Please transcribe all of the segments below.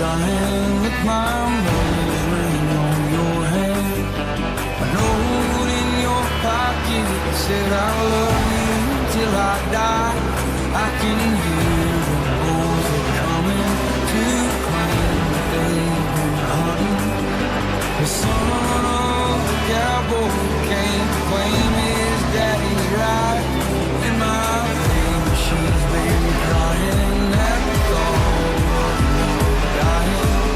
trying with my mother's ring on your hand. A note in your pocket that said I love you till I die. I can hear the boys are coming to claim that they've been hunting. The son of the cowboy came to claim his daddy's right. And my baby, she's baby crying at the thought of dying.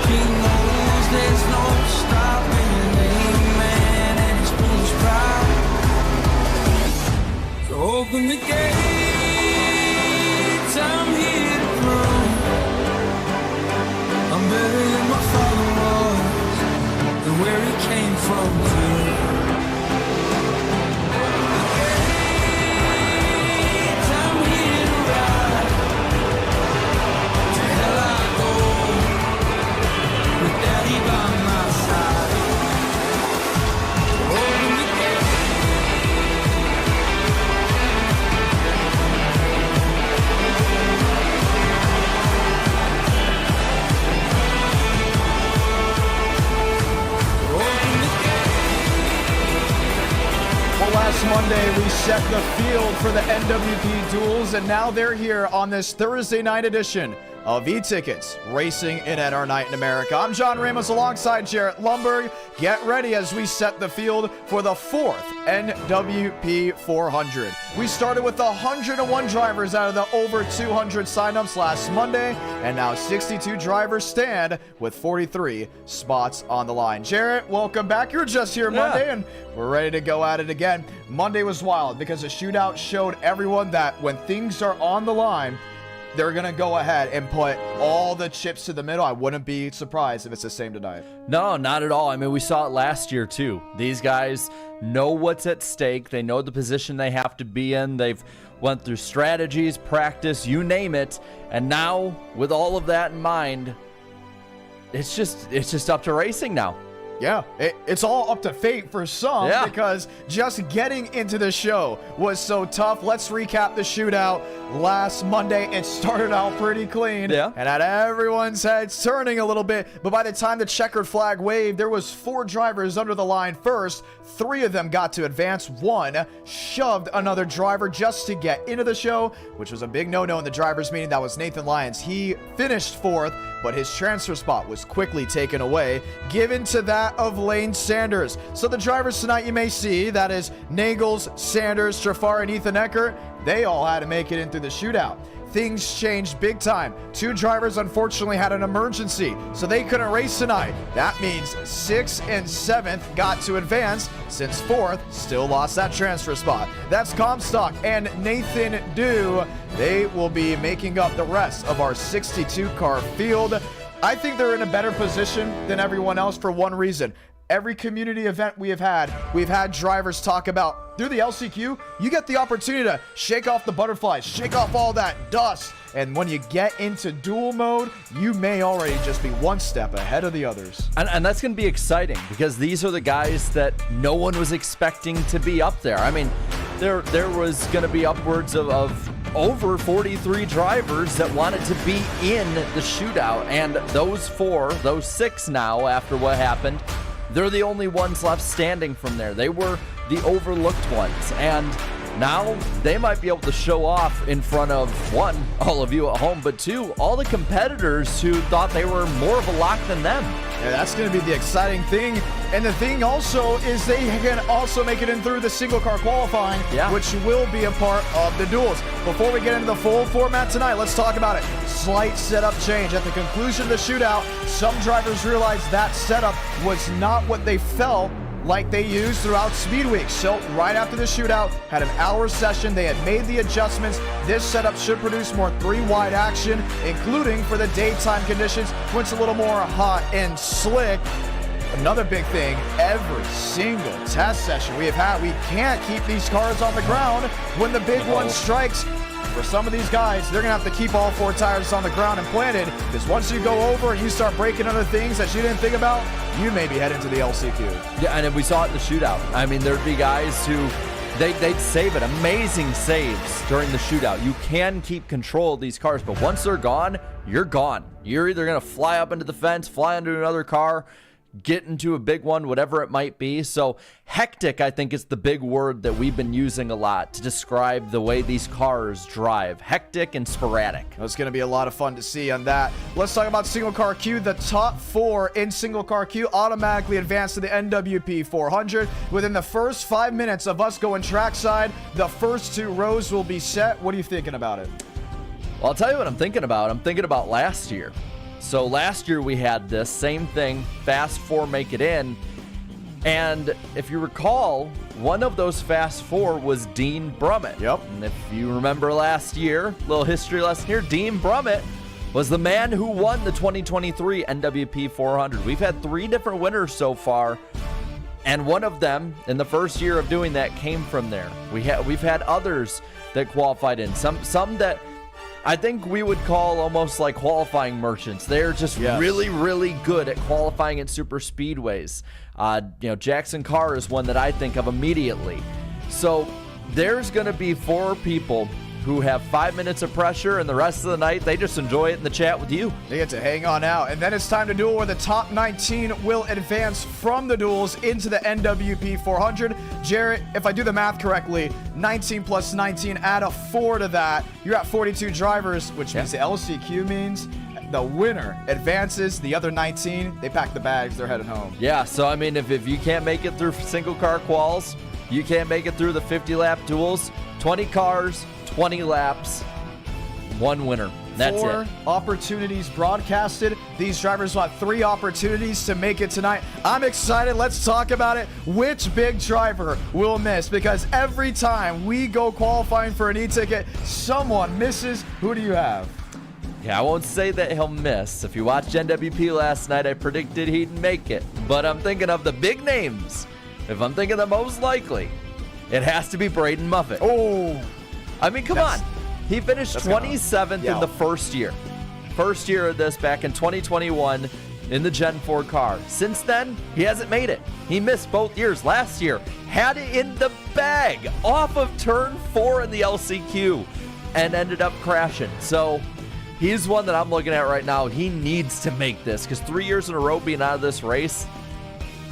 She knows there's no stopping a man and his foolish pride. So open the gates, I'm here to prove I'm better than my father was, and where he came from too. The gates, I'm here to ride. To hell I go, with daddy by my side. Open the gates. Well, last Monday, we set the field for the NWP Duels, and now they're here on this Thursday night edition of E-Tickets Racing in at our Night in America. I'm John Ramos alongside Jarrett Lumberg. Get ready as we set the field for the fourth NWP 400. We started with 101 drivers out of the over 200 signups last Monday, and now 62 drivers stand with 43 spots on the line. Jarrett, welcome back. You were just here Monday, and we're ready to go at it again. Monday was wild because the shootout showed everyone that when things are on the line, they're going to go ahead and put all the chips to the middle. I wouldn't be surprised if it's the same tonight. No, not at all. I mean, we saw it last year, too. These guys know what's at stake. They know the position they have to be in. They've went through strategies, practice, you name it. And now, with all of that in mind, it's just up to racing now. Yeah, it's all up to fate for some because just getting into the show was so tough. Let's recap the shootout last Monday. It started out pretty clean and had everyone's heads turning a little bit. But by the time the checkered flag waved, there was 4 drivers under the line first. 3 of them got to advance. 1 shoved another driver just to get into the show, which was a big no-no in the drivers' meeting. That was Nathan Lyons. He finished 4th, but his transfer spot was quickly taken away, given to that of Lane Sanders. So the drivers tonight you may see, that is Nagels, Sanders, Trafar, and Ethan Eckert, they all had to make it in through the shootout. Things changed big time. 2 drivers unfortunately had an emergency, so they couldn't race tonight. That means 6th and 7th got to advance, since 4th still lost that transfer spot. That's Comstock and Nathan Dew. They will be making up the rest of our 62 car field. I think they're in a better position than everyone else for one reason. Every community event we've had drivers talk about through the LCQ, you get the opportunity to shake off the butterflies, shake off all that dust. And when you get into duel mode, you may already just be one step ahead of the others. And that's going to be exciting because these are the guys that no one was expecting to be up there. I mean, there was going to be upwards of over 43 drivers that wanted to be in the shootout. And those 6 now, after what happened, they're the only ones left standing from there. They were the overlooked ones. And now they might be able to show off in front of, 1, all of you at home, but 2, all the competitors who thought they were more of a lock than them. Yeah, that's going to be the exciting thing. And the thing also is they can also make it in through the single car qualifying, which will be a part of the duels. Before we get into the full format tonight, let's talk about it. Slight setup change. At the conclusion of the shootout, some drivers realized that setup was not what they felt like they used throughout Speed Week. So right after the shootout, had an hour session. They had made the adjustments. This setup should produce more 3-wide action, including for the daytime conditions when it's a little more hot and slick. Another big thing, every single test session we have had, we can't keep these cars on the ground when the big one strikes. For some of these guys, they're going to have to keep all 4 tires on the ground and planted, because once you go over and you start breaking other things that you didn't think about, you may be heading to the LCQ. Yeah, and we saw it in the shootout. I mean, there'd be guys who they'd save it. Amazing saves during the shootout. You can keep control of these cars, but once they're gone, you're gone. You're either going to fly up into the fence, fly into another car, get into a big one, whatever it might be. So hectic, I think, is the big word that we've been using a lot to describe the way these cars drive. Hectic and sporadic. It's going to be a lot of fun to see on that. Let's talk about single car Q. The top 4 in single car Q automatically advance to the NWP 400. Within the first 5 minutes of us going trackside, the first 2 rows will be set. What are you thinking about it? Well, I'll tell you what I'm thinking about. I'm thinking about last year. So last year we had this same thing, Fast 4 make it in. And if you recall, one of those Fast 4 was Dean Brummett. Yep. And if you remember last year, little history lesson here, Dean Brummett was the man who won the 2023 NWP 400. We've had 3 different winners so far, and one of them in the first year of doing that came from there. We've had others that qualified in, some that I think we would call almost like qualifying merchants. They're just really, really good at qualifying at super speedways. Jackson Carr is one that I think of immediately. So there's going to be 4 people who have 5 minutes of pressure, and the rest of the night, they just enjoy it in the chat with you. They get to hang on out. And then it's time to duel, where the top 19 will advance from the duels into the NWP 400. Jarrett, if I do the math correctly, 19 plus 19, add a 4 to that. You're at 42 drivers, which means the LCQ means the winner advances. The other 19, they pack the bags. They're headed home. Yeah, so I mean, if you can't make it through single car quals, you can't make it through the 50-lap duels, 20 cars, 20 laps, 1 winner. That's 4 it. opportunities broadcasted. These drivers will have 3 opportunities to make it tonight. I'm excited. Let's talk about it. Which big driver will miss? Because every time we go qualifying for an e-ticket, someone misses. Who do you have? Yeah, I won't say that he'll miss. If you watched NWP last night, I predicted he'd make it. But I'm thinking of the big names. If I'm thinking the most likely, it has to be Braden Moffitt. Oh, I mean, come on. He finished 27th in the first year. First year of this back in 2021 in the Gen 4 car. Since then, he hasn't made it. He missed both years. Last year, had it in the bag off of turn 4 in the LCQ and ended up crashing. So he's one that I'm looking at right now. He needs to make this, because 3 years in a row being out of this race,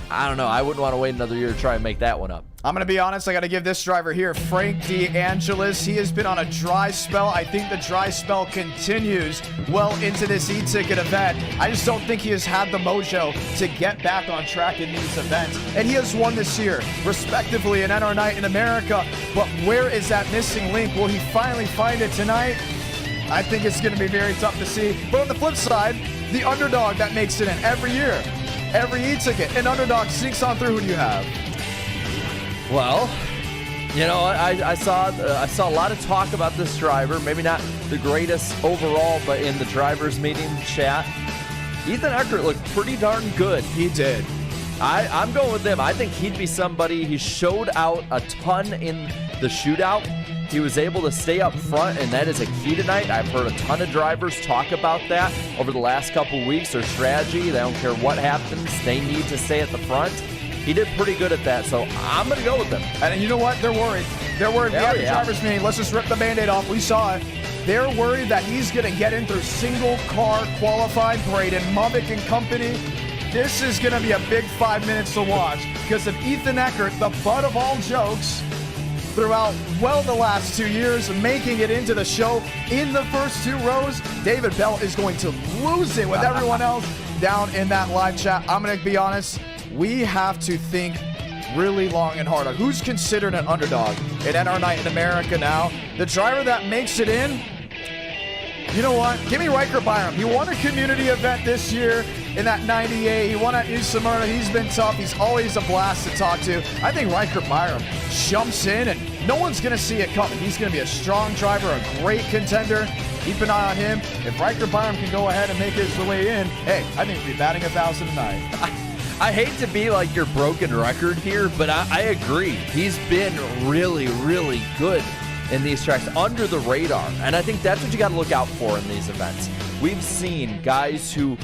I don't know. I wouldn't want to wait another year to try and make that one up. I'm going to be honest. I got to give this driver here, Frank DeAngelis. He has been on a dry spell. I think the dry spell continues well into this e-ticket event. I just don't think he has had the mojo to get back on track in these events. And he has won this year, respectively, in NR Night in America. But where is that missing link? Will he finally find it tonight? I think it's going to be very tough to see. But on the flip side, the underdog that makes it in every year, every e-ticket, an underdog sneaks on through. Who do you have? Well, you know, I saw a lot of talk about this driver. Maybe not the greatest overall, but in the drivers' meeting chat, Ethan Eckert looked pretty darn good. He did. I'm going with him. I think he'd be somebody. He showed out a ton in the shootout. He was able to stay up front, and that is a key tonight. I've heard a ton of drivers talk about that over the last couple weeks. Their strategy, they don't care what happens, they need to stay at the front. He did pretty good at that, so I'm going to go with him. And you know what? They're worried. They're worried. We had the driver's meeting. Let's just rip the Band-Aid off. We saw it. They're worried that he's going to get in through single car qualified. Braden Moffitt and company. This is going to be a big 5 minutes to watch, because of Ethan Eckert, the butt of all jokes throughout, well, the last 2 years, making it into the show in the first 2 rows. David Bell is going to lose it with everyone else down in that live chat. I'm going to be honest. We have to think really long and hard on who's considered an underdog in NR Night in America now. The driver that makes it in, you know what? Give me Riker Byram. He won a community event this year in that 98. He won at IMSA. He's been tough. He's always a blast to talk to. I think Riker Byram jumps in, and no one's going to see it coming. He's going to be a strong driver, a great contender. Keep an eye on him. If Riker Byram can go ahead and make his way in, hey, I think we'll be batting 1,000 tonight. I hate to be like your broken record here, but I agree. He's been really, really good in these tracks under the radar. And I think that's what you got to look out for in these events. We've seen guys who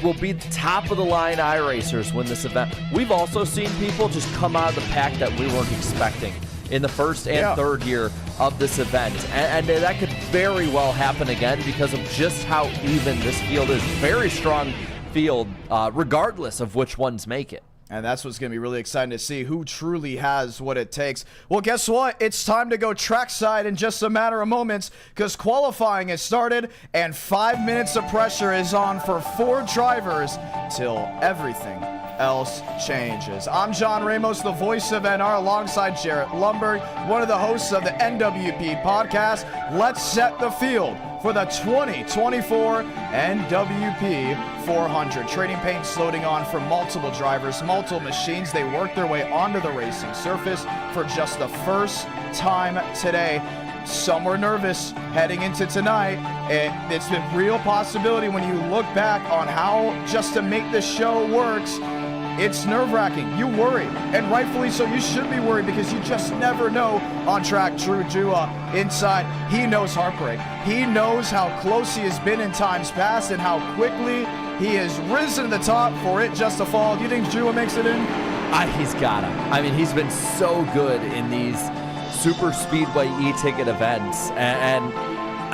will be the top of the line iRacers win this event. We've also seen people just come out of the pack that we weren't expecting in the first and third year of this event. And that could very well happen again because of just how even this field is. Very strong field, regardless of which ones make it. And that's what's going to be really exciting to see, who truly has what it takes. Well, guess what? It's time to go trackside in just a matter of moments because qualifying has started and 5 minutes of pressure is on for 4 drivers till everything else changes. I'm John Ramos, the voice of NR, alongside Jarrett Lundberg, one of the hosts of the NWP podcast. Let's set the field for the 2024 NWP 400. Trading paints loading on for multiple drivers, multiple machines. They work their way onto the racing surface for just the first time today. Some were nervous heading into tonight. It's a real possibility when you look back on how just to make the show works. It's nerve-wracking. You worry, and rightfully so. You should be worried because you just never know on track. Drew inside, he knows heartbreak. He knows how close he has been in times past and how quickly he has risen to the top for it just to fall. Do you think Drew makes it in? He's got him. I mean, he's been so good in these super speedway e-ticket events, and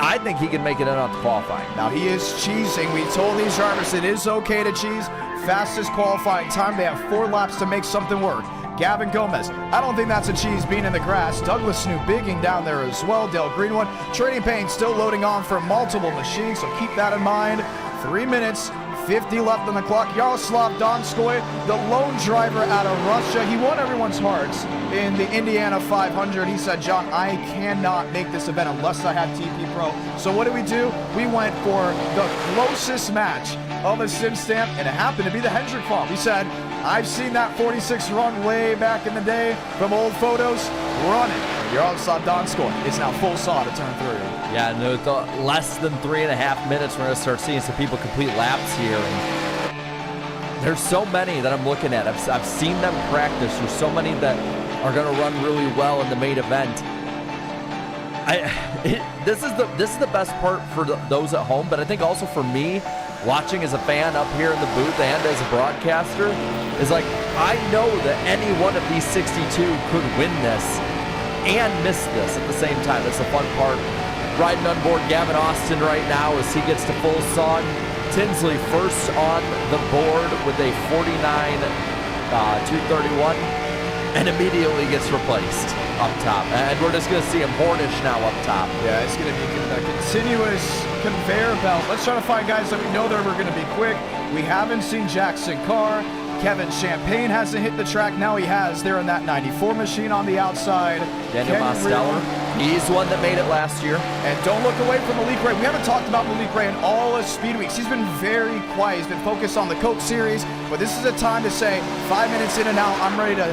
I think he can make it in on qualifying. Now he is cheesing. We told these drivers it is okay to cheese. Fastest qualifying time. They have 4 laps to make something work. Gavin Gomez, I don't think that's a cheese being in the grass. Douglas Snoop bigging down there as well. Dale Greenwood, trading paint still loading on for multiple machines, so keep that in mind. 3 minutes, 50 left on the clock. Yaroslav Donskoy, the lone driver out of Russia. He won everyone's hearts in the Indiana 500. He said, John, I cannot make this event unless I have TP Pro. So what did we do? We went for the closest match of a sim stamp, and it happened to be the Hendrick farm. We said, I've seen that 46 run way back in the day from old photos. Run it. Yaroslav Donskoy is now full saw to turn 3. Yeah, no, less than 3.5 minutes, we're going to start seeing some people complete laps here. And there's so many that I'm looking at. I've seen them practice. There's so many that are going to run really well in the main event. This is the best part for those at home, but I think also for me, watching as a fan up here in the booth and as a broadcaster, is like, I know that any one of these 62 could win this and miss this at the same time. That's the fun part. Riding on board Gavin Austin right now as he gets to full song. Tinsley first on the board with a 49.231 and immediately gets replaced up top. And we're just going to see him Hornish now up top. Yeah, it's going to be a continuous conveyor belt. Let's try to find guys that we know that we're going to be quick. We haven't seen Jackson Carr. Kevin Champagne hasn't hit the track. Now he has. They're in that 94 machine on the outside. Daniel Mosteller. He's one that made it last year. And don't look away from Malik Ray. We haven't talked about Malik Ray in all of Speed Weeks. He's been very quiet. He's been focused on the Coke Series. But this is a time to say, 5 minutes in and out, I'm ready to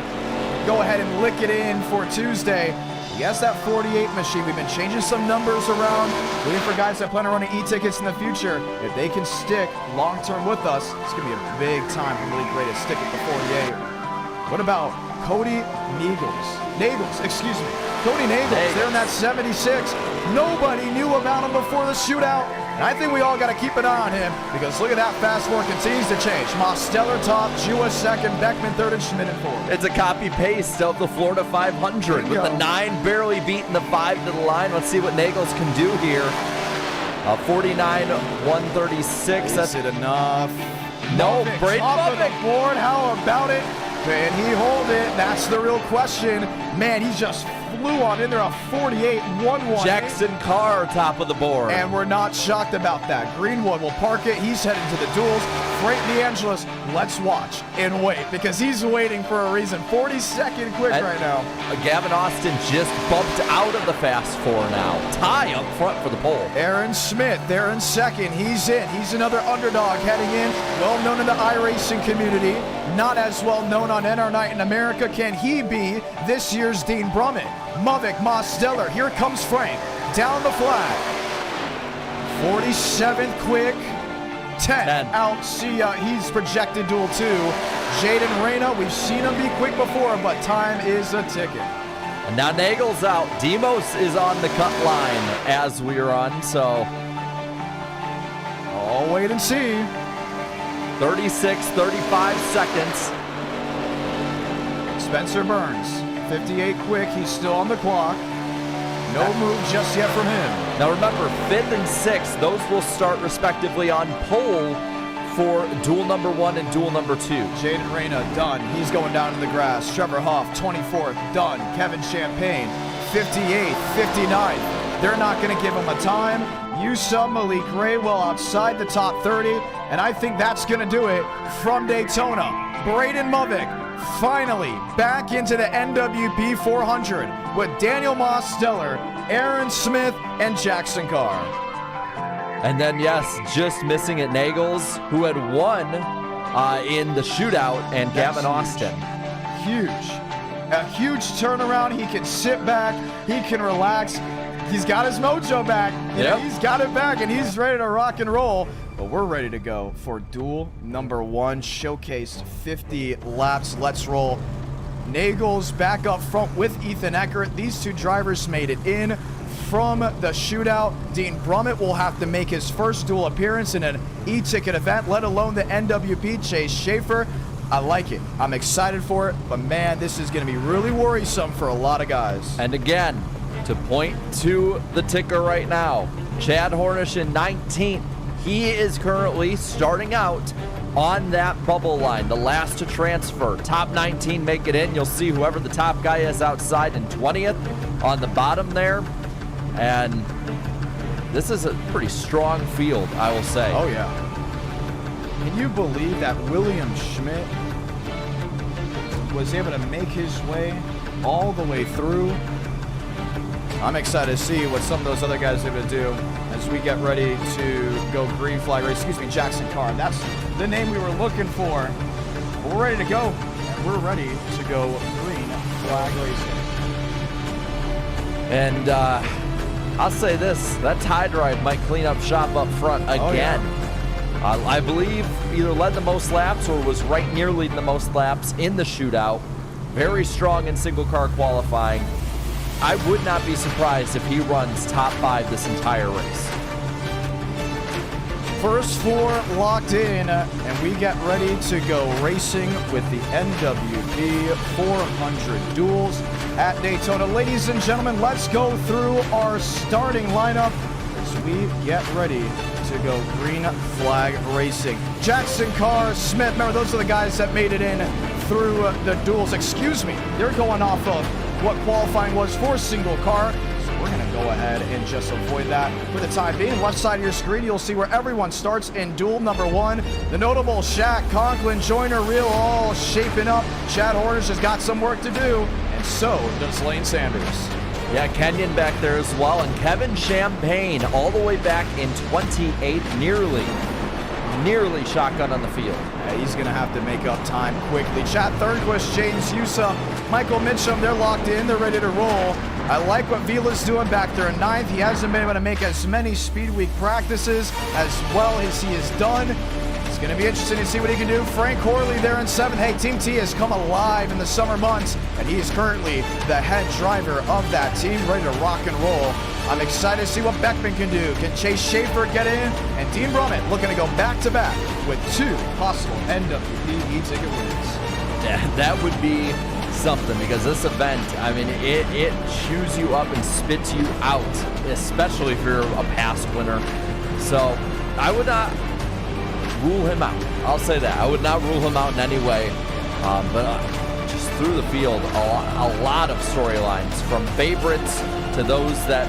go ahead and lick it in for Tuesday. He has that 48 machine. We've been changing some numbers around, waiting for guys that plan on running e-tickets in the future. If they can stick long-term with us, it's going to be a big time for Malik Ray to stick with the 48. What about Cody Nagels? Cody Nagels, they're in that 76. Nobody knew about him before the shootout. And I think we all got to keep an eye on him because look at that, fast forward continues to change. Mosteller top, Jua second, Beckman third, and Schmidt in fourth. It's a copy-paste of the Florida 500 with the 9 barely beating the 5 to the line. Let's see what Nagels can do here. 49.136. Is it enough? No, Braden top of the board. How about it? Can he hold it? That's the real question. Man, he just flew on in there, a 48.11. Jackson Carr top of the board. And we're not shocked about that. Greenwood will park it. He's heading to the duels. Frank DeAngelis, let's watch and wait because he's waiting for a reason. 42nd quick right now. Gavin Austin just bumped out of the Fast Four now. Tie up front for the pole. Aaron Schmidt there in second. He's in. He's another underdog heading in. Well known in the iRacing community. Not as well known on NR Night in America. Can he be this year's Dean Brummett? Muvik, Mosteller. Here comes Frank. Down the flag. 47th quick. 10 out. See, he's projected duel 2. Jaden Reyna, we've seen him be quick before, but time is a ticket. And now Nagel's out. Demos is on the cut line as we run, so I'll wait and see. 36, 35 seconds. Spencer Burns, 58 quick. He's still on the clock. No move just yet from him. Now remember, 5th and 6th, those will start respectively on pole for duel number 1 and duel number 2. Jaden Reyna, done. He's going down to the grass. Trevor Huff, 24th, done. Kevin Champagne, 58th, 59th. They're not going to give him a time. Yusa Malik Raywell outside the top 30, and I think that's going to do it from Daytona. Braden Movick finally back into the NWP 400 with Daniel Mosteller, Aaron Smith, and Jackson Carr. And then, yes, just missing it, Nagels, who had won in the shootout, and Gavin Austin. Huge. A huge turnaround. He can sit back. He can relax. He's got his mojo back. Yep. He's got it back, and he's ready to rock and roll. But we're ready to go for duel number 1, showcased 50 laps. Let's roll. Nagels back up front with Ethan Eckert. These two drivers made it in from the shootout. Dean Brummett will have to make his first duel appearance in an e-ticket event, let alone the NWP. Chase Schaefer. I like it. I'm excited for it, but man, this is going to be really worrisome for a lot of guys. And again, to point to the ticker right now, Chad Hornish in 19th. He is currently starting out on that bubble line, the last to transfer. Top 19 make it in. You'll see whoever the top guy is outside in 20th on the bottom there. And this is a pretty strong field, I will say. Oh, yeah. Can you believe that William Schmidt was able to make his way all the way through? I'm excited to see what some of those other guys are able to do as we get ready to go green flag race. Excuse me, Jackson Carr. That's the name we were looking for. We're ready to go, and we're ready to go green flag racing. And I'll say this, that tie drive might clean up shop up front again. Oh, yeah. I believe either led the most laps or was right near leading the most laps in the shootout. Very strong in single car qualifying. I would not be surprised if he runs top 5 this entire race. First 4 locked in, and we get ready to go racing with the NWP 400 duels at Daytona. Ladies and gentlemen, let's go through our starting lineup as we get ready to go green flag racing. Jackson Carr, Smith, remember those are the guys that made it in through the duels. Excuse me, they're going off of what qualifying was for single car. So we're going to go ahead and just avoid that for the time being. Left side of your screen, you'll see where everyone starts in duel number 1. The notable Shaq, Conklin, Joyner, Real all shaping up. Chad Hornish has got some work to do, and so does Lane Sanders. Yeah, Kenyon back there as well, and Kevin Champagne all the way back in 28th, nearly shotgun on the field. Yeah, he's going to have to make up time quickly. Chad Thornquist, James Yusa, Michael Mitchum, they're locked in. They're ready to roll. I like what Vila's doing back there in 9th. He hasn't been able to make as many Speed Week practices as well as he has done. It's going to be interesting to see what he can do. Frank Horley there in 7th. Hey, Team T has come alive in the summer months, and he is currently the head driver of that team, ready to rock and roll. I'm excited to see what Beckman can do. Can Chase Schaefer get in? And Dean Brummett looking to go back-to-back with 2 possible NWP e-ticket wins. Yeah, that would be something, because this event, I mean, it chews you up and spits you out, especially if you're a past winner. So I would not rule him out. I'll say that. I would not rule him out in any way. But just through the field, a lot of storylines, from favorites to those that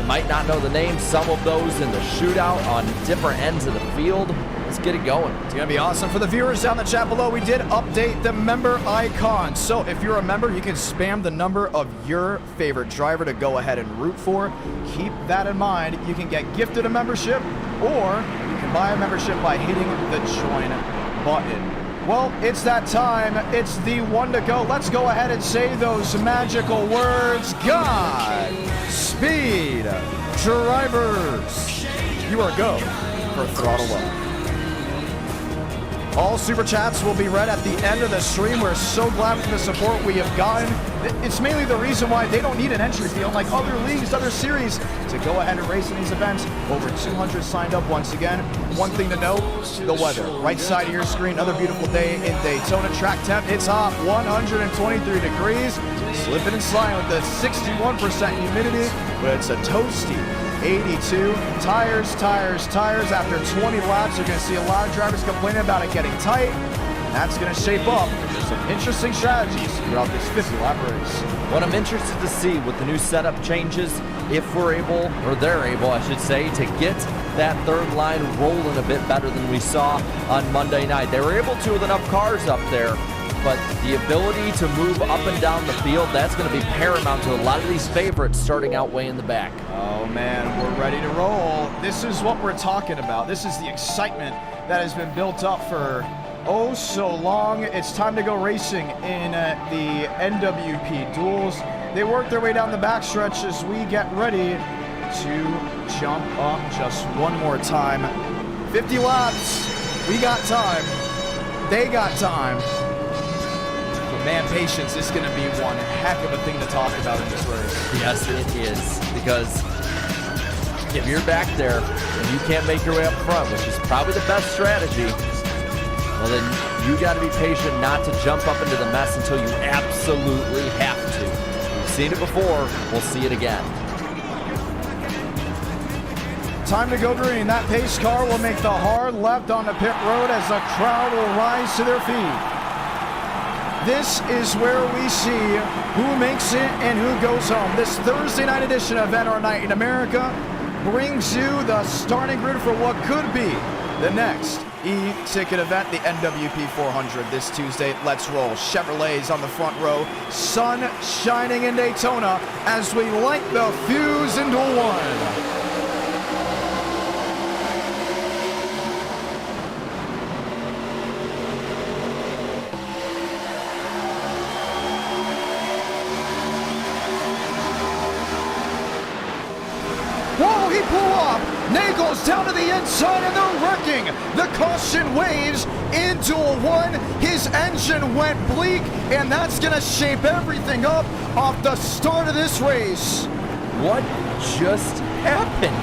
might not know the names, some of those in the shootout on different ends of the field. Let's get it going. It's going to be awesome. For the viewers down in the chat below, we did update the member icon. So if you're a member, you can spam the number of your favorite driver to go ahead and root for. Keep that in mind. You can get gifted a membership, or you can buy a membership by hitting the join button. Well, it's that time. It's the one to go. Let's go ahead and say those magical words. God speed, drivers. You are go for throttle up. All super chats will be read at the end of the stream. We're so glad for the support we have gotten. It's mainly the reason why they don't need an entry fee, unlike other leagues, other series, to go ahead and race in these events. Over 200 signed up once again. One thing to note, the weather. Right side of your screen, another beautiful day in Daytona. Track temp, it's hot, 123 degrees. Slipping and sliding with the 61% humidity, but it's a toasty 82. Tires. After 20 laps, you're going to see a lot of drivers complaining about it getting tight. That's going to shape up some interesting strategies throughout this 50-lap race. What I'm interested to see with the new setup changes, if we're able, or they're able, I should say, to get that third line rolling a bit better than we saw on Monday night. They were able to with enough cars up there, but the ability to move up and down the field, that's going to be paramount to a lot of these favorites starting out way in the back. Oh man, we're ready to roll. This is what we're talking about. This is the excitement that has been built up for oh so long. It's time to go racing in the NWP Duels. They work their way down the backstretch as we get ready to jump up just one more time. 50 laps. We got time. They got time. But man, patience is going to be one heck of a thing to talk about in this race. Yes, it is. Because if you're back there and you can't make your way up front, which is probably the best strategy, well then you got to be patient not to jump up into the mess until you absolutely have to. We've seen it before, we'll see it again. Time to go green. That pace car will make the hard left on the pit road as the crowd will rise to their feet. This is where we see who makes it and who goes home. This Thursday night edition of NR Night in America brings you the starting grid for what could be the next e-ticket event, the NWP 400 this Tuesday. Let's roll. Chevrolets on the front row. Sun shining in Daytona as we light the fuse into one. Whoa, he blew up. Nagel's down to the inside and they're wrecking. The caution waves into a one. His engine went bleak and that's going to shape everything up off the start of this race. What just happened?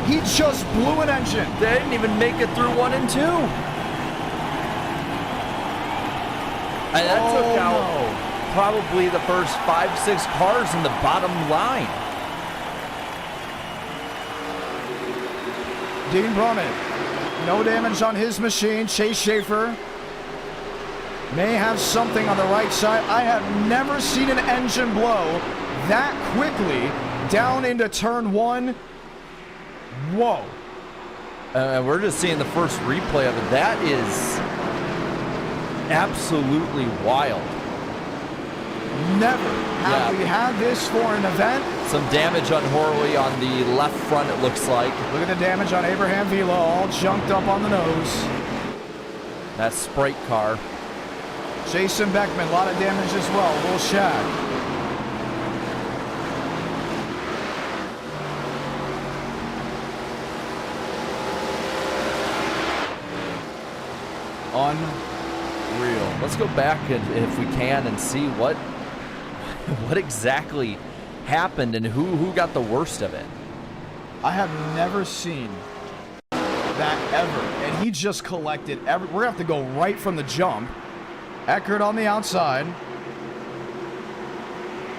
He just blew an engine. They didn't even make it through 1 and 2. And that took out probably the first 5-6 cars in the bottom line. Dean Brummett, no damage on his machine. Chase Schaefer may have something on the right side. I have never seen an engine blow that quickly down into turn 1. Whoa. We're just seeing the first replay of it. That is absolutely wild. Never have we had this for an event. Some damage on Horley on the left front, it looks like. Look at the damage on Abraham Vila, all junked up on the nose. That Sprite car. Jason Beckman, a lot of damage as well. Will Shag. Unreal. Let's go back and, if we can, and see what exactly happened and who got the worst of it. I have never seen that ever. And he just collected we're going to have to go right from the jump. Eckert on the outside.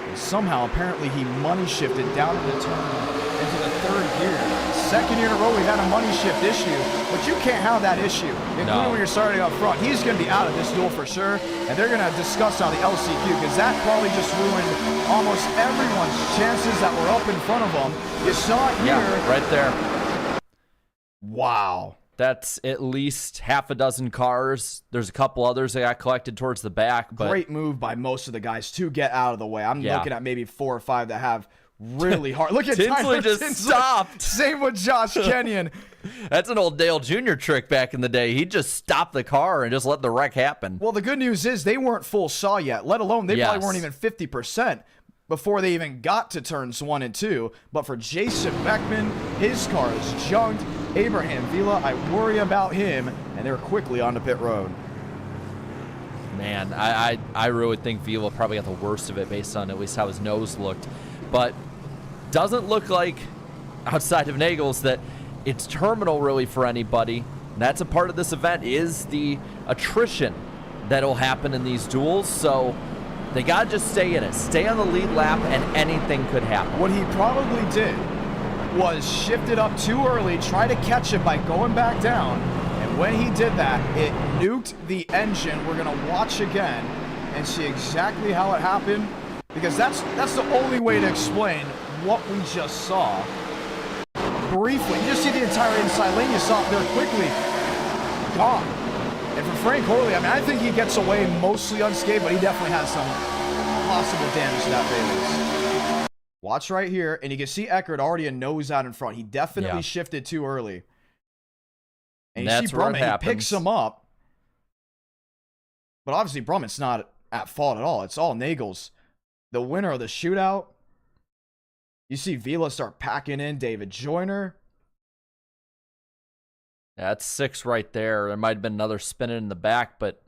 And somehow, apparently, he money shifted down into the third gear. Second year in a row, we've had a money shift issue, but you can't have that issue, including when you're starting up front. He's going to be out of this duel for sure, and they're going to discuss now the LCQ, because that probably just ruined almost everyone's chances that were up in front of them. You saw it here. Yeah, right there. Wow. That's at least half a dozen cars. There's a couple others that got collected towards the back. But great move by most of the guys to get out of the way. I'm looking at maybe 4 or 5 that have really hard. Look at Tinsley just stopped. Same with Josh Kenyon. That's an old Dale Jr. trick back in the day. He just stopped the car and just let the wreck happen. Well, the good news is they weren't full saw yet, let alone they probably weren't even 50% before they even got to turns 1 and 2. But for Jason Beckman, his car is junked. Abraham Vila, I worry about him, and they're quickly onto pit road. Man, I really think Vila probably got the worst of it based on at least how his nose looked. But doesn't look like, outside of Nagels, that it's terminal really for anybody. And that's a part of this event, is the attrition that'll happen in these duels. So they got to just stay in it. Stay on the lead lap, and anything could happen. What he probably did was shift it up too early, try to catch it by going back down. And when he did that, it nuked the engine. We're going to watch again and see exactly how it happened, because that's the only way to explain what we just saw. Briefly, you just see the entire inside lane. You saw it there quickly. Gone. And for Frank Horley, I mean, I think he gets away mostly unscathed, but he definitely has some possible damage to that Bailey's. Watch right here, and you can see Eckert already a nose out in front. He definitely shifted too early. And you see Brummett, he picks him up. But obviously, Brummett's not at fault at all. It's all Nagels. The winner of the shootout. You see Vila start packing in David Joyner. Yeah, that's 6 right there. There might have been another spinning in the back, but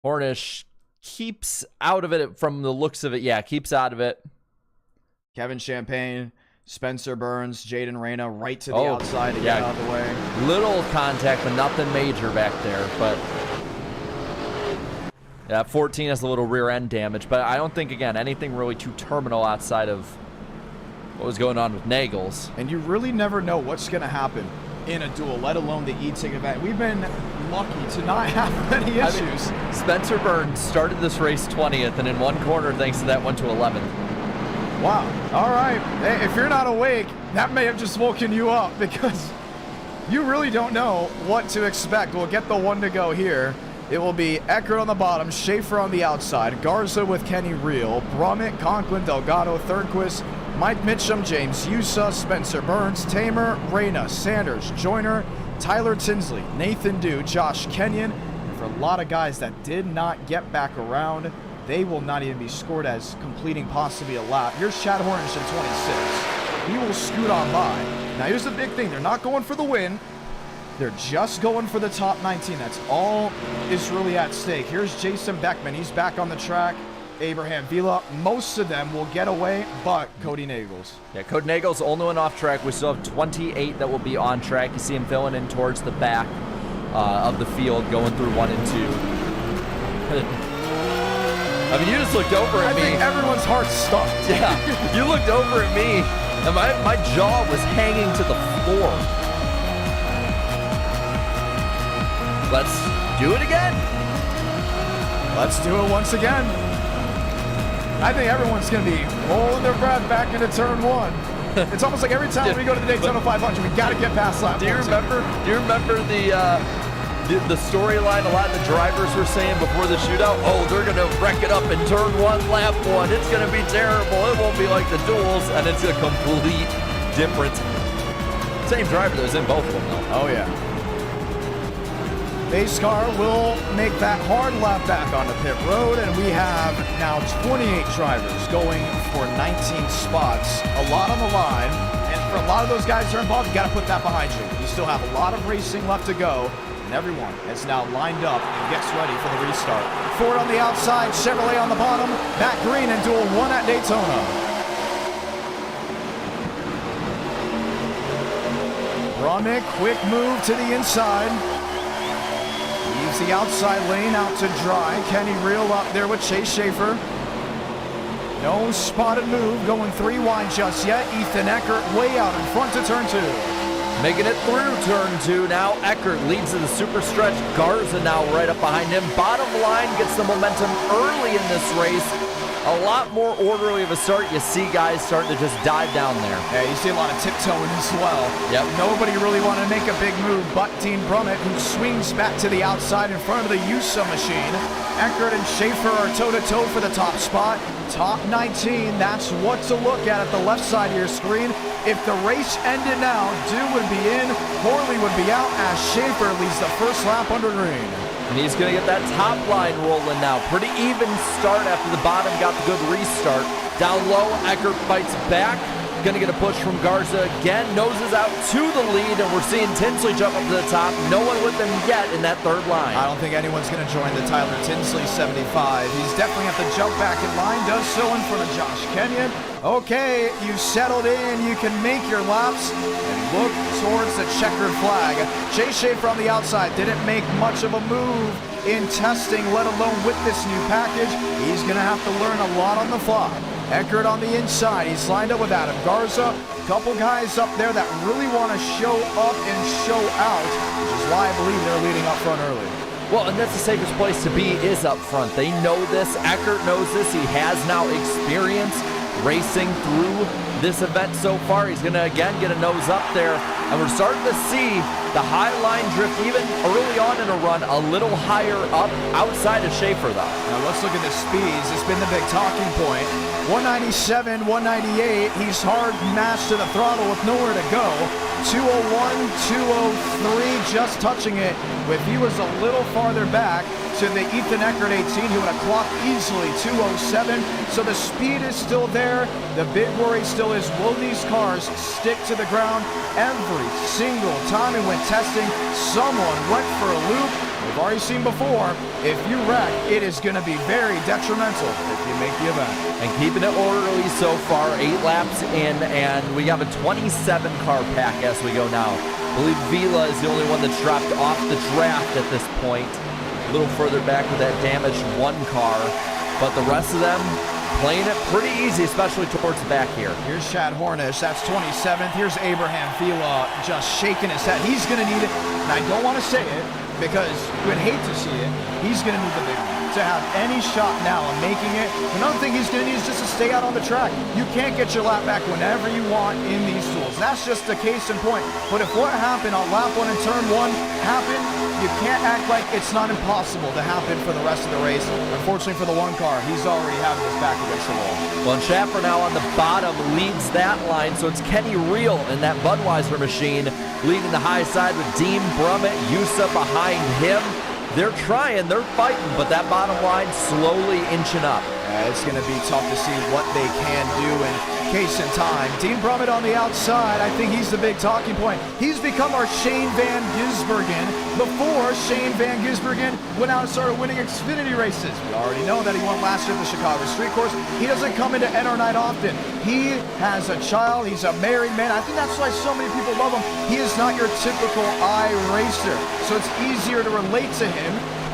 Hornish keeps out of it from the looks of it. Yeah, keeps out of it. Kevin Champagne, Spencer Burns, Jaden Reyna right to the outside to get out of the way. Little contact, but nothing major back there. But yeah, 14 has a little rear end damage, but I don't think, again, anything really too terminal outside of what was going on with Nagels. And you really never know what's going to happen in a duel, let alone the e-ticket event. We've been lucky to not have many issues. I mean, Spencer Burns started this race 20th, and in one corner, thanks to that, went to 11th. Wow. All right. Hey, if you're not awake, that may have just woken you up, because you really don't know what to expect. We'll get the one to go here. It will be Eckert on the bottom, Schaefer on the outside, Garza with Kenny Reel, Brummett, Conklin, Delgado, Thirdquist, Mike Mitchum, James Yusa, Spencer Burns, Tamer, Reyna, Sanders, Joyner, Tyler Tinsley, Nathan Dew, Josh Kenyon. And for a lot of guys that did not get back around, they will not even be scored as completing possibly a lap. Here's Chad Hornish in 26. He will scoot on by. Now here's the big thing. They're not going for the win. They're just going for the top 19. That's all is really at stake. Here's Jason Beckman. He's back on the track. Abraham Vila. Most of them will get away, but Cody Nagels. Yeah, Cody Nagels, only one off track. We still have 28 that will be on track. You see him filling in towards the back of the field, going through 1 and 2. I mean, you just looked over at me. I think everyone's heart stopped. Yeah, you looked over at me, and my jaw was hanging to the floor. Let's do it again. Let's do it once again. I think everyone's going to be holding their breath back into turn 1. It's almost like every time we go to the Daytona 500, we got to get past lap 1. Do you remember the storyline a lot of the drivers were saying before the shootout? Oh, they're going to wreck it up in turn 1, lap 1. It's going to be terrible. It won't be like the duels, and it's a complete different. Same driver that was in both of them, though. Oh, yeah. Pace car will make that hard lap back onto pit road, and we have now 28 drivers going for 19 spots. A lot on the line, and for a lot of those guys that are involved, you got to put that behind you. You still have a lot of racing left to go, and everyone is now lined up and gets ready for the restart. Ford on the outside, Chevrolet on the bottom, Matt Green in duel 1 at Daytona. Brummett, quick move to the inside. Leaves the outside lane out to dry. Kenny Reel up there with Chase Schaefer. No spotted move, going 3 wide just yet. Ethan Eckert way out in front to turn 2. Making it through turn 2 now. Eckert leads to the super stretch. Garza now right up behind him. Bottom line gets the momentum early in this race. A lot more orderly of a start. You see guys starting to just dive down there. Yeah, you see a lot of tiptoeing as well. Yep. Nobody really wanted to make a big move but Dean Brummett, who swings back to the outside in front of the USA machine. Eckert and Schaefer are toe-to-toe for the top spot. Top 19, that's what to look at the left side of your screen. If the race ended now, Dew would be in, Horley would be out as Schaefer leads the first lap under green. And he's going to get that top line rolling now. Pretty even start after the bottom got the good restart. Down low, Eckert fights back. Going to get a push from Garza again. Noses out to the lead, and we're seeing Tinsley jump up to the top. No one with them yet in that third line. I don't think anyone's going to join the Tyler Tinsley 75. He's definitely have to jump back in line. Does so in front of Josh Kenyon. Okay, you've settled in. You can make your laps and look towards the checkered flag. Chase Schaefer on the outside didn't make much of a move in testing, let alone with this new package. He's going to have to learn a lot on the fly. Eckert on the inside. He's lined up with Adam Garza. A couple guys up there that really want to show up and show out, which is why I believe they're leading up front early. Well, and that's the safest place to be, is up front. They know this. Eckert knows this. He has now experience racing through this event so far. He's going to, again, get a nose up there. And we're starting to see the high line drift even early on in a run a little higher up outside of Schaefer, though. Now let's look at the speeds. It's been the big talking point. 197, 198. He's hard mashed to the throttle with nowhere to go. 201, 203, just touching it. If he was a little farther back to the Ethan Eckert 18, he would have clocked easily 207. So the speed is still there. The big worry still is, will these cars stick to the ground? Every single time we went testing, someone went for a loop. We've already seen before, if you wreck, it is going to be very detrimental if you make the event. And keeping it orderly so far, 8 laps in, and we have a 27-car pack as we go now. I believe Vila is the only one that's dropped off the draft at this point. A little further back with that damaged 1 car, but the rest of them playing it pretty easy, especially towards the back here. Here's Chad Hornish, that's 27th. Here's Abraham Vila just shaking his head. He's going to need it, and I don't want to say it, because you would hate to see it. He's going to need the big one to have any shot now of making it. Another thing he's going to need is just to stay out on the track. You can't get your lap back whenever you want in these tools. That's just the case in point. But if what happened on lap 1 and turn 1 happened, you can't act like it's not impossible to happen for the rest of the race. Unfortunately for the 1 car, he's already having his back against the wall. Well, and Schaffer now on the bottom leads that line, so it's Kenny Reel in that Budweiser machine leading the high side with Dean Brummett, Yusa behind him. They're trying, they're fighting, but that bottom line slowly inching up. It's going to be tough to see what they can do in case in time. Dean Brummett on the outside, I think he's the big talking point. He's become our Shane Van Gisbergen before Shane Van Gisbergen went out and started winning Xfinity races. We already know that he won last year at the Chicago Street Course. He doesn't come into NR Night often. He has a child, he's a married man. I think that's why so many people love him. He is not your typical iRacer, so it's easier to relate to him.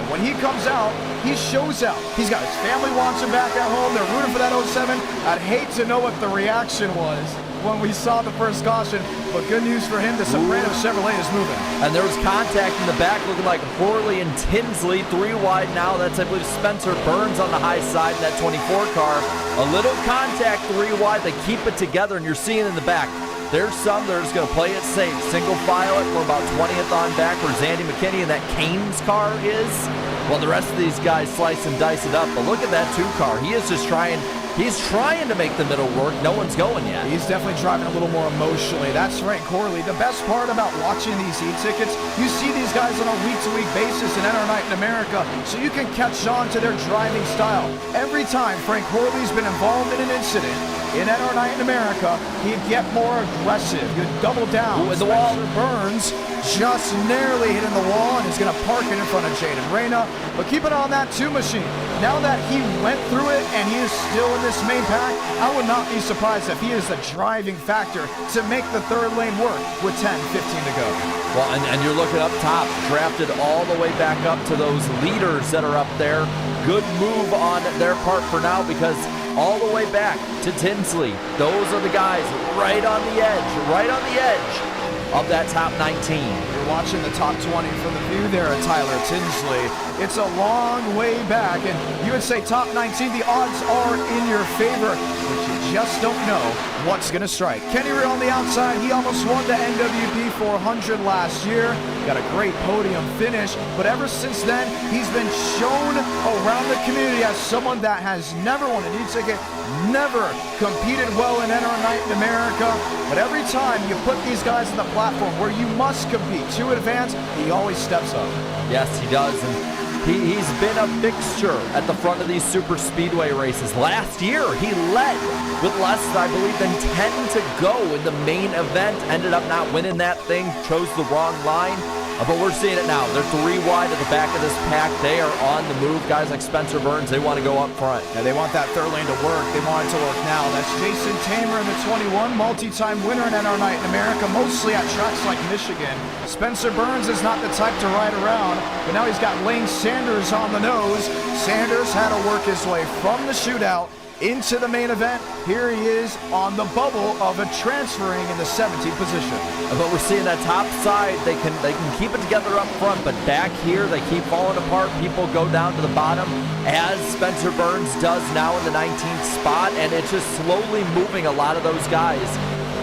When he comes out, he shows out. He's got his family watching back at home. They're rooting for that 07. I'd hate to know what the reaction was when we saw the first caution, but good news for him, the Soprano Chevrolet is moving. And there was contact in the back looking like Horley and Tinsley, 3 wide now. That's, I believe, Spencer Burns on the high side in that 24 car. A little contact 3 wide. They keep it together, and you're seeing in the back. There's some that are just going to play it safe. Single file it. We're about 20th on back where Zandy McKinney and that Canes car is. Well, the rest of these guys slice and dice it up. But look at that 2 car. He is just trying. He's trying to make the middle work. No one's going yet. He's definitely driving a little more emotionally. That's Frank Corley. The best part about watching these e-tickets, you see these guys on a week-to-week basis in NR Night in America, so you can catch on to their driving style. Every time Frank Corley's been involved in an incident in NR Night in America, he'd get more aggressive. He'd double down. Ooh, in the wall. Burns just narrowly hitting the wall, and he's going to park it in front of Jaden Reyna. But keep it on that 2 machine. Now that he went through it and he is still in this main pack, I would not be surprised if he is the driving factor to make the 3rd lane work with 10, 15 to go. Well, and you're looking up top, drafted all the way back up to those leaders that are up there. Good move on their part for now, because all the way back to Tinsley, those are the guys right on the edge of that top 19. You're watching the top 20 from the view there at Tyler Tinsley. It's a long way back, and you would say top 19, the odds are in your favor, but you just don't know what's going to strike. Kenny Reel on the outside, he almost won the NWP 400 last year. Got a great podium finish, but ever since then, he's been shown around the community as someone that has never won an e-ticket, never competed well in NR Night in America, but every time you put these guys on the platform where you must compete to advance, he always steps up. Yes, he does. And He's been a fixture at the front of these super speedway races. Last year, he led with less, I believe, than 10 to go in the main event. Ended up not winning that thing, chose the wrong line. But we're seeing it now. They're 3 wide at the back of this pack. They are on the move. Guys like Spencer Burns, they want to go up front. Yeah, they want that third lane to work. They want it to work now. That's Jason Tamer in the 21, multi-time winner in NR Night in America, mostly at tracks like Michigan. Spencer Burns is not the type to ride around, but now he's got Lane Sanders on the nose. Sanders had to work his way from the shootout into the main event. Here he is on the bubble of a transferring in the 17th position. But we're seeing that top side, they can keep it together up front, but back here they keep falling apart. People go down to the bottom, as Spencer Burns does now in the 19th spot, and it's just slowly moving a lot of those guys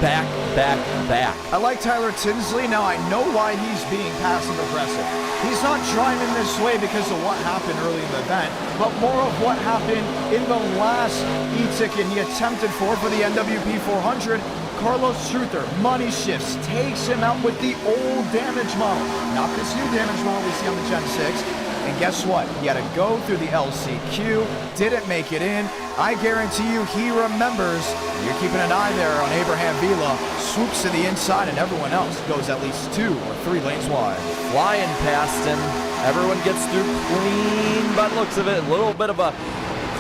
back. I like Tyler Tinsley. Now I know why he's being passive aggressive. He's not driving this way because of what happened early in the event, but more of what happened in the last e-ticket he attempted for the NWP 400. Carlos Truther, money shifts, takes him out with the old damage model, not this new damage model we see on the Gen 6. And guess what? He had to go through the LCQ, didn't make it in. I guarantee you he remembers. You're keeping an eye there on Abraham Vila. Swoops to the inside and everyone else goes at least 2 or 3 lanes wide. Flying past him. Everyone gets through clean by the looks of it. A little bit of a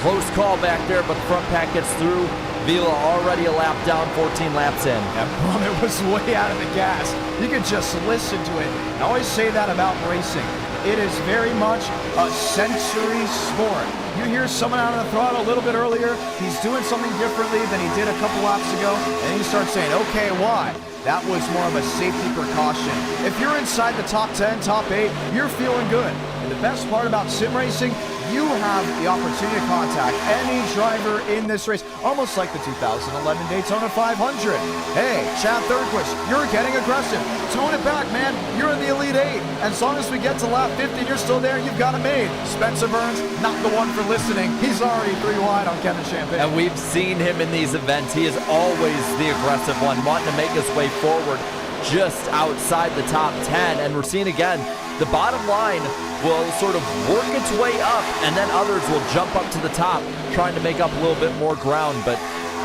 close call back there, but the front pack gets through. Vila already a lap down, 14 laps in. That Brummet was way out of the gas. You could just listen to it. I always say that about racing. It is very much a sensory sport. You hear someone out on the throttle a little bit earlier, he's doing something differently than he did a couple laps ago, and you start saying, okay, why? That was more of a safety precaution. If you're inside the top 10, top 8, you're feeling good. And the best part about sim racing, you have the opportunity to contact any driver in this race, almost like the 2011 Daytona 500. Hey, Chad Thurquist, you're getting aggressive. Tone it back, man. You're in the Elite 8. As long as we get to lap 50 and you're still there, you've got it made. Spencer Burns, not the one for listening. He's already 3 wide on Kevin Champagne. And we've seen him in these events. He is always the aggressive one, wanting to make his way forward just outside the top 10. And we're seeing again, the bottom line will sort of work its way up, and then others will jump up to the top, trying to make up a little bit more ground. But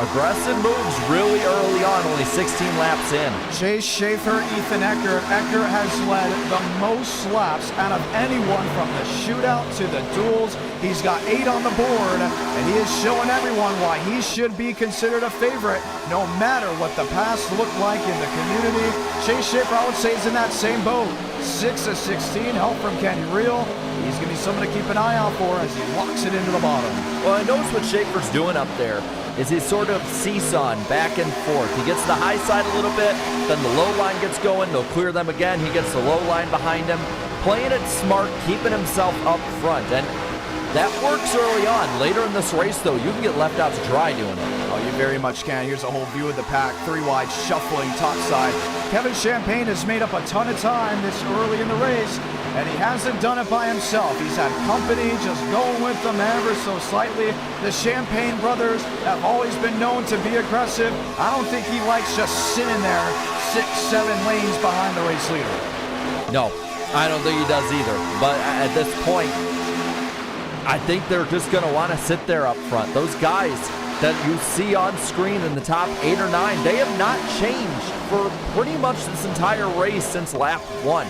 aggressive moves really early on, only 16 laps in. Chase Schaefer, Ethan Eckert. Eckert has led the most laps out of anyone from the shootout to the duels. He's got 8 on the board, and he is showing everyone why he should be considered a favorite, no matter what the past looked like in the community. Chase Schaefer, I would say, is in that same boat. 6 of 16, help from Kenny Reel. He's going to be someone to keep an eye out for as he locks it into the bottom. Well, I notice what Schaefer's doing up there is he's sort of seesawing back and forth. He gets the high side a little bit, then the low line gets going, they'll clear them again, he gets the low line behind him, playing it smart, keeping himself up front, and that works early on. Later in this race, though, you can get left out to dry doing it. Oh, you very much can. Here's a whole view of the pack, 3 wide, shuffling topside. Kevin Champagne has made up a ton of time this early in the race, and he hasn't done it by himself. He's had company just going with them ever so slightly. The Champagne brothers have always been known to be aggressive. I don't think he likes just sitting there 6, 7 lanes behind the race leader. No, I don't think he does either. But at this point, I think they're just going to want to sit there up front. Those guys that you see on screen in the top 8 or 9, they have not changed for pretty much this entire race since lap 1.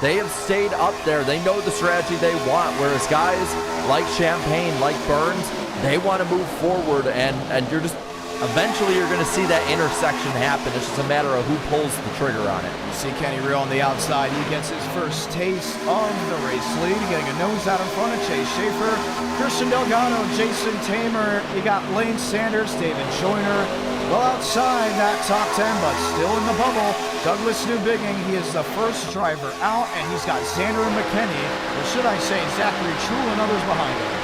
They have stayed up there. They know the strategy they want, whereas guys like Champagne, like Burns, they want to move forward, and you're just eventually you're going to see that intersection happen. It's just a matter of who pulls the trigger on it. You see Kenny Reel on the outside. He gets his first taste of the race lead, getting a nose out in front of Chase Schaefer, Christian Delgado, Jason Tamer. You got Lane Sanders, David Joyner. Well outside that top 10, but still in the bubble. Douglas Newbigging, he is the first driver out, and he's got Xander McKinney, or should I say Zachary True and others behind him.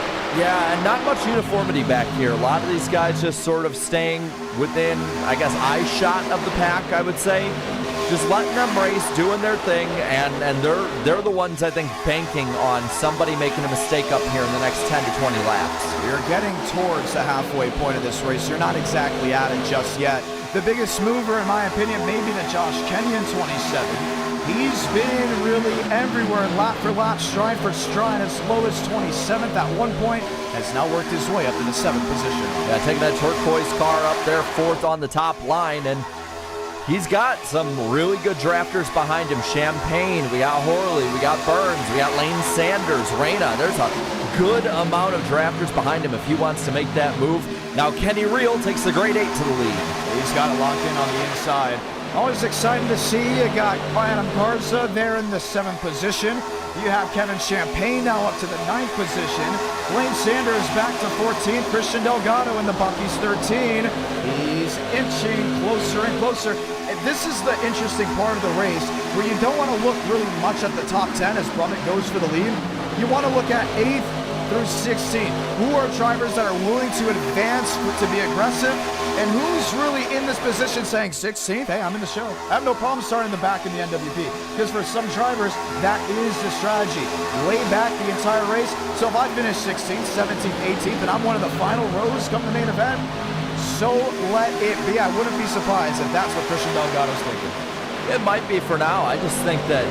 Yeah, and not much uniformity back here. A lot of these guys just sort of staying within, I guess, eye shot of the pack, I would say. Just letting them race, doing their thing, and they're the ones, I think, banking on somebody making a mistake up here in the next 10 to 20 laps. You're getting towards the halfway point of this race. You're not exactly at it just yet. The biggest mover, in my opinion, may be the Josh Kenyon 27. He's been really everywhere, lap for lap, stride for stride, as low as 27th at one point, has now worked his way up to the 7th position. Yeah, taking that turquoise car up there, 4th on the top line, and he's got some really good drafters behind him. Champagne, we got Horley, we got Burns, we got Lane Sanders, Reyna. There's a good amount of drafters behind him if he wants to make that move. Now Kenny Reel takes the grade 8 to the lead. He's got it locked in on the inside. Always exciting to see. You got Adam Garza there in the 7th position. You have Kevin Champagne now up to the 9th position. Lane Sanders back to 14th. Christian Delgado in the Bucky's 13. He's inching closer and closer. And this is the interesting part of the race where you don't want to look really much at the top 10 as Brummett goes for the lead. You want to look at 8th through 16. Who are drivers that are willing to advance to be aggressive? And who's really in this position saying 16th? Hey, I'm in the show. I have no problem starting the back in the NWP. Because for some drivers, that is the strategy. Lay back the entire race. So if I finish 16th, 17th, 18th, and I'm one of the final rows come the main event, so let it be. I wouldn't be surprised if that's what Christian Delgado's thinking. It might be for now. I just think that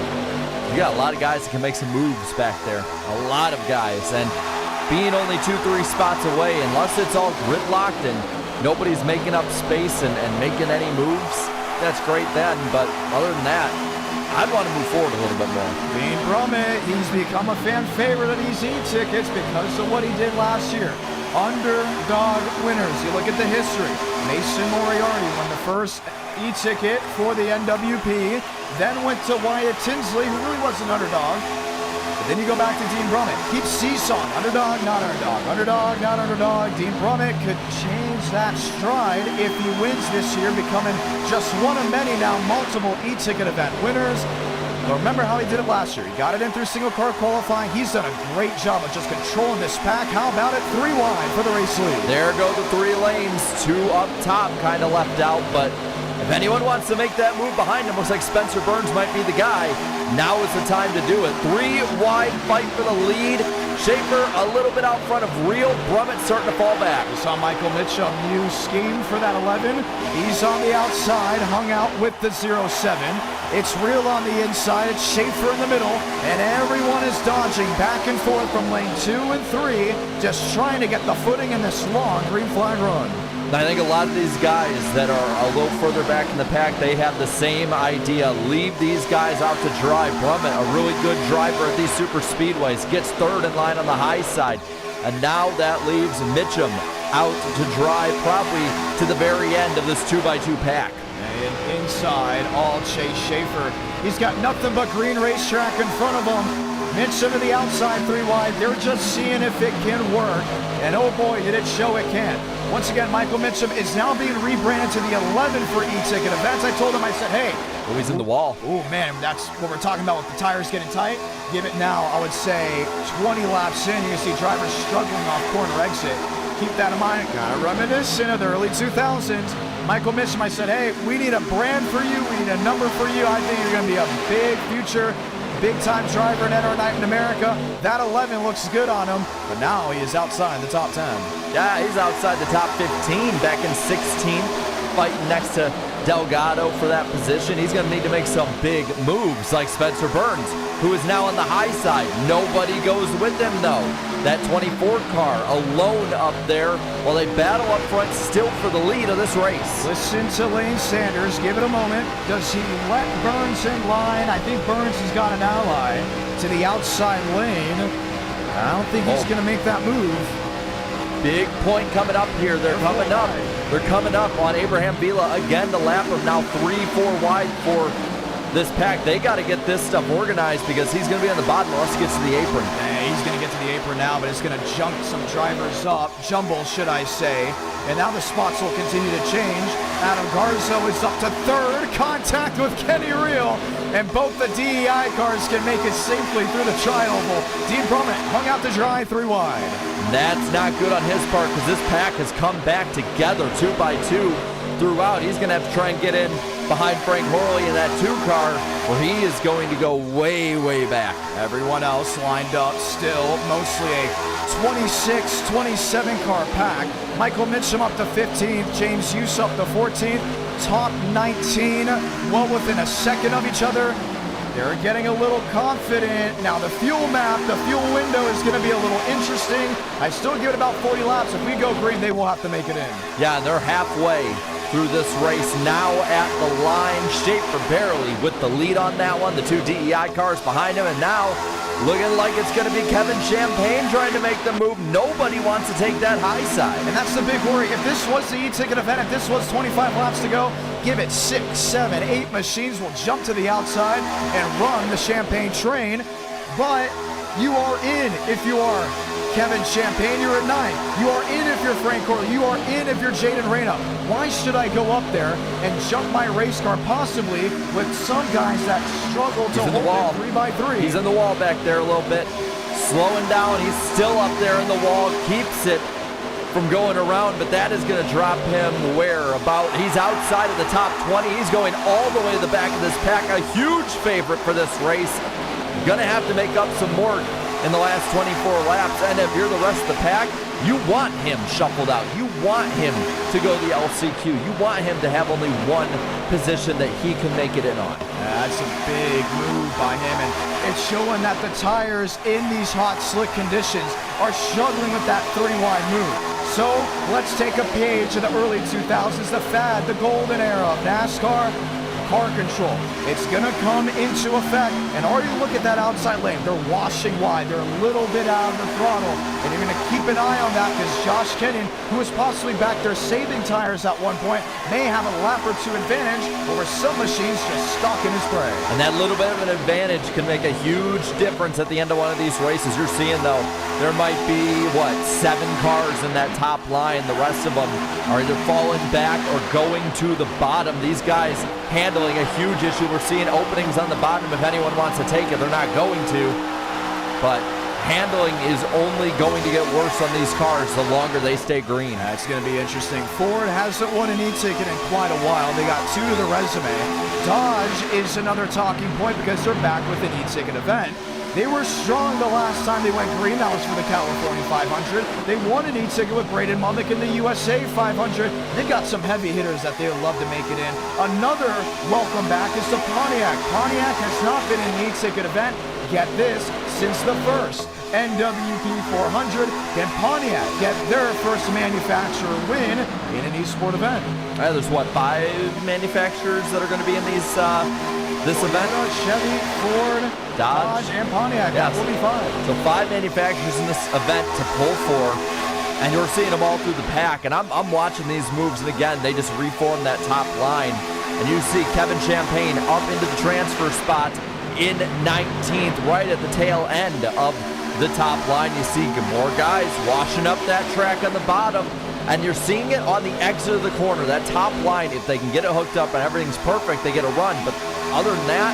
you got a lot of guys that can make some moves back there. A lot of guys. And being only 2-3 spots away, unless it's all gridlocked and nobody's making up space and making any moves, that's great then. But other than that, I'd want to move forward a little bit more. Dean Brummett, he's become a fan favorite of these e-tickets because of what he did last year. Underdog winners. You look at the history. Mason Moriarty won the first e-ticket for the NWP, then went to Wyatt Tinsley, who really was an underdog. But then you go back to Dean Brummett. Keep seesawing. Underdog, not underdog. Underdog, not underdog. Dean Brummett could change that stride if he wins this year, becoming just one of many now multiple e-ticket event winners. But remember how he did it last year. He got it in through single car qualifying. He's done a great job of just controlling this pack. How about it? 3 wide for the race lead. There go the 3 lanes. 2 up top, kind of left out, but if anyone wants to make that move behind him, looks like Spencer Burns might be the guy. Now is the time to do it. 3 wide fight for the lead. Schaefer a little bit out front of Reel. Brummett starting to fall back. We saw Michael Mitchell, new scheme for that 11. He's on the outside, hung out with the 07. It's Reel on the inside. It's Schaefer in the middle. And everyone is dodging back and forth from lane 2 and 3, just trying to get the footing in this long green flag run. I think a lot of these guys that are a little further back in the pack, they have the same idea. Leave these guys out to dry. Brummett, a really good driver at these super speedways, gets 3rd in line on the high side. And now that leaves Mitchum out to dry, probably to the very end of this 2x2 pack. And inside, all Chase Schaefer. He's got nothing but green racetrack in front of him. Mitchum to the outside, 3 wide. They're just seeing if it can work. And oh boy, did it show it can. Once again, Michael Mitchum is now being rebranded to the 11 for e-ticket events. I told him, I said, hey. Oh, he's in the wall. Oh, man, that's what we're talking about with the tires getting tight. Give it now, I would say, 20 laps in. You can see drivers struggling off corner exit. Keep that in mind. Kind of reminiscent of the early 2000s. Michael Mitchum, I said, hey, we need a brand for you. We need a number for you. I think you're going to be a big future big-time driver in NR Night in America. That 11 looks good on him, but now he is outside the top 10. Yeah, he's outside the top 15, back in 16th, fighting next to Delgado for that position. He's going to need to make some big moves like Spencer Burns, who is now on the high side. Nobody goes with him, though. That 24 car alone up there while they battle up front still for the lead of this race. Listen to Lane Sanders. Give it a moment. Does he let Burns in line? I think Burns has got an ally to the outside lane. I don't think he's going to make that move. Big point coming up here. They're coming up. They're coming up on Abraham Vila. Again, the lap of now 3-4 wide for this pack. They got to get this stuff organized because he's going to be on the bottom unless he gets to the apron. He's going to get to the apron now, but it's going to jump some drivers up. Jumble, should I say. And now the spots will continue to change. Adam Garza is up to 3rd. Contact with Kenny Reel. And both the DEI cars can make it safely through the tri-oval. Dean Brummett hung out to dry 3 wide. That's not good on his part because this pack has come back together 2x2 throughout. He's going to have to try and get in behind Frank Horley in that 2 car where he is going to go way, way back. Everyone else lined up still, mostly a 26, 27 car pack. Michael Mitchum up to 15th, James Hughes up to 14th, top 19, well within a second of each other. They're getting a little confident. Now the fuel map, the fuel window is going to be a little interesting. I still give it about 40 laps. If we go green, they will have to make it in. Yeah, and they're halfway through this race now at the line. Schaefer barely with the lead on that one. The 2 DEI cars behind him, and now looking like it's going to be Kevin Champagne trying to make the move. Nobody wants to take that high side. And that's the big worry. If this was the e-ticket event, if this was 25 laps to go, give it 6, 7, 8 machines will jump to the outside and run the Champagne train. But you are in if you are Kevin Champagne. You're at 9. You are in if you're Frank Corley. You are in if you're Jaden Reyna. Why should I go up there and jump my race car possibly with some guys that struggle to hold it 3x3? He's in the wall back there a little bit. Slowing down. He's still up there in the wall. Keeps it from going around, but that is going to drop him where? About, he's outside of the top 20. He's going all the way to the back of this pack. A huge favorite for this race. Going to have to make up some more in the last 24 laps, and if you're the rest of the pack, you want him shuffled out. You want him to go the LCQ. You want him to have only one position that he can make it in on. That's a big move by him, and it's showing that the tires in these hot, slick conditions are struggling with that 30-wide move. So let's take a page of the early 2000s, the fad, the golden era of NASCAR car control. It's going to come into effect, and already look at that outside lane. They're washing wide. They're a little bit out of the throttle, and you're going to keep an eye on that because Josh Kenyon, who was possibly back there saving tires at one point, may have a lap or 2 advantage over some machines just stuck in his spray. And that little bit of an advantage can make a huge difference at the end of one of these races. You're seeing, though, there might be, 7 cars in that top line. The rest of them are either falling back or going to the bottom. These guys handling a huge issue. We're seeing openings on the bottom. If anyone wants to take it, they're not going to. But handling is only going to get worse on these cars the longer they stay green. That's going to be interesting. Ford hasn't won an e-ticket in quite a while. They got 2 to the resume. Dodge is another talking point because they're back with an e-ticket event. They were strong the last time they went green. That was for the California 500. They won an e-ticket with Braden Mullick in the USA 500. They got some heavy hitters that they would love to make it in. Another welcome back is the Pontiac. Pontiac has not been in an e-ticket event, get this, since the first NWP 400. Can Pontiac get their first manufacturer win in an e-sport event? There's 5 manufacturers that are going to be in these this event? Chevy, Ford, Dodge, and Pontiac. Yes. That will be 5. So 5 manufacturers in this event to pull for, and you're seeing them all through the pack. And I'm watching these moves, and again, they just reform that top line. And you see Kevin Champagne up into the transfer spot in 19th, right at the tail end of the top line. You see more guys washing up that track on the bottom. And you're seeing it on the exit of the corner. That top line, if they can get it hooked up and everything's perfect, they get a run. But other than that,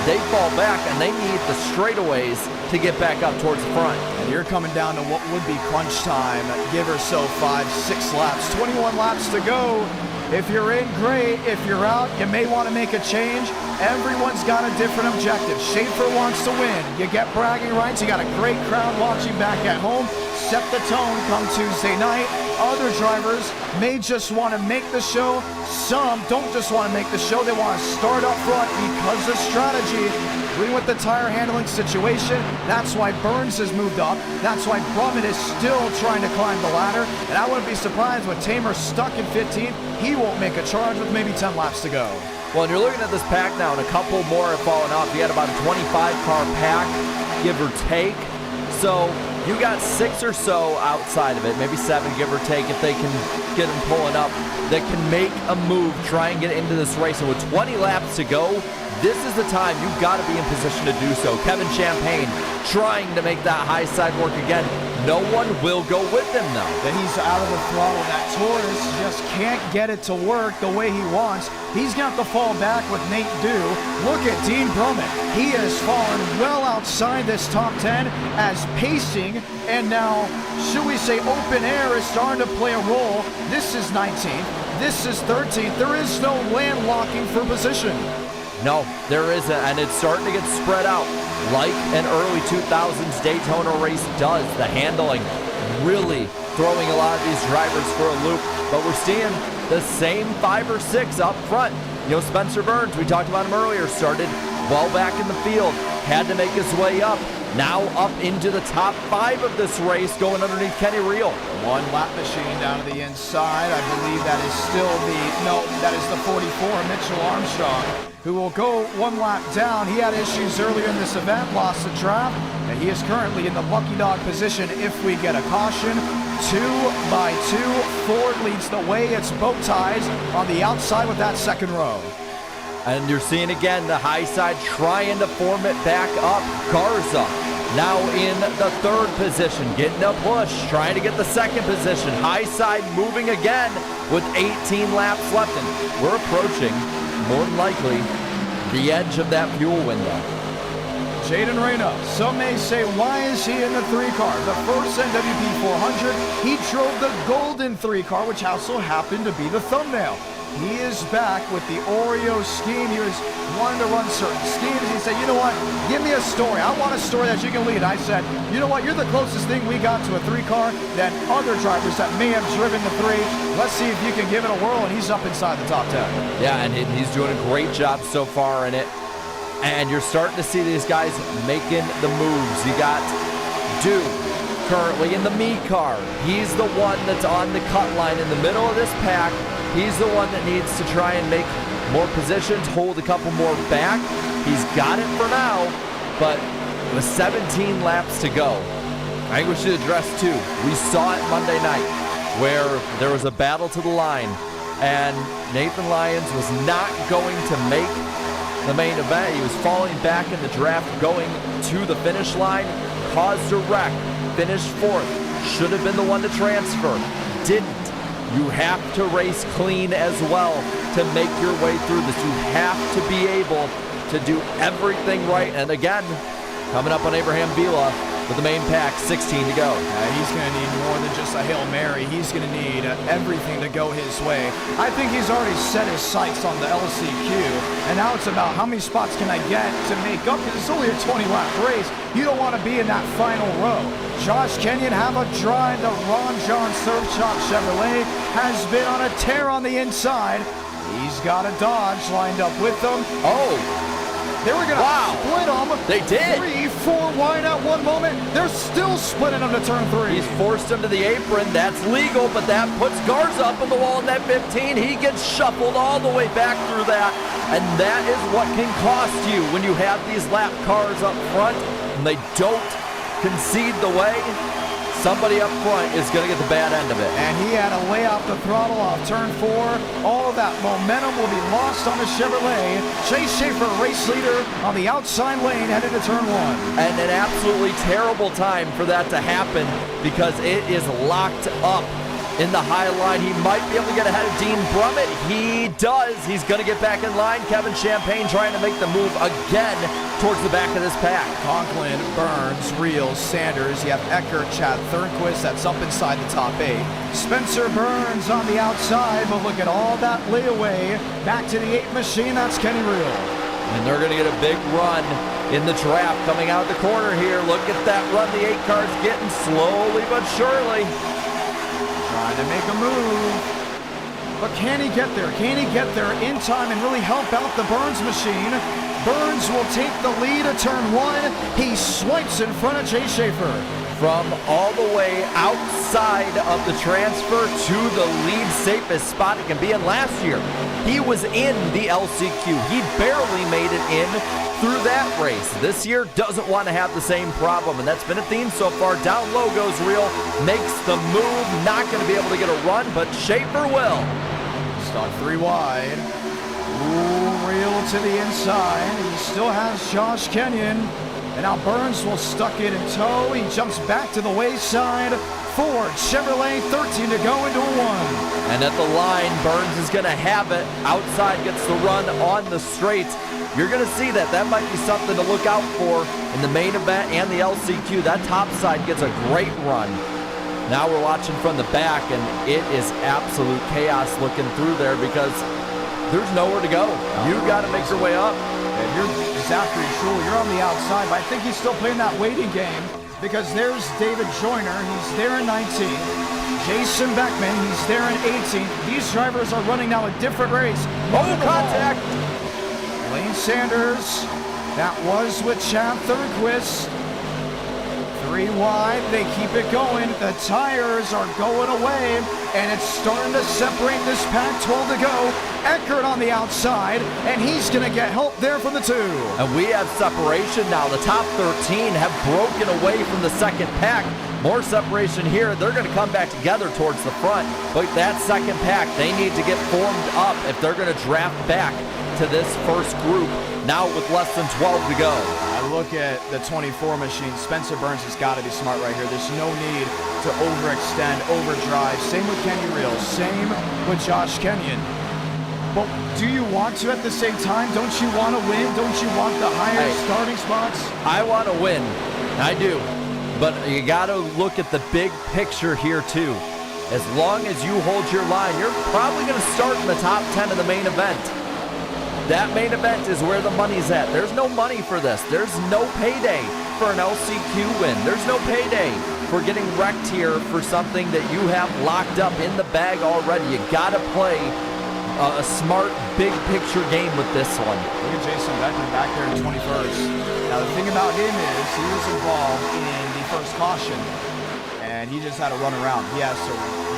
they fall back, and they need the straightaways to get back up towards the front. And you're coming down to what would be crunch time. Give or so 5, 6 laps. 21 laps to go. If you're in, great. If you're out, you may want to make a change. Everyone's got a different objective. Schaefer wants to win. You get bragging rights. You got a great crowd watching back at home. Set the tone come Tuesday night. Other drivers may just want to make the show. Some don't just want to make the show. They want to start up front because of strategy. Including with the tire handling situation. That's why Burns has moved up. That's why Brumman is still trying to climb the ladder. And I wouldn't be surprised with Tamer stuck in 15th. He won't make a charge with maybe 10 laps to go. Well, and you're looking at this pack now, and a couple more have fallen off. You had about a 25-car pack, give or take. So you got 6 or so outside of it, maybe 7, give or take, if they can get them pulling up, that can make a move, try and get into this race. And with 20 laps to go, this is the time you've got to be in position to do so. Kevin Champagne trying to make that high side work again. No one will go with him, though. Then he's out of the throttle. That Taurus just can't get it to work the way he wants. He's got to fall back with Nate Dew. Look at Dean Brumman. He has fallen well outside this top 10 as pacing, and now, should we say open air, is starting to play a role. This is 19th. This is 13th. There is no landlocking for position. No, there isn't, and it's starting to get spread out like an early 2000s Daytona race does. The handling really throwing a lot of these drivers for a loop, but we're seeing the same 5 or 6 up front. You know, Spencer Burns, we talked about him earlier, started well back in the field, had to make his way up. Now up into the top 5 of this race, going underneath Kenny Reel. One lap machine down to the inside. I believe that is still that is the 44, Mitchell Armstrong, who will go 1 lap down. He had issues earlier in this event, lost the trap, and he is currently in the lucky dog position if we get a caution. 2 by 2, Ford leads the way. It's bow ties on the outside with that second row. And you're seeing again the high side trying to form it back up. Garza now in the 3rd position, getting a push, trying to get the 2nd position. High side moving again with 18 laps left. And we're approaching, more than likely, the edge of that fuel window. Jaden Ramos, some may say, why is he in the 3 car? The first NWP 400, he drove the golden 3 car, which also happened to be the thumbnail. He is back with the Oreo scheme. He was wanting to run certain schemes. He said, you know what, give me a story. I want a story that you can lead. I said, you know what, you're the closest thing we got to a 3 car than other drivers that may have driven the 3. Let's see if you can give it a whirl, and he's up inside the top 10. Yeah, and he's doing a great job so far in it. And you're starting to see these guys making the moves. You got Duke currently in the me car. He's the one that's on the cut line in the middle of this pack. He's the one that needs to try and make more positions, hold a couple more back. He's got it for now, but with 17 laps to go, I think we should address too. We saw it Monday night where there was a battle to the line, and Nathan Lyons was not going to make the main event. He was falling back in the draft going to the finish line, caused a wreck, finished 4th, should have been the one to transfer, didn't. You have to race clean as well to make your way through this. You have to be able to do everything right. And again, coming up on Abraham Vila with the main pack, 16 to go. He's going to need more than just a Hail Mary. He's going to need everything to go his way. I think he's already set his sights on the LCQ, and now it's about how many spots can I get to make up, because it's only a 20-lap race. You don't want to be in that final row. Josh Kenyon have a drive. The Ron John Surf Shop Chevrolet has been on a tear on the inside. He's got a Dodge lined up with them. Oh! They were going to split them. They did. 3, 4 wide at one moment. They're still splitting them to turn 3. He's forced him to the apron. That's legal, but that puts Garza up on the wall in that 15. He gets shuffled all the way back through that. And that is what can cost you when you have these lap cars up front and they don't concede the way. Somebody up front is going to get the bad end of it. And he had to lay off the throttle off turn 4. All of that momentum will be lost on the Chevrolet. Chase Schaefer, race leader, on the outside lane, headed to turn 1. And an absolutely terrible time for that to happen because it is locked up in the high line. He might be able to get ahead of Dean Brummett. He does. He's going to get back in line. Kevin Champagne trying to make the move again towards the back of this pack. Conklin, Burns, Reels, Sanders. You have Eckert, Chad Thornquist. That's up inside the top 8. Spencer Burns on the outside, but look at all that layaway. Back to the 8 machine. That's Kenny Reel. And they're going to get a big run in the draft coming out of the corner here. Look at that run the 8 car's getting slowly but surely. Trying to make a move. But can he get there? Can he get there in time and really help out the Burns machine? Burns will take the lead at turn 1. He swipes in front of Chase Schaefer. From all the way outside of the transfer to the lead safest spot it can be in. Last year, he was in the LCQ. He barely made it in through that race. This year doesn't want to have the same problem, and that's been a theme so far. Down low goes Reel, makes the move, not going to be able to get a run, but Schaefer will. Stock 3 wide. Ooh, Reel to the inside. He still has Josh Kenyon. And now Burns will stuck it in tow. He jumps back to the wayside. Ford, Chevrolet, 13 to go into a 1. And at the line, Burns is going to have it. Outside gets the run on the straight. You're going to see that. That might be something to look out for in the main event and the LCQ. That top side gets a great run. Now we're watching from the back, and it is absolute chaos looking through there because there's nowhere to go. You got to make your way up. And you're Zachary Schul, you're on the outside, but I think he's still playing that waiting game because there's David Joyner. He's there in 19. Jason Beckman, he's there in 18. These drivers are running now a different race. Oh, contact! Lane Sanders That was with Chad Thurquist. 3 wide, they keep it going. The tires are going away, and it's starting to separate this pack. 12 to go. Eckert on the outside, and he's going to get help there from the 2. And we have separation now. The top 13 have broken away from the second pack. More separation here. They're going to come back together towards the front, but that second pack, they need to get formed up if they're going to draft back to this first group now with less than 12 to go. I look at the 24 machine. Spencer Burns has got to be smart right here. There's no need to overextend, overdrive. Same with Kenny Reels. Same with Josh Kenyon. But do you want to at the same time? Don't you want to win? Don't you want the higher starting spots? I want to win. I do. But you got to look at the big picture here too. As long as you hold your line, you're probably going to start in the top 10 of the main event. That main event is where the money's at. There's no money for this. There's no payday for an LCQ win. There's no payday for getting wrecked here for something that you have locked up in the bag already. You got to play a smart, big picture game with this one. Look at Jason Beckman back there in 21st. Now the thing about him is he was involved in the first caution, and he just had to run around. He has to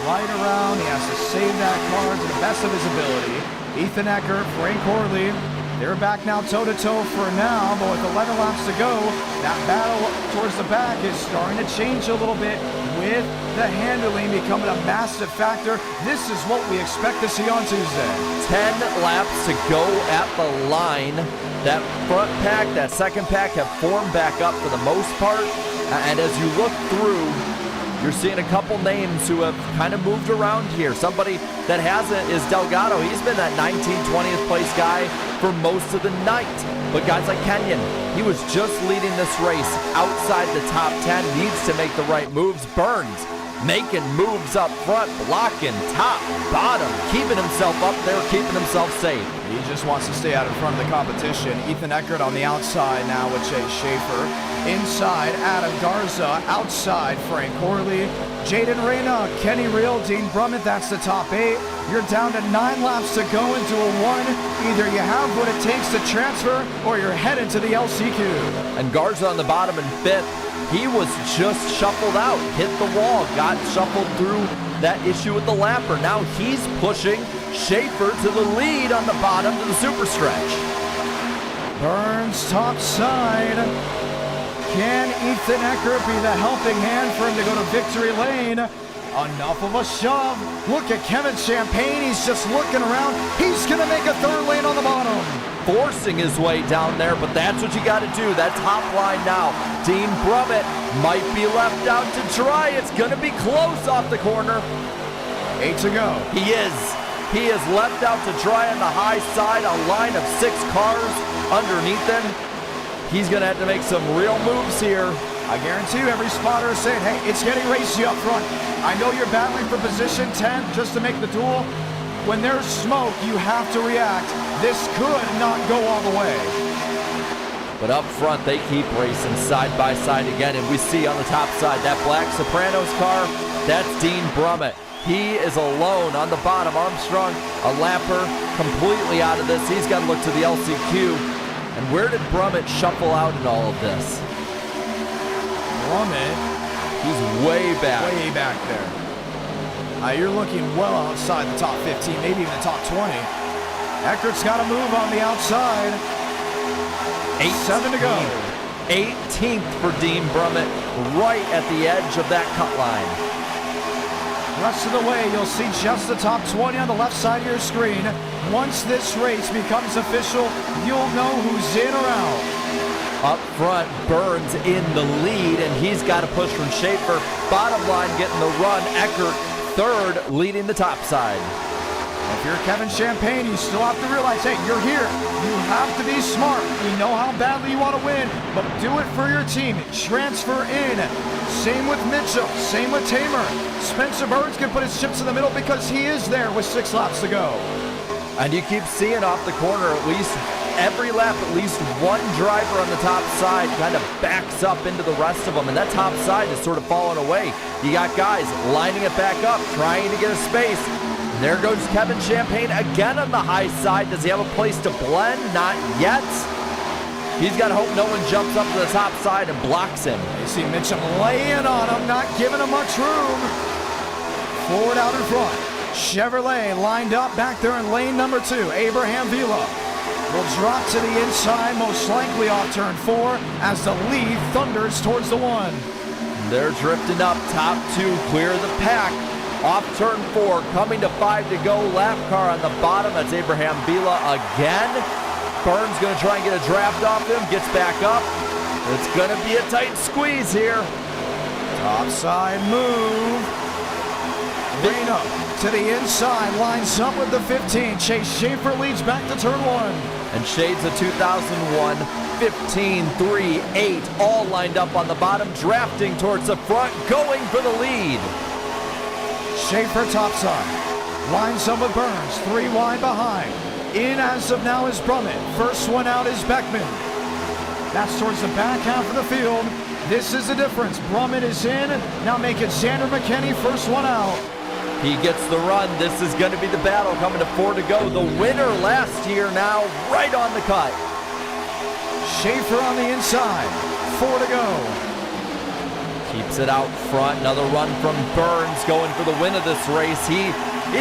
ride around. He has to save that car to the best of his ability. Ethan Eckert, Frank Horley, they're back now toe-to-toe for now, but with 11 laps to go, that battle towards the back is starting to change a little bit with the handling becoming a massive factor. This is what we expect to see on Tuesday. 10 laps to go at the line. That front pack, that second pack have formed back up for the most part, and as you look through, you're seeing a couple names who have kind of moved around here. Somebody that hasn't is Delgado. He's been that 19th, 20th place guy for most of the night. But guys like Kenyon, he was just leading this race outside the top 10, needs to make the right moves. Burns making moves up front, blocking top, bottom, keeping himself up there, keeping himself safe. He just wants to stay out in front of the competition. Ethan Eckert on the outside now with Chase Schaefer. Inside, Adam Garza. Outside, Frank Horley. Jaden Reyna, Kenny Reel, Dean Brummett. That's the top 8. You're down to 9 laps to go into a 1. Either you have what it takes to transfer or you're headed to the LCQ. And Garza on the bottom in 5th. He was just shuffled out, hit the wall, got shuffled through that issue with the lapper. Now he's pushing Schaefer to the lead on the bottom to the super stretch. Burns top side. Can Ethan Eckert be the helping hand for him to go to victory lane? Enough of a shove. Look at Kevin Champagne. He's just looking around. He's going to make a 3rd lane on the bottom. Forcing his way down there, but that's what you got to do. That top line now. Dean Brummett might be left out to dry. It's going to be close off the corner. 8 to go. He is. He is left out to dry on the high side. A line of 6 cars underneath him. He's going to have to make some real moves here. I guarantee you every spotter is saying, hey, it's getting racy up front. I know you're battling for position 10 just to make the duel. When there's smoke, you have to react. This could not go all the way. But up front, they keep racing side by side again. And we see on the top side, that black Sopranos car, that's Dean Brummett. He is alone on the bottom. Armstrong, a lapper, completely out of this. He's got to look to the LCQ. And where did Brummett shuffle out in all of this? Brummett, he's way back. Way back there. You're looking well outside the top 15, maybe even the top 20. Eckert's got to move on the outside. 7 to go. 18th for Dean Brummett, right at the edge of that cut line. Rest of the way, you'll see just the top 20 on the left side of your screen. Once this race becomes official, you'll know who's in or out. Up front, Burns in the lead, and he's got to push from Schaefer. Bottom line getting the run. Eckert 3rd, leading the top side. If you're Kevin Champagne, you still have to realize, hey, you're here. You have to be smart. We know how badly you want to win, but do it for your team. Transfer in. Same with Mitchell. Same with Tamer. Spencer Burns can put his chips in the middle because he is there with 6 laps to go. And you keep seeing off the corner at least every lap, at least one driver on the top side kind of backs up into the rest of them, and that top side is sort of falling away. You got guys lining it back up, trying to get a space. And there goes Kevin Champagne again on the high side. Does he have a place to blend? Not yet. He's got to hope no one jumps up to the top side and blocks him. You see Mitchum laying on him, not giving him much room. Forward out in front. Chevrolet lined up back there in lane number 2. Abraham Vila will drop to the inside, most likely off turn 4, as the lead thunders towards the 1. They're drifting up, top 2, clear of the pack. Off turn 4, coming to 5 to go. Lap car on the bottom. That's Abraham Vila again. Burns going to try and get a draft off him. Gets back up. It's going to be a tight squeeze here. Top side move. Reno to the inside, lines up with the 15. Chase Schaefer leads back to turn 1. And shades of 2001, 15, 3, 8, all lined up on the bottom, drafting towards the front, going for the lead. Schaefer topside, lines up with Burns, 3 wide behind. In as of now is Brummett. First one out is Beckman. That's towards the back half of the field. This is the difference. Brummett is in. Now make it Xander McKinney, first one out. He gets the run. This is going to be the battle coming to 4 to go. The winner last year now right on the cut. Schaefer on the inside, 4 to go. Keeps it out front. Another run from Burns going for the win of this race. He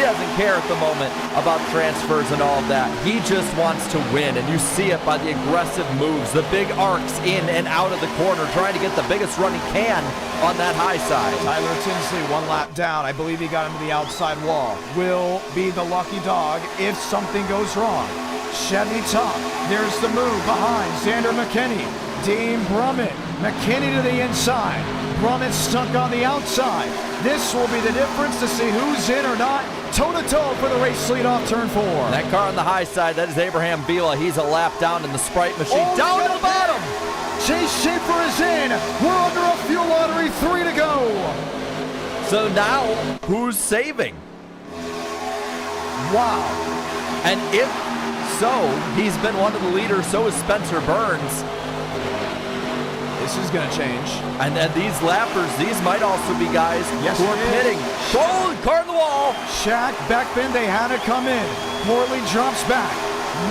doesn't care at the moment about transfers and all of that. He just wants to win, and you see it by the aggressive moves, the big arcs in and out of the corner, trying to get the biggest run he can on that high side. Tyler Tinsley 1 lap down. I believe he got him to the outside wall. Will be the lucky dog if something goes wrong. Chevy top. There's the move behind Xander McKinney. Dean Brummett. McKinney to the inside. Brummett stuck on the outside. This will be the difference to see who's in or not. Toe-to-toe for the race lead off turn 4. That car on the high side, that is Abraham Vila. He's a lap down in the Sprite machine. Down to the bottom. Chase Schaefer is in. We're under a fuel lottery, 3 to go. So now, who's saving? Wow. And if so, he's been one of the leaders, so is Spencer Burns. This is going to change. And then these lappers, these might also be guys who are pitting. Oh, car in the wall. Shaq, Beckman, they had to come in. Morley drops back,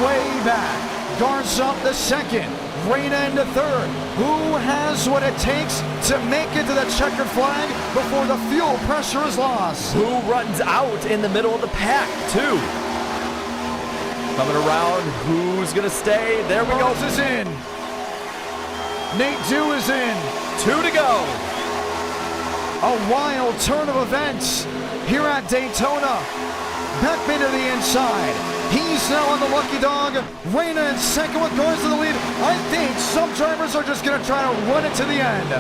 way back. Guards up the second. Reyna into third. Who has what it takes to make it to the checkered flag before the fuel pressure is lost? Who runs out in the middle of the pack, too? Coming around, who's going to stay? There we go. Ramos is in. Nate Dew is in. 2 to go. A wild turn of events here at Daytona. Beckman to the inside. He's now on the lucky dog. Reyna in second with Garza to the lead. I think some drivers are just going to try to run it to the end.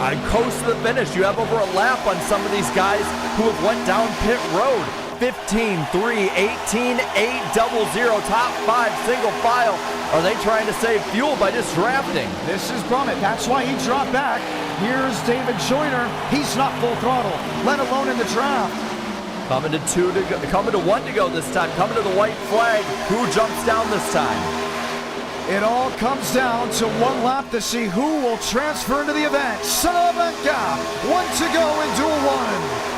On coast to the finish, you have over a lap on some of these guys who have went down pit road. 15, 3, 18, 8, 0, top 5, single file. Are they trying to save fuel by just drafting? This is Brummett. That's why he dropped back. Here's David Joyner. He's not full throttle, let alone in the draft. Coming to 2 to go, coming to 1 to go this time. Coming to the white flag. Who jumps down this time? It all comes down to 1 lap to see who will transfer into the event. Salamanca, 1 to go in Duel 1.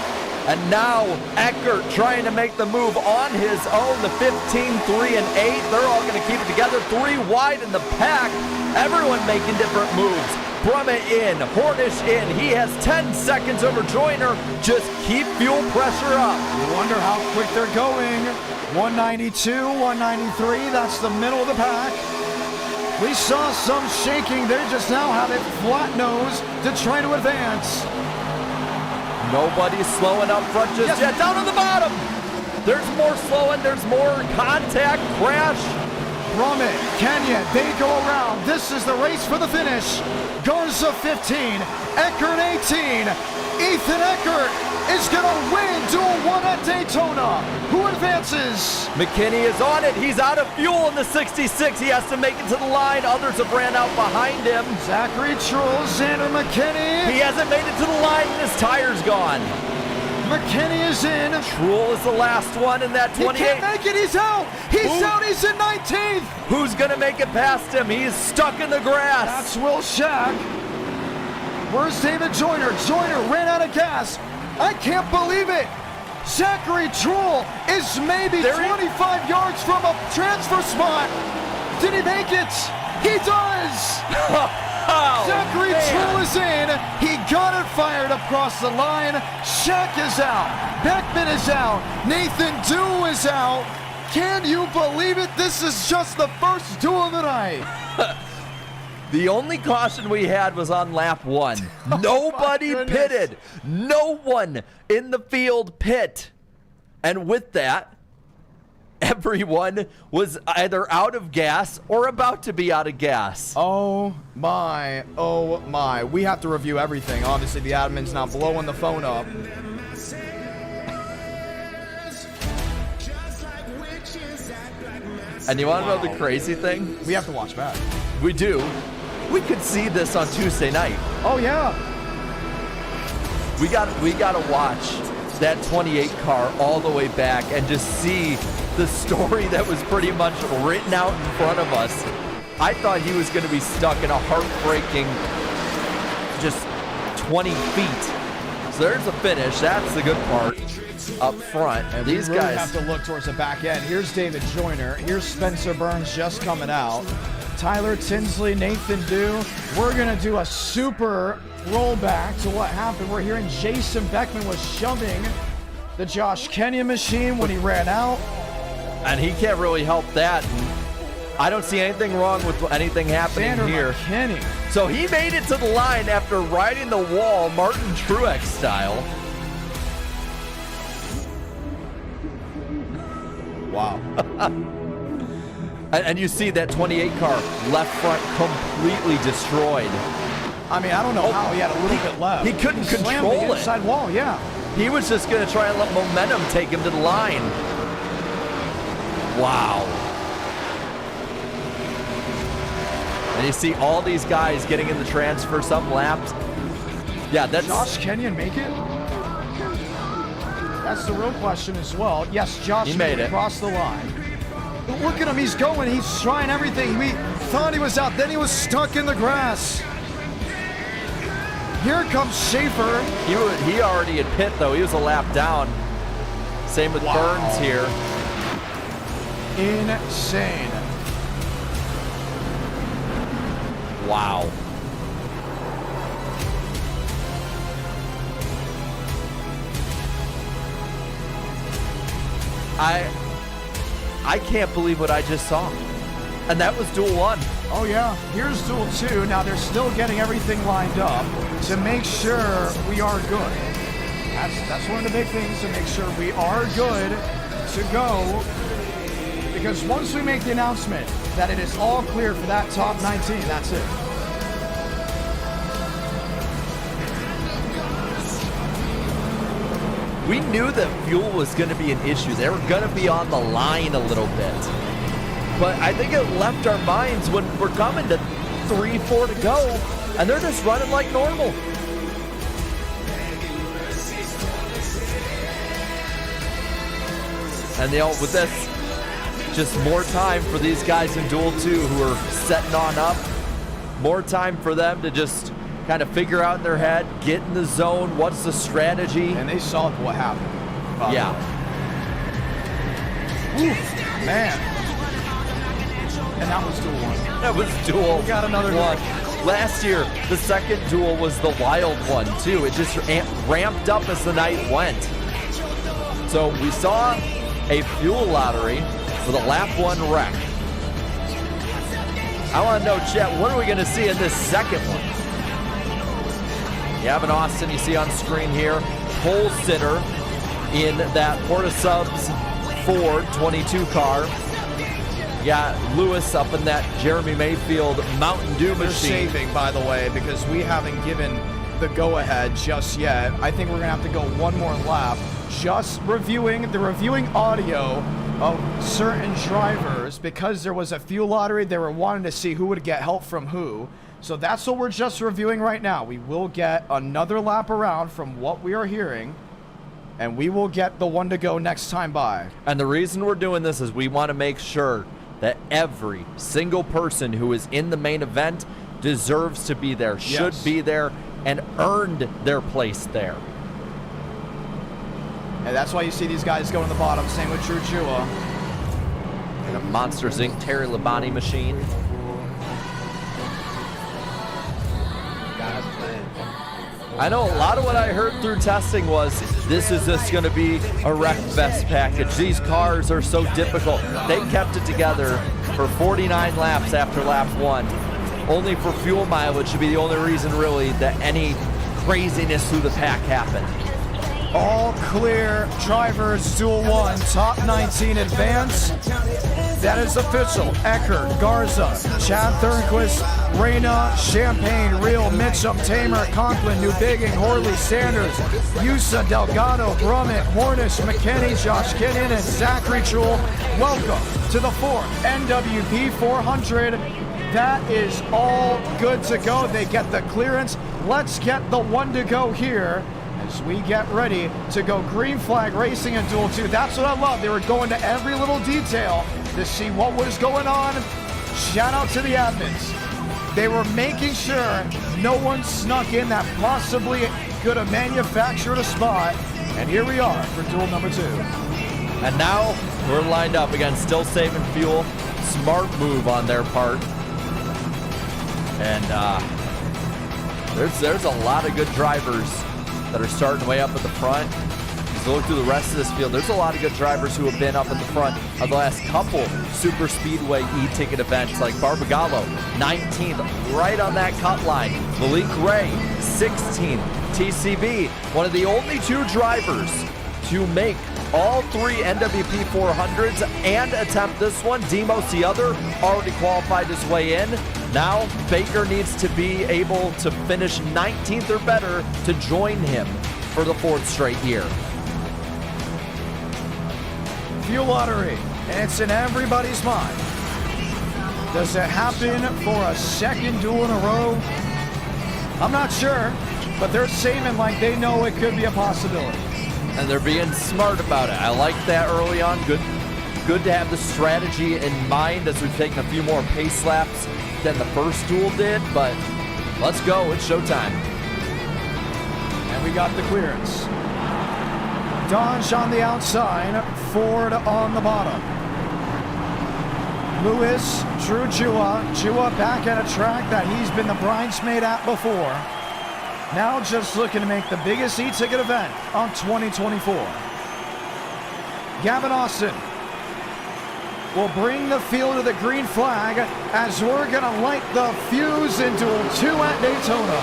And now Eckert trying to make the move on his own. The 15, 3, and 8. They're all going to keep it together. 3 wide in the pack. Everyone making different moves. Brummett in, Hornish in. He has 10 seconds over Joyner. Just keep fuel pressure up. You wonder how quick they're going. 192, 193. That's the middle of the pack. We saw some shaking. They just now have it flat nose to try to advance. Nobody's slowing up front just yet. Down on the bottom. There's more slowing. There's more contact, crash. Brummett, Kenyon, they go around. This is the race for the finish. Garza 15, Eckert 18. Ethan Eckert is going to win Duel 1 at Daytona. Who advances? McKinney is on it. He's out of fuel in the 66. He has to make it to the line. Others have ran out behind him. Zachary Trull, Xander McKinney. He hasn't made it to the line and his tire's gone. McKinney is in. Trull is the last one in that 28. He can't make it. He's out. He's out. He's in 19th. Who's going to make it past him? He's stuck in the grass. That's Will Shack. Where's David Joyner? Joyner ran out of gas. I can't believe it. Zachary Trull is maybe 25 yards from a transfer spot. Did he make it? He does! Oh, Zachary man. True is in. He got it fired across the line. Scheck is out. Beckman is out. Nathan Dew is out. Can you believe it? This is just the first duel of the night. The only caution we had was on lap 1. Nobody pitted. No one in the field pit. And with that, everyone was either out of gas or about to be out of gas. Oh my, oh my. We have to review everything. Obviously, the admin's not blowing the phone up. And you want to know the crazy thing? We have to watch back. We do. We could see this on Tuesday night. Oh, yeah. We got to watch that 28 car all the way back and just see the story that was pretty much written out in front of us. I thought he was going to be stuck in a heartbreaking just 20 feet. So there's the finish. That's the good part up front. And these really guys have to look towards the back end. Here's David Joyner. Here's Spencer Burns just coming out. Tyler Tinsley, Nathan Dew. We're going to do a super rollback to what happened. We're hearing Jason Beckman was shoving the Josh Kenyon machine when he ran out. And he can't really help that. I don't see anything wrong with anything happening Xander here. McKinney. So he made it to the line after riding the wall, Martin Truex style. Wow. And you see that 28 car left front completely destroyed. I mean, I don't know how he had a little bit left. He couldn't slammed control the it. inside wall, yeah. He was just going to try and let momentum take him to the line. Wow. And you see all these guys getting in the transfer, some laps. Yeah, that's... Josh Kenyon make it? That's the real question as well. Yes, Josh made it across the line. But look at him, he's going, he's trying everything. We thought he was out, then he was stuck in the grass. Here comes Schaefer. He already had pit, though. He was a lap down. Same with Burns here. Insane. Wow. I can't believe what I just saw. And that was duel 1. Oh yeah, here's duel 2. Now they're still getting everything lined up to make sure we are good. That's one of the big things, to make sure we are good to go. Because once we make the announcement that it is all clear for that top 19, that's it. We knew that fuel was going to be an issue. They were going to be on the line a little bit. But I think it left our minds when we're coming to 3-4 to go, and they're just running like normal. And with this, just more time for these guys in Duel 2 who are setting on up. More time for them to just kind of figure out in their head, get in the zone, what's the strategy. And they saw what happened. Yeah. Oof, man. And that was duel 1. That was duel. We got another 1. duel. Last year, the second duel was the wild one, too. It just ramped up as the night went. So we saw a fuel lottery with a lap 1 wreck. I want to know, Chet, what are we going to see in this second one? You have an Austin you see on screen here. Pole sitter in that Porta Subs Ford 22 car. You got Lewis up in that Jeremy Mayfield Mountain Dew machine. They're saving, by the way, because we haven't given the go-ahead just yet. I think we're going to have to go one more lap, just reviewing audio of certain drivers. Because there was a fuel lottery, they were wanting to see who would get help from who. So that's what we're just reviewing right now. We will get another lap around from what we are hearing, and we will get the one to go next time by. And the reason we're doing this is we want to make sure that every single person who is in the main event deserves to be there, should be there, and earned their place there. And that's why you see these guys go in the bottom. Same with Trujillo. And a Monsters Inc. Terry Labonte machine. I know a lot of what I heard through testing was this is just going to be a wreck vest package. These cars are so difficult. They kept it together for 49 laps after lap 1. Only for fuel mileage should be the only reason really that any craziness through the pack happened. All clear, drivers, dual 1, top 19 advance. That is official. Eckert, Garza, Chad Thornquist, Reyna, Champagne, Real, Mitchum, Tamer, Conklin, Newbigging, Horley, Sanders, Yusa, Delgado, Brummett, Hornish, McKinney, Josh Kinnan, and Zachary Trul. Welcome to the 4th NWP 400. That is all good to go. They get the clearance. Let's get the 1 to go here as we get ready to go green flag racing in Duel 2. That's what I love. They were going to every little detail to see what was going on. Shout out to the admins. They were making sure no one snuck in that possibly could have manufactured a spot. And here we are for Duel number 2. And now we're lined up again, still saving fuel. Smart move on their part. And there's a lot of good drivers that are starting way up at the front. As you look through the rest of this field, there's a lot of good drivers who have been up at the front of the last couple super speedway e-ticket events, like Barbagallo, 19th, right on that cut line. Malik Ray, 16th. TCB, one of the only 2 drivers to make all 3 NWP 400s and attempt this one. Demos, the other, already qualified his way in. Now Baker needs to be able to finish 19th or better to join him for the 4th straight year. Fuel lottery, and it's in everybody's mind. Does it happen for a second duel in a row? I'm not sure, but they're saving like they know it could be a possibility. And they're being smart about it. I like that early on. Good to have the strategy in mind as we've taken a few more pace laps than the first duel did, but let's go. It's showtime. And we got the clearance. Dodge on the outside, Ford on the bottom. Lewis, Drew Jua. Jua back at a track that he's been the bridesmaid at before. Now just looking to make the biggest e-ticket event on 2024. Gavin Austin will bring the field to the green flag as we're going to light the fuse in Duel 2 at Daytona.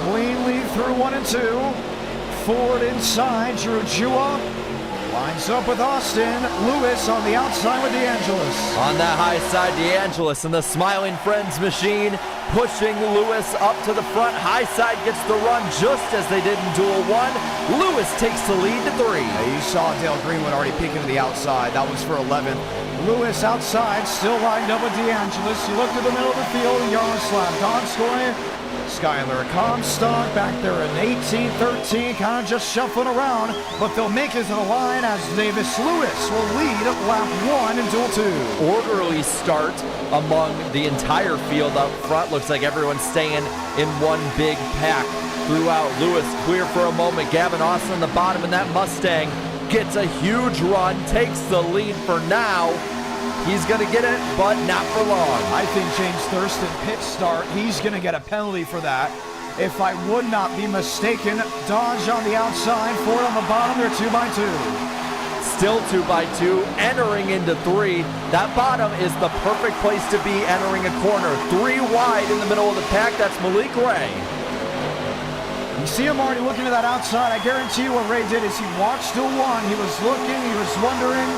Clean lead through 1 and 2. Ford inside, Drew Jua lines up with Austin. Lewis on the outside with DeAngelis. On that high side, DeAngelis and the Smiling Friends machine pushing Lewis up to the front. High side gets the run just as they did in Duel 1. Lewis takes the lead to 3. You saw Dale Greenwood already peeking to the outside. That was for 11th. Lewis outside, still lined up with DeAngelis. You look to the middle of the field, Yaroslav Donskoy, Skylar Comstock back there in 18, 13, kind of just shuffling around, but they'll make it to the line as Davis Lewis will lead lap 1 in Duel 2. Orderly start among the entire field up front. Looks like everyone's staying in one big pack throughout. Lewis clear for a moment. Gavin Austin on the bottom, and that Mustang gets a huge run, takes the lead for now. He's going to get it, but not for long. I think James Thurston pit start. He's going to get a penalty for that. If I would not be mistaken, Dodge on the outside, Ford on the bottom. They're 2x2. Still 2x2, entering into 3. That bottom is the perfect place to be entering a corner. 3 wide in the middle of the pack. That's Malik Ray. You see him already looking to that outside. I guarantee you what Ray did is he watched Duel 1. He was looking, he was wondering.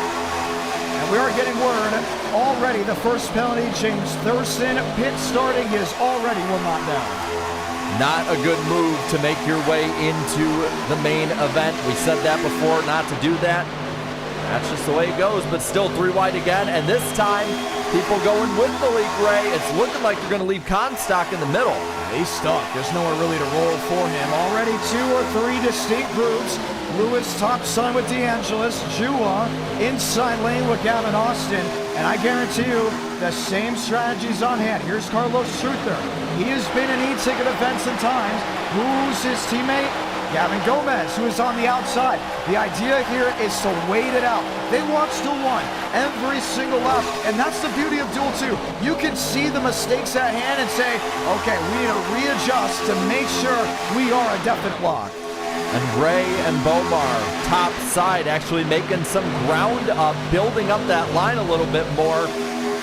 And we are getting word already. The first penalty, James Thurston, pit starting, is already one lap down. Not a good move to make your way into the main event. We said that before, not to do that. That's just the way it goes, but still 3 wide again. And this time, people going with Malik Ray. It's looking like they're going to leave Comstock in the middle. He's stuck. There's nowhere really to roll for him. Already 2 or 3 distinct groups. Lewis top side with DeAngelis. Jua inside lane with Gavin Austin. And I guarantee you the same strategy's on hand. Here's Carlos Truther. He has been an e-ticket events in times. Who's his teammate? Gavin Gomez, who is on the outside. The idea here is to wait it out. They want to win every single lap, and that's the beauty of Duel 2. You can see the mistakes at hand and say, okay, we need to readjust to make sure we are a definite lock. And Ray and Bomar, top side, actually making some ground up, building up that line a little bit more.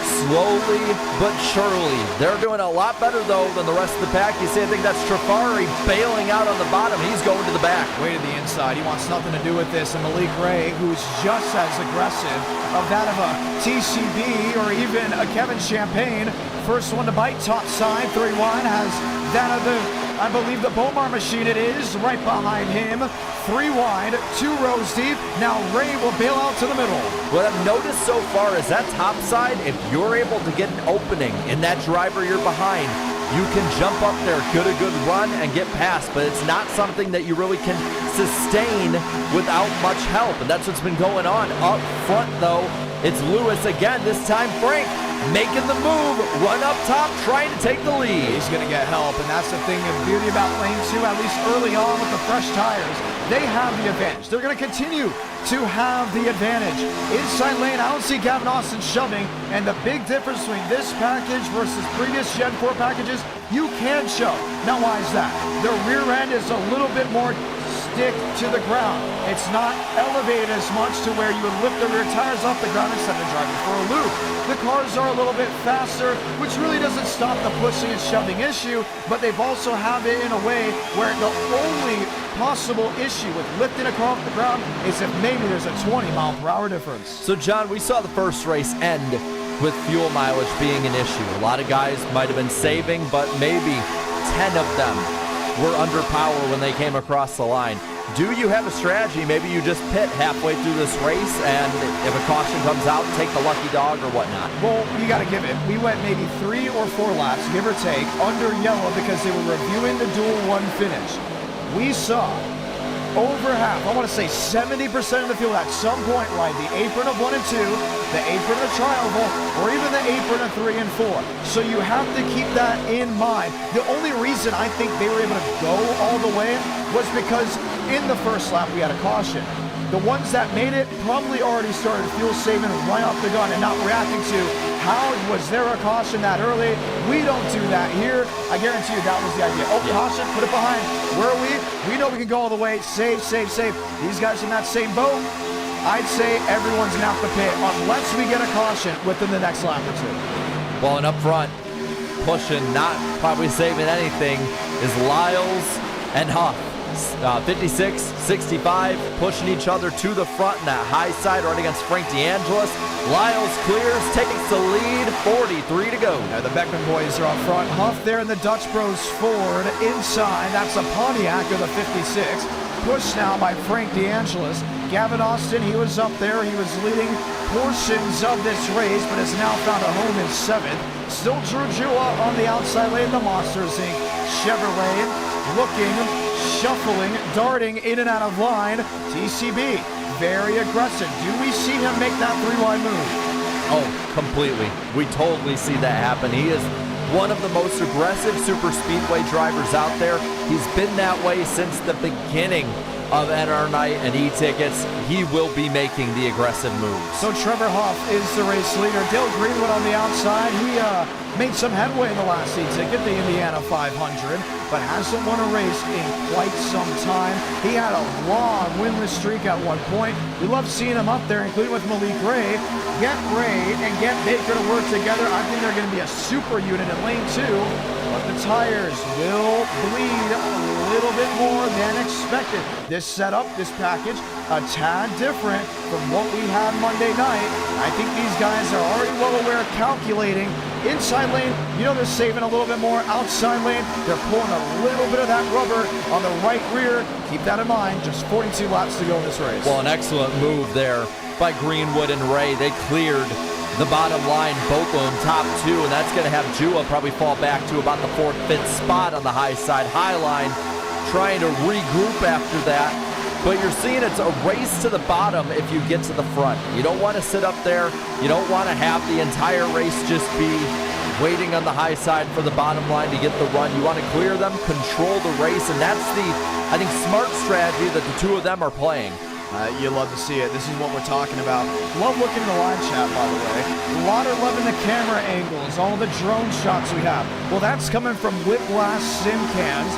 Slowly but surely. They're doing a lot better, though, than the rest of the pack. You see, I think that's Trafari bailing out on the bottom. He's going to the back. Way to the inside. He wants nothing to do with this. And Malik Ray, who's just as aggressive of that of a TCB or even a Kevin Champagne. First one to bite, top side, 3 wide, has that of the, I believe the Bomar machine it is, right behind him. 3 wide, 2 rows deep. Now Ray will bail out to the middle. What I've noticed so far is that top side, if you're able to get an opening in that driver you're behind, you can jump up there, get a good run, and get past. But it's not something that you really can sustain without much help. And that's what's been going on. Up front, though, it's Lewis again, this time Frank. Making the move, run up top, trying to take the lead. He's going to get help, and that's the thing of beauty about lane 2, at least early on with the fresh tires. They have the advantage. They're going to continue to have the advantage. Inside lane, I don't see Gavin Austin shoving, and the big difference between this package versus previous Gen 4 packages, you can shove. Now, why is that? The rear end is a little bit more stick to the ground. It's not elevated as much to where you would lift the rear tires off the ground instead of driving for a loop. The cars are a little bit faster, which really doesn't stop the pushing and shoving issue, but they've also have it in a way where the only possible issue with lifting a car off the ground is if maybe there's a 20-mile-per-hour difference. So, John, we saw the first race end with fuel mileage being an issue. A lot of guys might have been saving, but maybe 10 of them were under power when they came across the line. Do you have a strategy? Maybe you just pit halfway through this race, and if a caution comes out, take the lucky dog or whatnot. Well, you got to give it. We went maybe 3 or 4 laps, give or take, under yellow because they were reviewing the Duel 1 finish. We saw over half, I want to say 70% of the field at some point ride the apron of 1 and 2, the apron of Tri-Oval, or even the apron of 3 and 4. So you have to keep that in mind. The only reason I think they were able to go all the way was because in the first lap we had a caution. The ones that made it probably already started fuel saving right off the gun and not reacting to how was there a caution that early. We don't do that here. I guarantee you that was the idea. Oh, caution, put it behind. Where are we? We know we can go all the way. Save, save, save. These guys in that same boat, I'd say everyone's going to have to pit unless we get a caution within the next lap or 2. Well, and up front, pushing, not probably saving anything, is Lyles and Huff. 56, 65, pushing each other to the front in that high side right against Frank DeAngelis. Lyles clears, takes the lead, 43 to go. Now the Beckman boys are up front. Huff there in the Dutch Bros Ford. Inside, that's a Pontiac of the 56. Pushed now by Frank DeAngelis. Gavin Austin, he was up there. He was leading portions of this race, but has now found a home in 7th. Still Drew Jua on the outside lane, the Monsters Inc. Chevrolet looking, shuffling, darting in and out of line. TCB, very aggressive. Do we see him make that 3-wide move? Oh, completely. We totally see that happen. He is one of the most aggressive super speedway drivers out there. He's been that way since the beginning of NR Night and e-tickets. He will be making the aggressive moves. So Trevor Huff is the race leader. Dale Greenwood on the outside. He made some headway in the last e-ticket, the Indiana 500, but hasn't won a race in quite some time. He had a long winless streak at one point. We love seeing him up there, including with Malik Ray. Get Ray and get Baker to work together. I think they're going to be a super unit in lane 2, but the tires will bleed a little bit more than expected. This setup, this package, a tad different from what we had Monday night. I think these guys are already well aware of calculating. Inside lane, you know they're saving a little bit more. Outside lane, they're pulling a little bit of that rubber on the right rear. Keep that in mind. Just 42 laps to go in this race. Well, an excellent move there by Greenwood and Ray. They cleared the bottom line, both of them top 2, and that's going to have Jua probably fall back to about the 4th, 5th spot on the high side. High line trying to regroup after that. But you're seeing it's a race to the bottom if you get to the front. You don't want to sit up there. You don't want to have the entire race just be waiting on the high side for the bottom line to get the run. You want to clear them, control the race, and that's the, I think, smart strategy that the two of them are playing. You love to see it. This is what we're talking about. Love looking at the live chat, by the way. A lot of loving the camera angles, all the drone shots we have. Well, that's coming from Whiplash Sim Cams.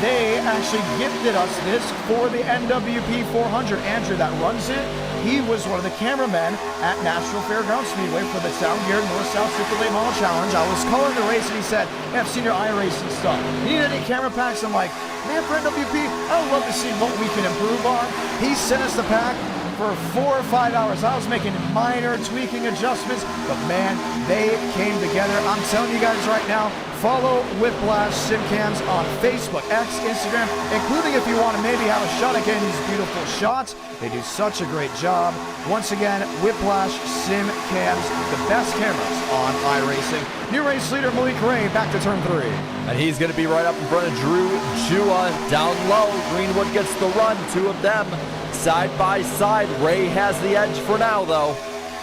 They actually gifted us this for the NWP 400. Andrew, that runs it, he was one of the cameramen at National Fairgrounds Speedway for the Sound Gear North-South Super Late Model Challenge. I was calling the race and he said, hey, I've seen your iRacing stuff. You need any camera packs? I'm like, man, for NWP, I would love to see what we can improve on. He sent us the pack for 4 or 5 hours. I was making minor tweaking adjustments, but man, they came together. I'm telling you guys right now, follow Whiplash Simcams on Facebook, X, Instagram, including if you want to maybe have a shot at getting these beautiful shots. They do such a great job. Once again, Whiplash Simcams, the best cameras on iRacing. New race leader Malik Ray back to turn 3. And he's going to be right up in front of Drew Jua down low. Greenwood gets the run, two of them side by side. Ray has the edge for now, though.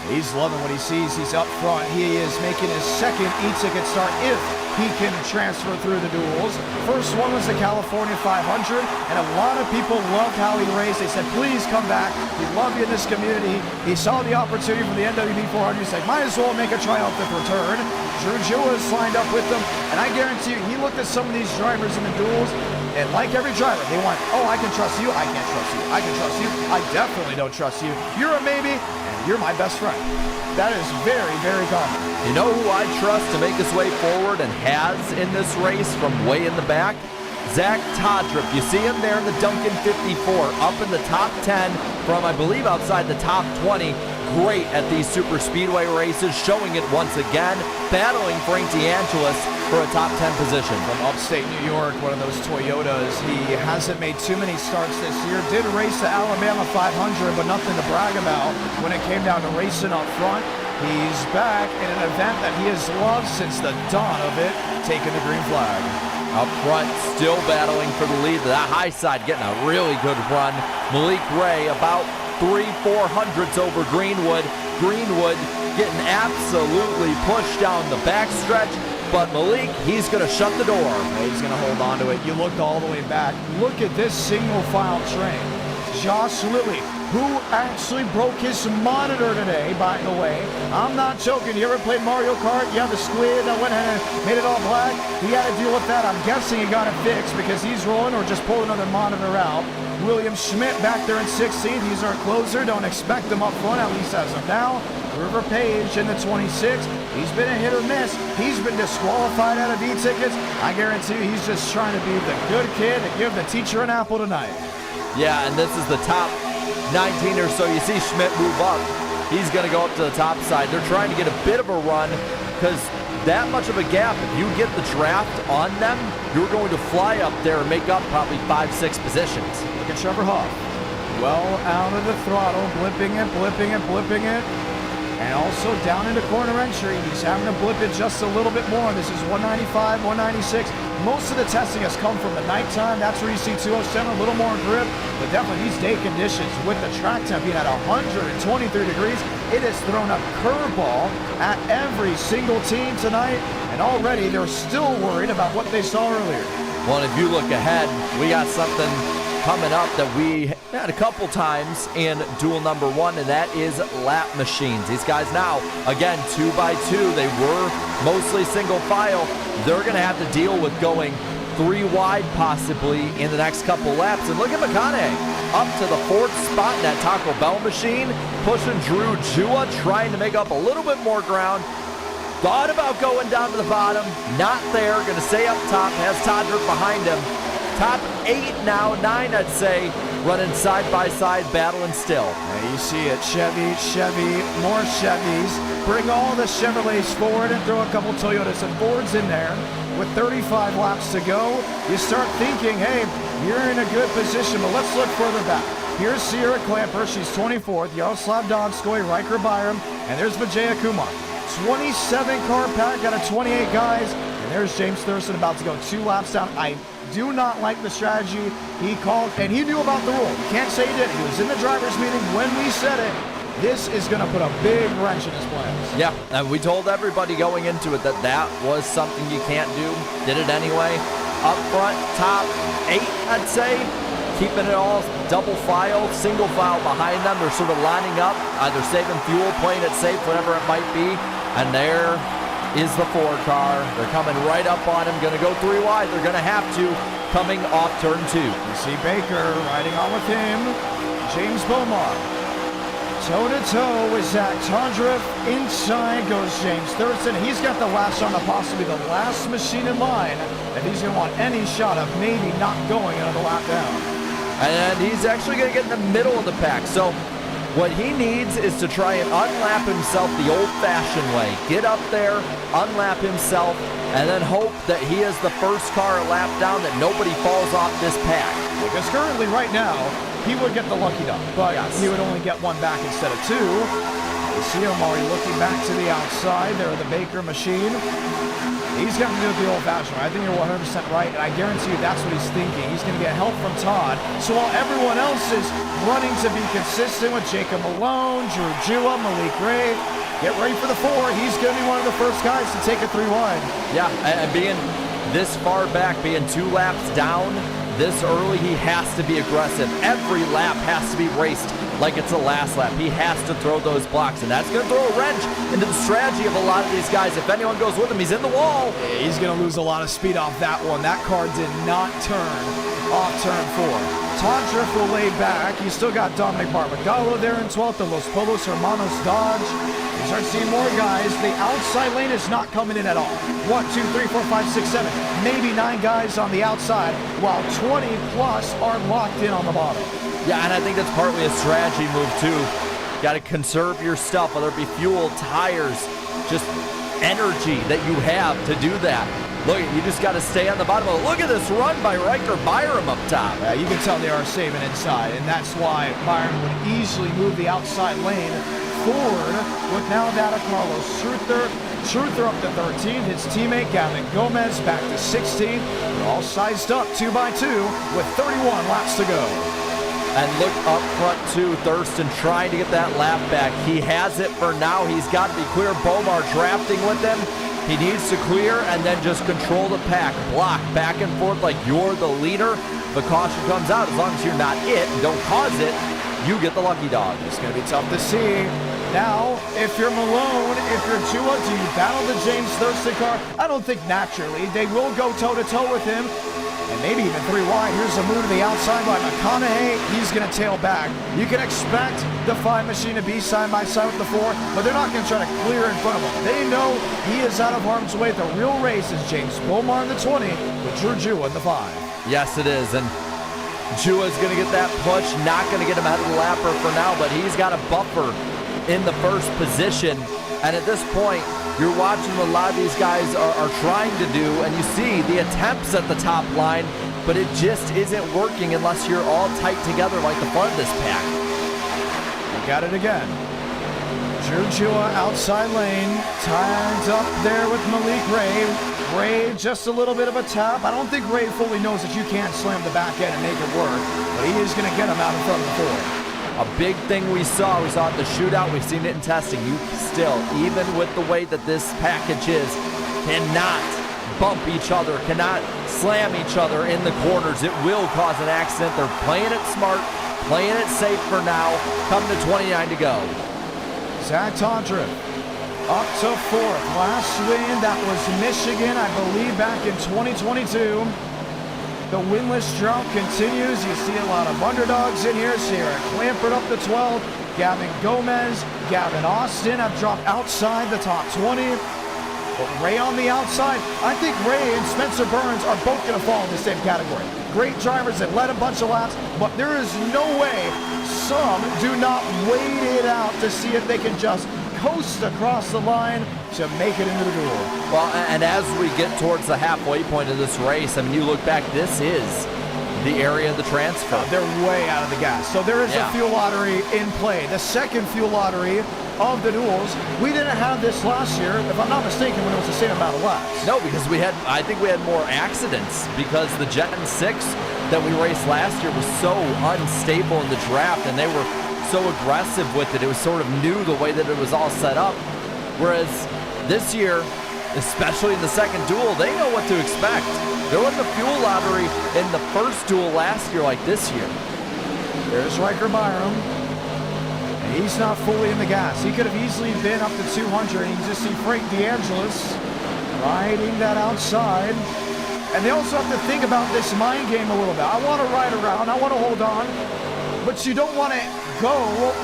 He's loving what he sees. He's up front. He is making his second e-ticket start if he can transfer through the duels. First one was the California 500, and a lot of people loved how he raced. They said, please come back. We love you in this community. He saw the opportunity for the NWP 400. He said, might as well make a triumphant return. Drew Jua is lined up with them, and I guarantee you, he looked at some of these drivers in the duels, and like every driver, they want, oh, I can trust you. I can't trust you. I can trust you. I definitely don't trust you. You're a maybe. You're my best friend. That is very, very common. You know who I trust to make his way forward and has in this race from way in the back? Zach Todrup. You see him there in the Duncan 54, up in the top 10 from, I believe, outside the top 20. Great at these super speedway races, showing it once again, battling Frank DeAngelis for a top 10 position. From upstate New York, one of those Toyotas. He hasn't made too many starts this year. Did race the Alabama 500, but nothing to brag about when it came down to racing up front. He's back in an event that he has loved since the dawn of it, taking the green flag. Up front, still battling for the lead. That high side getting a really good run. Malik Ray about 3/400ths over Greenwood. Greenwood getting absolutely pushed down the backstretch, but Malik, he's going to shut the door. He's going to hold on to it. You looked all the way back. Look at this single file train. Josh Lilly, who actually broke his monitor today, by the way. I'm not joking. You ever played Mario Kart? You have the squid that went ahead and made it all black? He had to deal with that. I'm guessing he got it fixed because he's rolling or just pulled another monitor out. William Schmidt back there in 16th. He's our closer. Don't expect him up front, at least as of now. River Page in the 26. He's been a hit or miss. He's been disqualified out of e-tickets. I guarantee you he's just trying to be the good kid to give the teacher an apple tonight. Yeah, and this is the top 19 or so. You see Schmidt move up. He's going to go up to the top side. They're trying to get a bit of a run because that much of a gap, if you get the draft on them, you're going to fly up there and make up probably 5-6 positions. Look at Trevor Huff. Well out of the throttle, blipping it, blipping it, blipping it. And also down into corner entry. He's having to blip it just a little bit more. This is 195, 196. Most of the testing has come from the nighttime. That's where you see 207, a little more grip. But definitely these day conditions with the track temp being at 123 degrees, it has thrown a curveball at every single team tonight. And already they're still worried about what they saw earlier. Well, if you look ahead, we got something coming up that we had a couple times in duel number 1, and that is lap machines. These guys now, again, 2x2. They were mostly single file. They're going to have to deal with going 3 wide possibly in the next couple laps. And look at McConaughey up to the 4th spot in that Taco Bell machine, pushing Drew Jua, trying to make up a little bit more ground. Thought about going down to the bottom, not there, going to stay up top, has Todrick behind him. Top 8 now, 9 I'd say, running side by side, battling still. Yeah, you see it, Chevy, more Chevys. Bring all the Chevrolets forward and throw a couple Toyotas and Fords in there. With 35 laps to go, you start thinking, hey, you're in a good position, but let's look further back. Here's Sierra Clamper, she's 24th, Yaroslav Donskoy, Riker Byram, and there's Vijaya Kumar. 27 car pack, got a 28 guys, and there's James Thurston about to go 2 laps down. I do not like the strategy he called, and he knew about the rule. Can't say he didn't. He was in the driver's meeting when we said it. this is going to put a big wrench in his plans. Yeah, and we told everybody going into it that that was something you can't do. Did it anyway. Up front, top 8, I'd say. Keeping it all double file, single file behind them. They're sort of lining up, either saving fuel, playing it safe, whatever it might be. And there is the 4 car. They're coming right up on him. Going to go 3 wide. They're going to have to, coming off turn 2. You see Baker riding on with him. James Beaumont. Toe-to-toe with Zach Tondreff. Inside goes James Thurston. He's got the last on the possibly the last machine in line. And he's going to want any shot of maybe not going another lap down. And he's actually going to get in the middle of the pack. So what he needs is to try and unlap himself the old-fashioned way. Get up there, unlap himself, and then hope that he is the first car a lap down, that nobody falls off this pack. Because currently, right now, he would get the lucky duck, but he would only get 1 back instead of 2. You see him already looking back to the outside. There, the Baker machine. He's got to do it the old-fashioned way. I think you're 100% right, and I guarantee you that's what he's thinking. He's going to get help from Todd. So while everyone else is running to be consistent with Jacob Malone, Drew Jua, Malik Ray, get ready for the 4. He's going to be one of the first guys to take it 3 wide. Yeah, and being this far back, being 2 laps down, this early, he has to be aggressive. Every lap has to be raced like it's the last lap. He has to throw those blocks, and that's going to throw a wrench into the strategy of a lot of these guys. If anyone goes with him, he's in the wall. Yeah, he's going to lose a lot of speed off that one. That car did not turn off turn 4. Tondreff will lay back. You still got Dominic Barbagallo there in 12th. The Los Polos Hermanos Dodge. You start seeing more guys. The outside lane is not coming in at all. 1, 2, 3, 4, 5, 6, 7. Maybe 9 guys on the outside, while 20 plus are locked in on the bottom. Yeah, and I think that's partly a strategy move too. Got to conserve your stuff, whether it be fuel, tires, just energy that you have to do that. Look, you just got to stay on the bottom. Look at this run by Riker Byram up top. Yeah, you can tell they are saving inside, and that's why Byram would easily move the outside lane forward with now Data Carlos Truther up to 13th. His teammate Gavin Gomez back to 16th. They're all sized up 2 by 2 with 31 laps to go. And look up front too, Thurston trying to get that lap back. He has it for now. He's got to be clear. Bomar drafting with him. He needs to clear and then just control the pack. Block back and forth like you're the leader. The caution comes out. As long as you're not it and don't cause it, you get the lucky dog. It's going to be tough to see. Now, if you're Malone, if you're Jua, do you battle the James Thurston car? I don't think naturally. They will go toe-to-toe with him. And maybe even 3 wide. Here's a move to the outside by McConaughey. He's going to tail back. You can expect the 5 machine to be side by side with the 4, but they're not going to try to clear in front of him. They know he is out of harm's way. The real race is James Beaumont in the 20 with Drew Jua in the 5. Yes, it is. And Jua's going to get that push. Not going to get him out of the lapper for now, but he's got a buffer in the first position. And at this point, you're watching what a lot of these guys are trying to do, and you see the attempts at the top line, but it just isn't working unless you're all tight together like the front of this pack. You got it again. Drew Jua outside lane, tied up there with Malik Ray. Ray, just a little bit of a tap. I don't think Ray fully knows that you can't slam the back end and make it work, but he is going to get him out in front of the 4. A big thing we saw it at the shootout, we've seen it in testing. You still, even with the way that this package is, cannot bump each other, cannot slam each other in the corners. It will cause an accident. They're playing it smart, playing it safe for now. Coming to 29 to go. Zach Tondreff up to 4th. Last win, that was Michigan, I believe, back in 2022. The winless drought continues. You see a lot of underdogs in here. Sierra Clamford up to 12. Gavin Gomez, Gavin Austin have dropped outside the top 20. But Ray on the outside. I think Ray and Spencer Burns are both going to fall in the same category. Great drivers that led a bunch of laps, but there is no way some do not wait it out to see if they can just coast across the line to make it into the duel. Well, and as we get towards the halfway point of this race, I mean, you look back, this is the area of the transfer. They're way out of the gas. So there is a fuel lottery in play. The second fuel lottery of the duels. We didn't have this last year, if I'm not mistaken, when it was the same amount of laps. No, because I think we had more accidents because the Gen 6 that we raced last year was so unstable in the draft, and they were so aggressive with it. It was sort of new the way that it was all set up. Whereas this year, especially in the second duel, they know what to expect. There wasn't a fuel lottery in the first duel last year like this year. There's Riker Byram. And he's not fully in the gas. He could have easily been up to 200. And you just see Frank DeAngelis riding that outside. And they also have to think about this mind game a little bit. I want to ride around. I want to hold on. But you don't want to go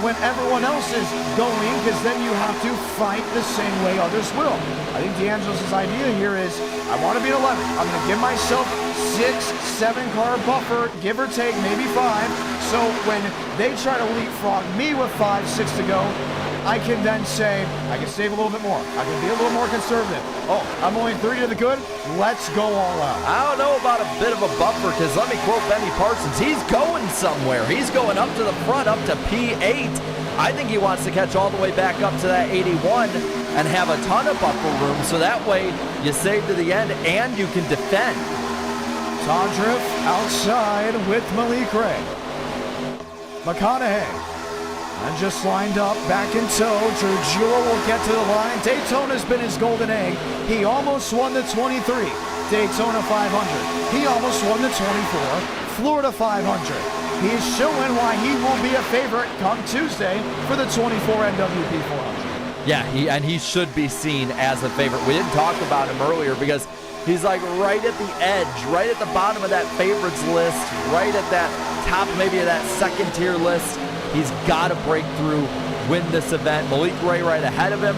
when everyone else is going, because then you have to fight the same way others will. I think DeAngelis' idea here is, I want to be 11. I'm going to give myself 6, 7 car buffer, give or take, maybe 5. So when they try to leapfrog me with 5, 6 to go, I can then say, I can save a little bit more. I can be a little more conservative. Oh, I'm only 3 to the good. Let's go all out. I don't know about a bit of a buffer, because let me quote Benny Parsons. He's going somewhere. He's going up to the front, up to P8. I think he wants to catch all the way back up to that 81 and have a ton of buffer room, so that way you save to the end and you can defend. Tondriff outside with Malik Ray. McConaughey. And just lined up, back in tow. Drew Jewell will get to the line. Daytona's been his golden egg. He almost won the 23 Daytona 500. He almost won the 24 Florida 500. He's showing why he will be a favorite come Tuesday for the 24 NWP 400. Yeah, he should be seen as a favorite. We didn't talk about him earlier because he's like right at the edge, right at the bottom of that favorites list, right at that top maybe of that second tier list. He's got to break through, win this event. Malik Ray right ahead of him.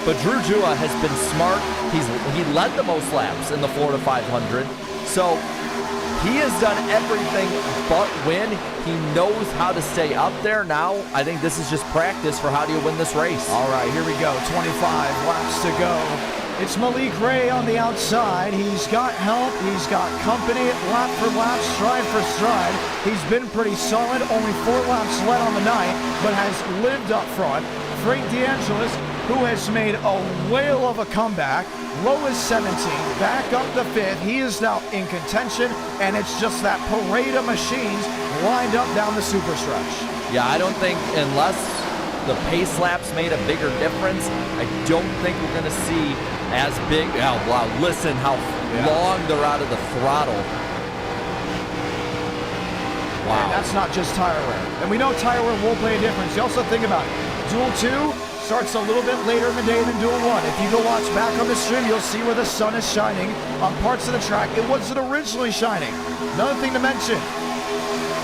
But Drew Jewell has been smart. He led the most laps in the Florida 500. So he has done everything but win. He knows how to stay up there. Now, I think this is just practice for how do you win this race. All right, here we go. 25 laps to go. It's Malik Ray on the outside. He's got help. He's got company lap for lap, stride for stride. He's been pretty solid. Only 4 laps led on the night, but has lived up front. Frank DeAngelis, who has made a whale of a comeback. Low is 17, back up the 5th. He is now in contention, and it's just that parade of machines lined up down the super stretch. Yeah, I don't think unless the pace laps made a bigger difference, I don't think we're going to see as big. Oh, wow, listen how long they're out of the throttle. Wow. And that's not just tire wear. And we know tire wear will play a difference. You also think about it. Duel 2 starts a little bit later in the day than Duel 1. If you go watch back on the stream, you'll see where the sun is shining on parts of the track it wasn't originally shining. Another thing to mention,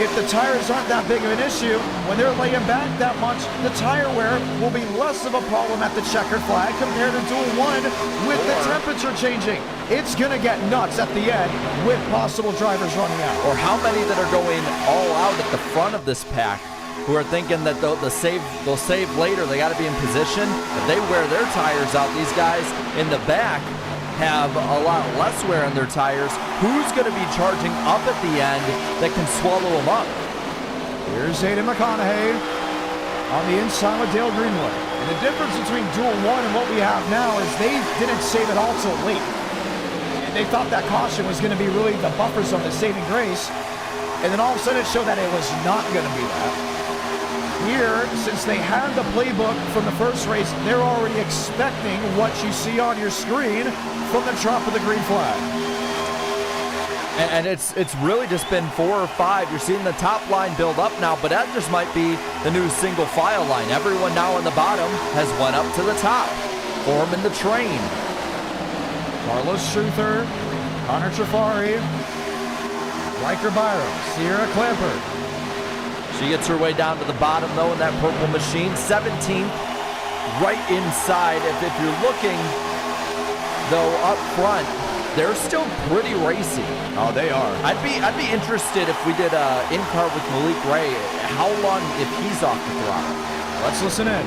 if the tires aren't that big of an issue, when they're laying back that much, the tire wear will be less of a problem at the checkered flag compared to Duel 1 with the temperature changing. It's going to get nuts at the end with possible drivers running out. Or how many that are going all out at the front of this pack who are thinking that they'll save later. They got to be in position. If they wear their tires out, these guys in the back have a lot less wear on their tires. Who's going to be charging up at the end that can swallow them up? Here's Aiden McConaughey on the inside with Dale Greenwood. And the difference between Duel 1 and what we have now is they didn't save it all till late. And they thought that caution was going to be really the buffer zone, the saving grace. And then all of a sudden it showed that it was not going to be that. Here, since they had the playbook from the first race, they're already expecting what you see on your screen from the drop of the green flag. And it's really just been 4 or 5. You're seeing the top line build up now, but that just might be the new single file line. Everyone now on the bottom has went up to the top, forming the train. Carlos Struther, Connor Trafari, Riker Byram, Sierra Clamper. She gets her way down to the bottom, though, in that purple machine. 17th, right inside. If you're looking, though, up front, they're still pretty racy. Oh, they are. I'd be interested if we did a in-car with Malik Ray, how long if he's off the throttle. Let's listen in.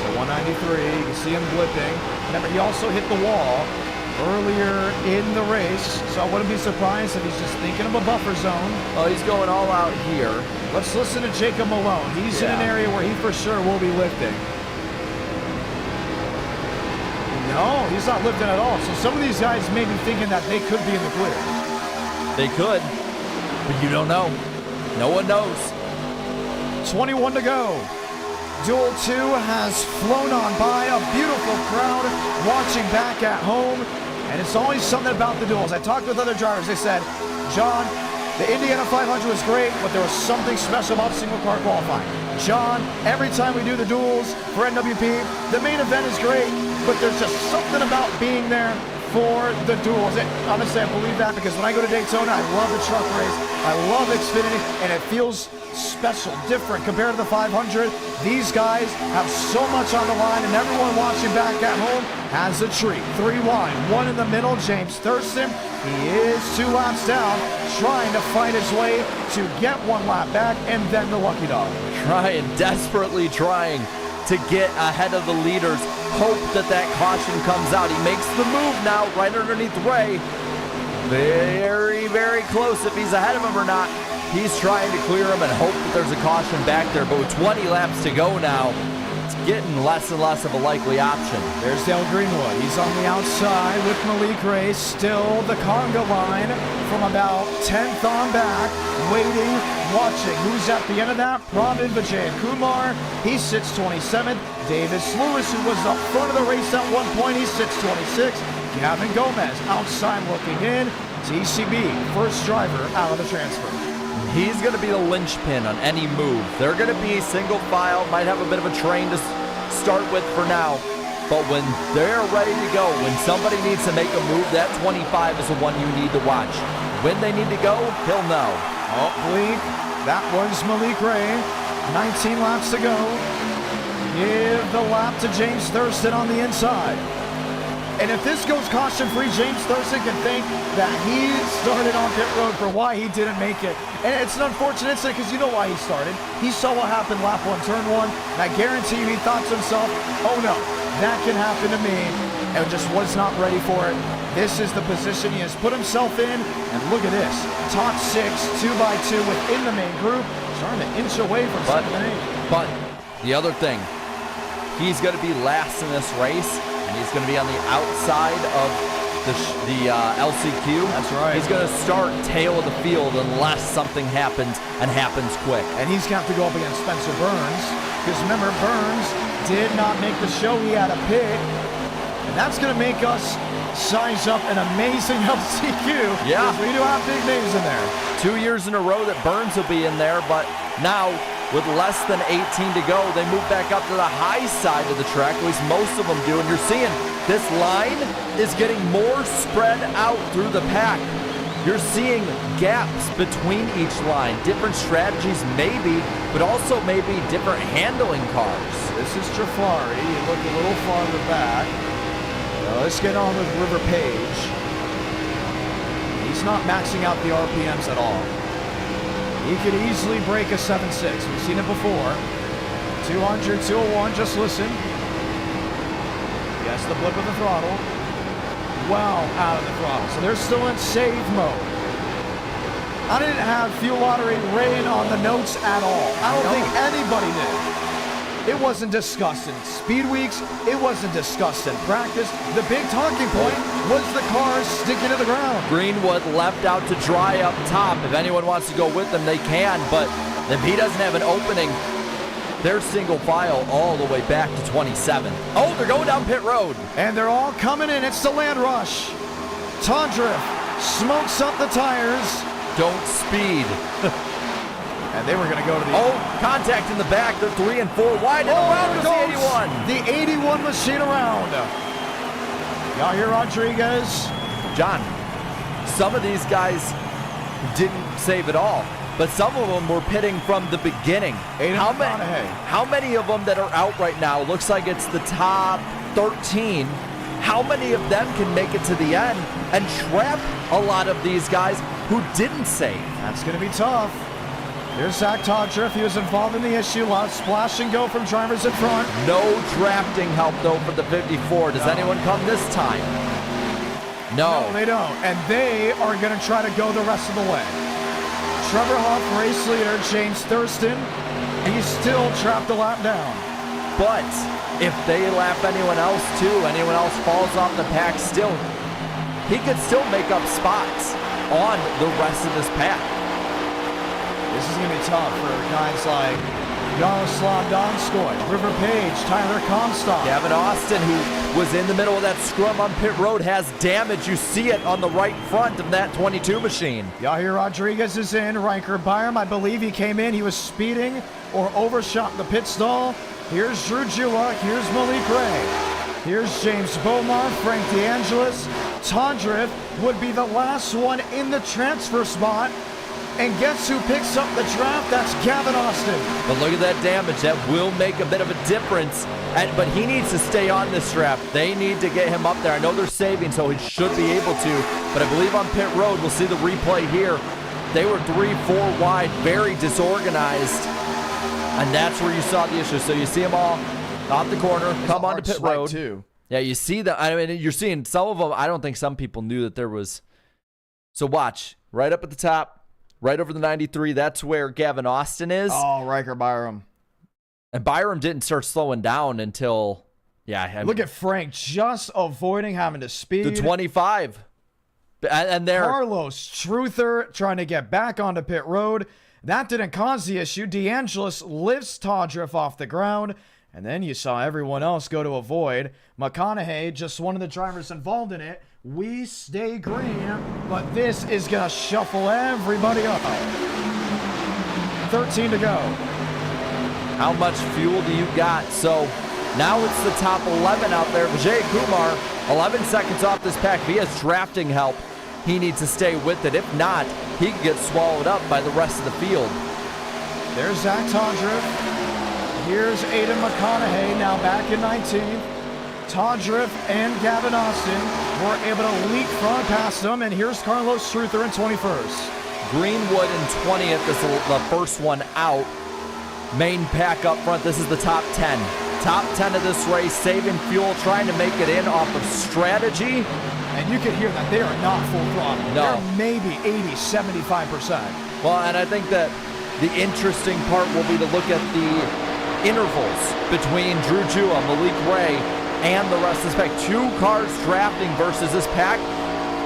So 193, you can see him blipping. Remember, he also hit the wall earlier in the race, so I wouldn't be surprised if he's just thinking of a buffer zone. Oh, he's going all out here. Let's listen to Jacob Malone. He's in an area where he for sure will be lifting. No, he's not lifting at all. So some of these guys may be thinking that they could be in the clear. They could, but you don't know. No one knows. 21 to go. Duel 2 has flown on by, a beautiful crowd watching back at home, and it's always something about the duels. I talked with other drivers. They said, John, the Indiana 500 was great, but there was something special about single car qualifying. John, every time we do the duels for NWP, the main event is great, but there's just something about being there for the duels. Honestly, I believe that because when I go to Daytona, I love the truck race. I love Xfinity, and it feels special, different compared to the 500. These guys have so much on the line, and everyone watching back at home has a treat. 3 wide, 1 in the middle. James Thurston, he is 2 laps down, trying to fight his way to get 1 lap back, and then the lucky dog. Desperately trying to get ahead of the leaders. Hope that caution comes out. He makes the move now, right underneath Ray. Very, very close if he's ahead of him or not. He's trying to clear him and hope that there's a caution back there, but with 20 laps to go now, it's getting less and less of a likely option. There's Dale Greenwood. He's on the outside with Malik Ray, still the conga line from about 10th on back, waiting, watching. Who's at the end of that? Pravin Vijay Kumar. He sits 27th. Davis Lewis, who was up front of the race at one point, he sits 26th. Gavin Gomez outside looking in. TCB, first driver out of the transfer. He's going to be the linchpin on any move. They're going to be single file, might have a bit of a train to start with for now. But when they're ready to go, when somebody needs to make a move, that 25 is the one you need to watch. When they need to go, he'll know. Oh, Bleak, that was Malik Ray. 19 laps to go. Give the lap to James Thurston on the inside. And if this goes caution-free, James Thurston can think that he started on pit road for why he didn't make it. And it's an unfortunate incident because you know why he started. He saw what happened lap 1, turn 1, and I guarantee you he thought to himself, oh no, that can happen to me, and just was not ready for it. This is the position he has put himself in, and look at this. Top 6, 2x2 within the main group, trying to inch away from 7 and 8. But the other thing, he's going to be last in this race. He's going to be on the outside of the LCQ. That's right. He's going to start tail of the field unless something happens and happens quick. And he's got to go up against Spencer Burns. Because remember, Burns did not make the show. He had a pit. And that's going to make us size up an amazing LCQ. Yeah. Because we do have big names in there. 2 years in a row that Burns will be in there, but now with less than 18 to go, they move back up to the high side of the track, at least most of them do, and you're seeing this line is getting more spread out through the pack. You're seeing gaps between each line, different strategies maybe, but also maybe different handling cars. This is Trafari. You look a little farther back. Now let's get on with River Page. He's not maxing out the RPMs at all. He could easily break a 7.6. We've seen it before. 200, 201, just listen. Yes, the blip of the throttle. Well out of the throttle. So they're still in save mode. I didn't have Fuel Lottery rain on the notes at all. I don't think anybody did. It wasn't discussed in speed weeks. It wasn't discussed in practice. The big talking point was the cars sticking to the ground. Greenwood left out to dry up top. If anyone wants to go with them, they can. But if he doesn't have an opening, they're single file all the way back to 27. Oh, they're going down pit road. And they're all coming in. It's the land rush. Tondrift smokes up the tires. Don't speed. And they were going to go to the... Oh, contact in the back. They're 3 and 4 wide. And around goes the 81. The 81 machine around. Y'all hear Rodriguez? John, some of these guys didn't save it all, but some of them were pitting from the beginning. How many of them that are out right now, looks like it's the top 13, how many of them can make it to the end and trap a lot of these guys who didn't save? That's going to be tough. Here's Zach Tondrift. He was involved in the issue. A lot of splash and go from drivers in front. No drafting help, though, for the 54. Does anyone come this time? No, they don't. And they are going to try to go the rest of the way. Trevor Huff, race leader, James Thurston. He's still trapped a lap down. But if they lap anyone else, too, anyone else falls off the pack still, he could still make up spots on the rest of this pack. This is going to be tough for guys like Yaroslav Donskoy, River Page, Tyler Comstock. Gavin Austin, who was in the middle of that scrum on pit road, has damage. You see it on the right front of that 22 machine. Yahir Rodriguez is in. Riker Byram, I believe he came in. He was speeding or overshot the pit stall. Here's Drew Jewett. Here's Malik Ray. Here's James Bomar, Frank DeAngelis. Tondriff would be the last one in the transfer spot. And guess who picks up the draft? That's Gavin Austin. But look at that damage. That will make a bit of a difference. But he needs to stay on this draft. They need to get him up there. I know they're saving, so he should be able to. But I believe on pit road, we'll see the replay here. They were 3-4 wide, very disorganized. And that's where you saw the issue. So you see them all off the corner, come onto pit road. Too. Yeah, you see that. I mean, you're seeing some of them. I don't think some people knew that there was. So watch, right up at the top. Right over the 93, that's where Gavin Austin is. Oh, Riker Byram. And Byram didn't start slowing down until, Look at Frank just avoiding having to speed. The 25. And there. Carlos Truther trying to get back onto pit road. That didn't cause the issue. DeAngelis lifts Tondriff off the ground. And then you saw everyone else go to avoid. McConaughey, just one of the drivers involved in it. We stay green, but this is going to shuffle everybody up. 13 to go. How much fuel do you got? So now it's the top 11 out there. Vijay Kumar, 11 seconds off this pack. If he has drafting help, he needs to stay with it. If not, he can get swallowed up by the rest of the field. There's Zach Tondriff. Here's Aiden McConaughey, now back in 19th. Tondriff and Gavin Austin were able to leapfrog past them, and here's Carlos Truther in 21st. Greenwood in 20th. This is the first one out. Main pack up front. This is the top 10. Top 10 of this race, saving fuel, trying to make it in off of strategy. And you can hear that they are not full throttle. No. They're maybe 80, 75%. Well, and I think that the interesting part will be to look at the intervals between Drew Jewett, Malik Ray, and the rest of this pack. 2 cars drafting versus this pack.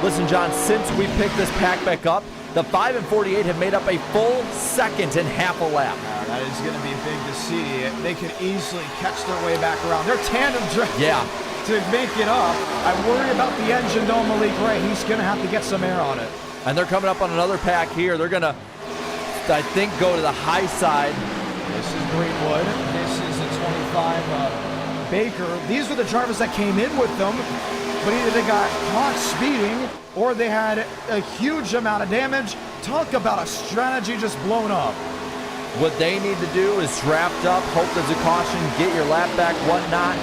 Listen, John, since we picked this pack back up, the 5 and 48 have made up a full second and half a lap. That is going to be big to see. They could easily catch their way back around. They're tandem drafting to make it up. I worry about the engine though, Malik Ray. He's going to have to get some air on it. And they're coming up on another pack here. They're going to, I think, go to the high side. This is Greenwood. This is a 25 Baker. These were the drivers that came in with them, but either they got caught speeding or they had a huge amount of damage. Talk about a strategy just blown up. What they need to do is draft up, hope there's a caution, get your lap back, whatnot.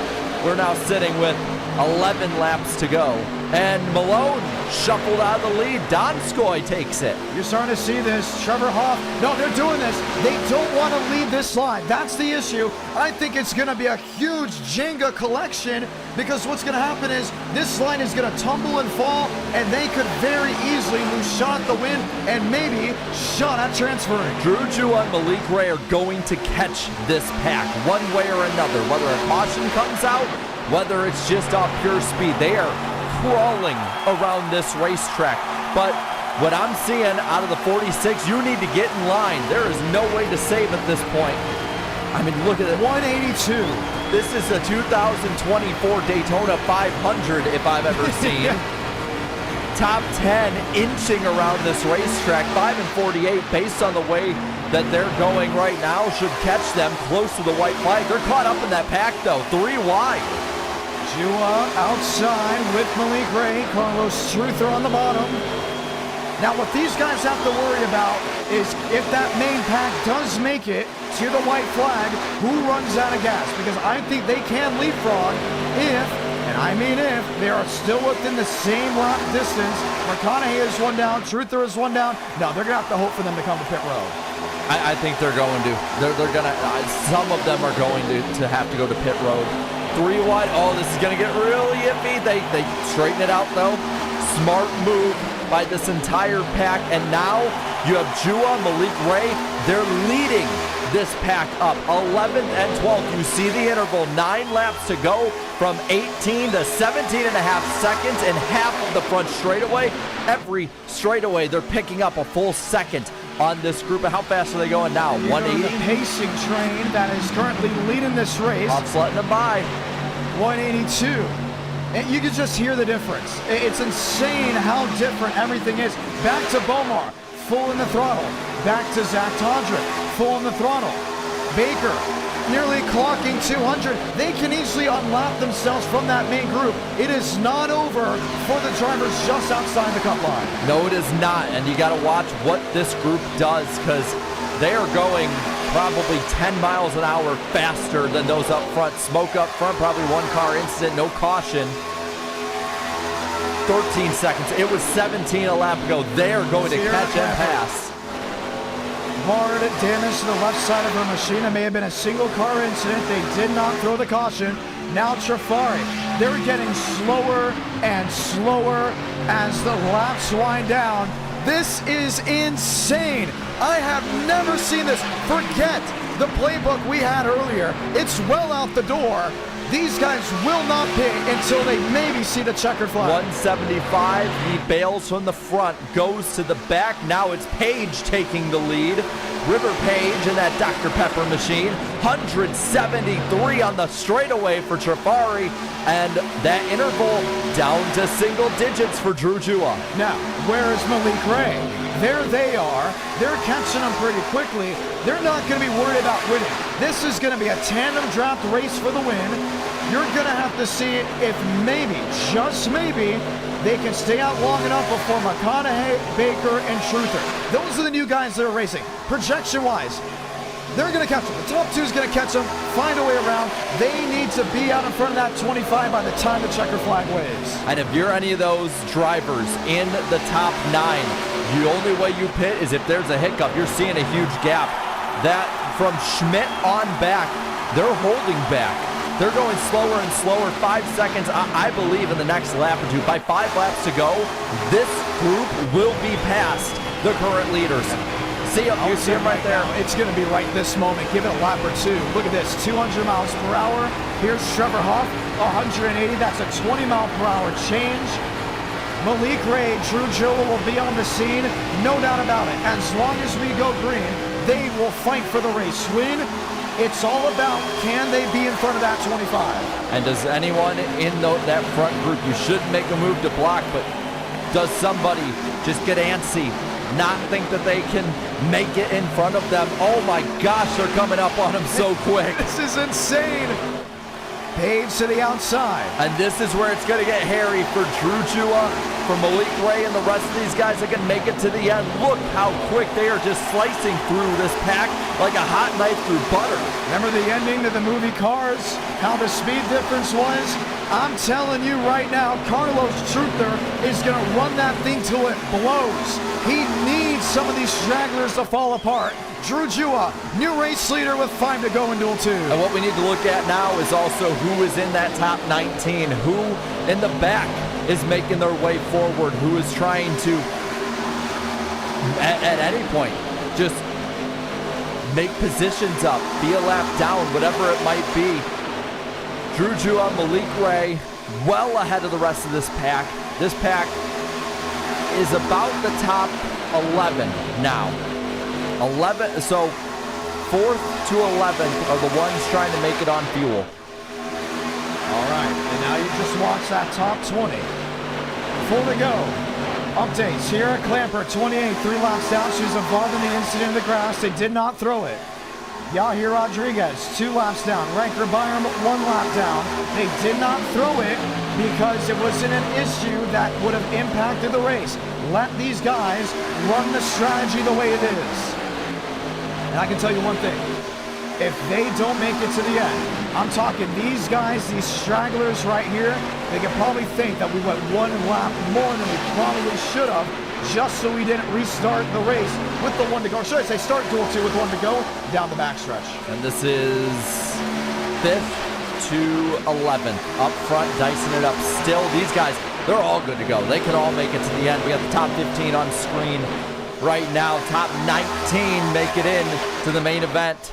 We're now sitting with 11 laps to go. And Malone shuffled out of the lead. Donskoy takes it. You're starting to see this. Trevor Hoff. No, they're doing this. They don't want to leave this line. That's the issue. I think it's going to be a huge Jenga collection because what's going to happen is this line is going to tumble and fall, and they could very easily lose shot at the win and maybe shot at transferring. Drew Jewett and Malik Ray are going to catch this pack one way or another. Whether a caution comes out, whether it's just off pure speed, they are crawling around this racetrack. But what I'm seeing out of the 46, you need to get in line. There is no way to save at this point. I mean, look at it. 182. This is a 2024 Daytona 500 if I've ever seen. Top 10 inching around this racetrack. 5 and 48 based on the way that they're going right now should catch them close to the white flag. They're caught up in that pack though, 3 wide. Jua outside with Malik Ray, Carlos Truther on the bottom. Now what these guys have to worry about is if that main pack does make it to the white flag, who runs out of gas? Because I think they can leapfrog if, and I mean if, they are still within the same lap distance. McConaughey is one down, Truther is one down. No, they're going to have to hope for them to come to pit road. I think they're going to. They're going to, some of them are going to have to go to pit road. 3 wide. Oh, this is going to get really iffy. They straighten it out, though. Smart move by this entire pack. And now you have Jua, Malik Ray. They're leading this pack up. 11th and 12th. You see the interval. 9 laps to go from 18 to 17 and a half seconds and half of the front straightaway. Every straightaway, they're picking up a full second on this group. And how fast are they going now? 180? The pacing train that is currently leading this race. Bob's letting them by. 182. And you can just hear the difference. It's insane how different everything is. Back to Bomar, full in the throttle. Back to Zach Todrick, full in the throttle. Baker, nearly clocking 200. They can easily unlap themselves from that main group. It is not over for the drivers just outside the cup line. No, it is not. And you got to watch what this group does, because they are going probably 10 miles an hour faster than those up front. Smoke up front, probably one car incident, no caution. 13 seconds. It was 17 a lap ago. They are going to catch and pass. Hard damage to the left side of her machine. It may have been a single car incident. They did not throw the caution. Now Trafari, they're getting slower and slower as the laps wind down. This is insane. I have never seen this. Forget the playbook we had earlier. It's well out the door. These guys will not pit until they maybe see the checkered flag. 175, he bails from the front, goes to the back. Now it's Page taking the lead. River Page in that Dr. Pepper machine. 173 on the straightaway for Trafari. And that interval down to single digits for Drew Jua. Now, where is Malik Ray? There they are. They're catching them pretty quickly. They're not going to be worried about winning. This is going to be a tandem draft race for the win. You're going to have to see if maybe, just maybe, they can stay out long enough before McConaughey, Baker, and Truther. Those are the new guys that are racing. Projection-wise, they're going to catch them. The top two is going to catch them, find a way around. They need to be out in front of that 25 by the time the checker flag waves. And if you're any of those drivers in the top 9, the only way you pit is if there's a hiccup. You're seeing a huge gap. That from Schmidt on back, they're holding back. They're going slower and slower. 5 seconds, I believe, in the next lap or two. By 5 laps to go, this group will be past the current leaders. See him, you see him right there. It's going to be right this moment. Give it a lap or two. Look at this, 200 miles per hour. Here's Trevor Huff, 180. That's a 20 mile per hour change. Malik Ray, Drew Jewell will be on the scene, no doubt about it. As long as we go green, they will fight for the race win. It's all about, can they be in front of that 25? And does anyone in that front group, you shouldn't make a move to block, but does somebody just get antsy, not think that they can make it in front of them? Oh my gosh, they're coming up on them so quick. This is insane. Page to the outside. And this is where it's going to get hairy for Drew Jua, for Malik Ray, and the rest of these guys that can make it to the end. Look how quick they are just slicing through this pack like a hot knife through butter. Remember the ending to the movie Cars? How the speed difference was? I'm telling you right now, Carlos Truther is going to run that thing till it blows. He needs some of these stragglers to fall apart. Drew Jua, new race leader with 5 to go in Duel 2. And what we need to look at now is also who is in that top 19, who in the back is making their way forward, who is trying to, at any point, just make positions up, be a lap down, whatever it might be. Drew Jua, Malik Ray, well ahead of the rest of this pack. This pack is about the top 11 now. 11, so 4th to 11th are the ones trying to make it on fuel. All right, and now you just watch that top 20. Full to go. Updates, Sierra Clamper, 28, 3 laps down. She was involved in the incident in the grass. They did not throw it. Yahir Rodriguez, 2 laps down. Ranker Byram, 1 lap down. They did not throw it because it wasn't an issue that would have impacted the race. Let these guys run the strategy the way it is. And I can tell you one thing. If they don't make it to the end, I'm talking these guys, these stragglers right here, they can probably think that we went 1 lap more than we probably should have, just so we didn't restart the race with the 1 to go. Or should I say start Duel 2 with 1 to go down the backstretch. And this is 5th to 11th. Up front, dicing it up still. These guys, they're all good to go. They can all make it to the end. We got the top 15 on screen right now. Top 19 make it in to the main event.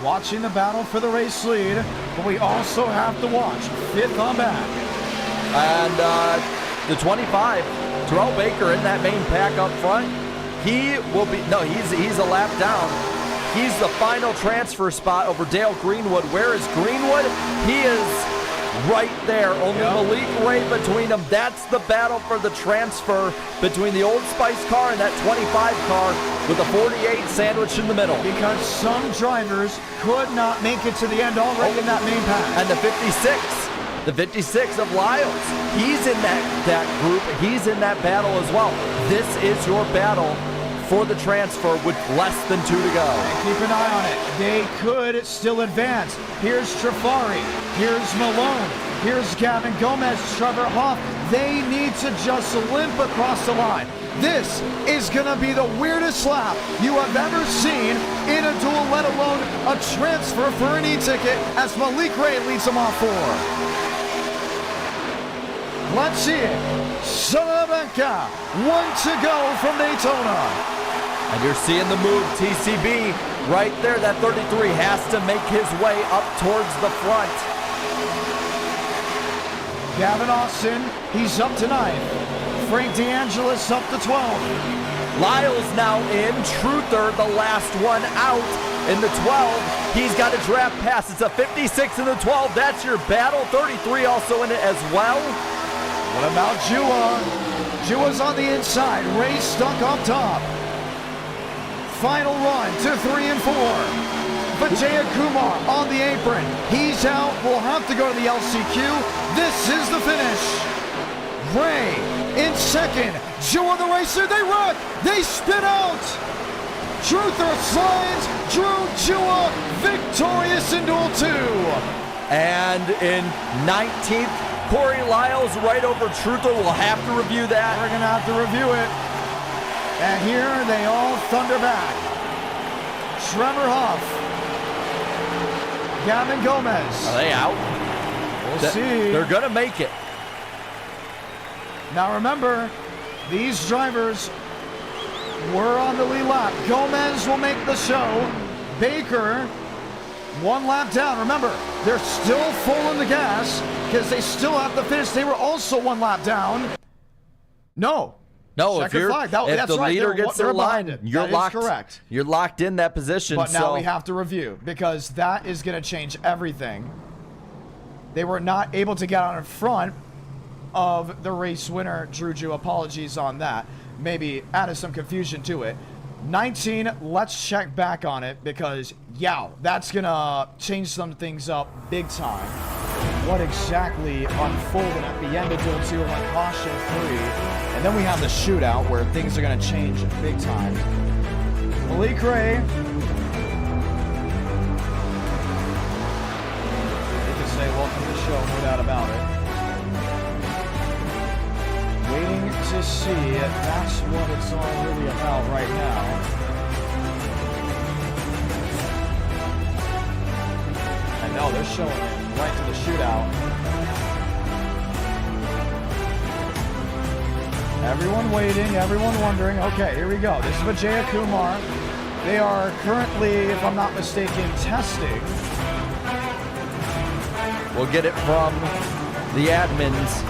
Watching the battle for the race lead, but we also have to watch 5th on back. And the 25, Terrell Baker in that main pack up front. he will be, no, he's a lap down. He's the final transfer spot over Dale Greenwood. Where is Greenwood? He is right there. Only Malik Ray between them. That's the battle for the transfer between the Old Spice car and that 25 car with the 48 sandwiched in the middle. Because some drivers could not make it to the end already in that main pack. And the 56 of Lyles, he's in that group. He's in that battle as well. This is your battle for the transfer with less than 2 to go. And keep an eye on it. They could still advance. Here's Trafari. Here's Malone. Here's Gavin Gomez, Trevor Hoff. They need to just limp across the line. This is going to be the weirdest lap you have ever seen in a duel, let alone a transfer for an e-ticket, as Malik Ray leads them off 4. Let's see it. Salamanca, 1 to go from Daytona. And you're seeing the move, TCB right there. That 33 has to make his way up towards the front. Gavin Austin, he's up to 9. Frank DeAngelis up to 12. Lyles now in. Truther, the last one out in the 12. He's got a draft pass. It's a 56 in the 12. That's your battle. 33 also in it as well. What about Jua? Jua's on the inside. Ray stuck up top. Final run to 3 and 4. Vijaya Kumar on the apron. He's out. We'll have to go to the LCQ. This is the finish. Ray in second. Jua the racer. They wreck. They spin out. Truther slides. Drew Jua victorious in duel 2. And in 19th, Corey Lyles right over Truther. We'll have to review that. We're going to have to review it. And here they all thunder back. Trevor Hoff. Gavin Gomez. Are they out? We'll see. They're going to make it. Now remember, these drivers were on the lead lap. Gomez will make the show. Baker, 1 lap down. Remember, they're still full in the gas because they still have to finish. They were also 1 lap down. No, if the leader gets their line, you're locked. Correct. You're locked in that position. But now we have to review because that is going to change everything. They were not able to get out in front of the race winner, Drew Jew. Apologies on that. Maybe added some confusion to it. 19, let's check back on it because, that's going to change some things up big time. What exactly unfolded at the end of duel 2 on caution 3. And then we have the shootout where things are going to change big time. Malik Ray. You can say welcome to the show, no doubt about it. Waiting to see if that's what it's all really about right now. And no, they're showing it right to the shootout. Everyone waiting, everyone wondering. Okay, here we go. This is Vijaya Kumar. They are currently, if I'm not mistaken, testing. We'll get it from the admins.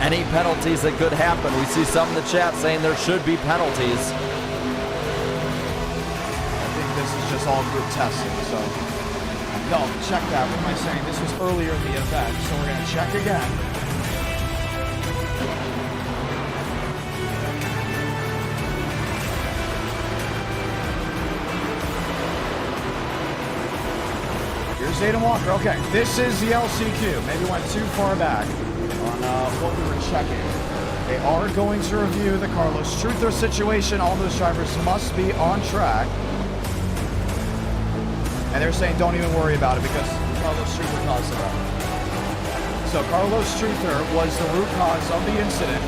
Any penalties that could happen. We see some in the chat saying there should be penalties. I think this is just all group testing, so. No, check that. What am I saying? This was earlier in the event, so we're going to check again. Here's Aidan Walker. Okay, this is the LCQ. Maybe went too far back on what we were checking. They are going to review the Carlos Truther situation. All those drivers must be on track. And they're saying don't even worry about it because Carlos Truther caused the wreck. So Carlos Truther was the root cause of the incident.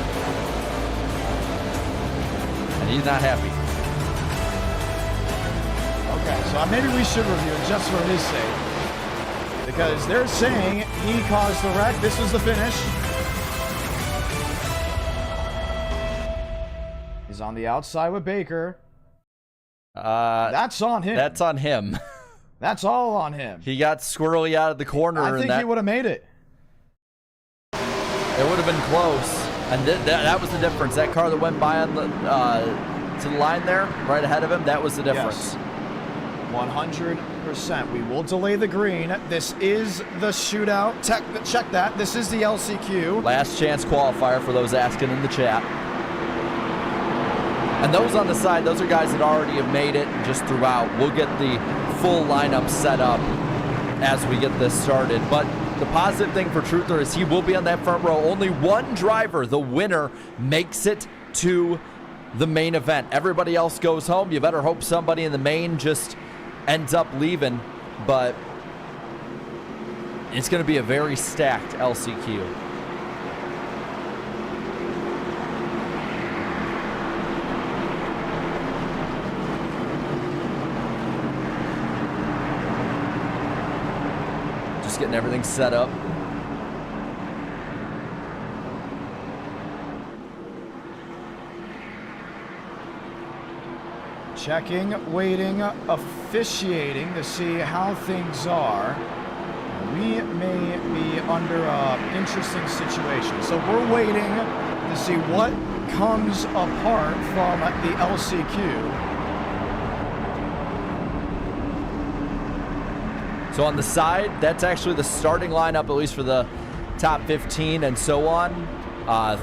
And he's not happy. Okay, so maybe we should review it just for his sake. Because they're saying he caused the wreck. This was the finish. He's on the outside with Baker. That's on him. That's on him. That's all on him. He got squirrely out of the corner. I think he would have made it. It would have been close. And that was the difference. That car that went by on the to the line there, right ahead of him, that was the difference. Yes. 100%. We will delay the green. This is the shootout. Check that. This is the LCQ. Last chance qualifier for those asking in the chat. And those on the side, those are guys that already have made it just throughout. We'll get the full lineup set up as we get this started. But the positive thing for Truther is he will be on that front row. Only one driver, the winner, makes it to the main event. Everybody else goes home. You better hope somebody in the main just ends up leaving. But it's going to be a very stacked LCQ. Getting everything set up. Checking, waiting, officiating to see how things are. We may be under an interesting situation. So we're waiting to see what comes apart from the LCQ. So on the side, that's actually the starting lineup, at least for the top 15 and so on,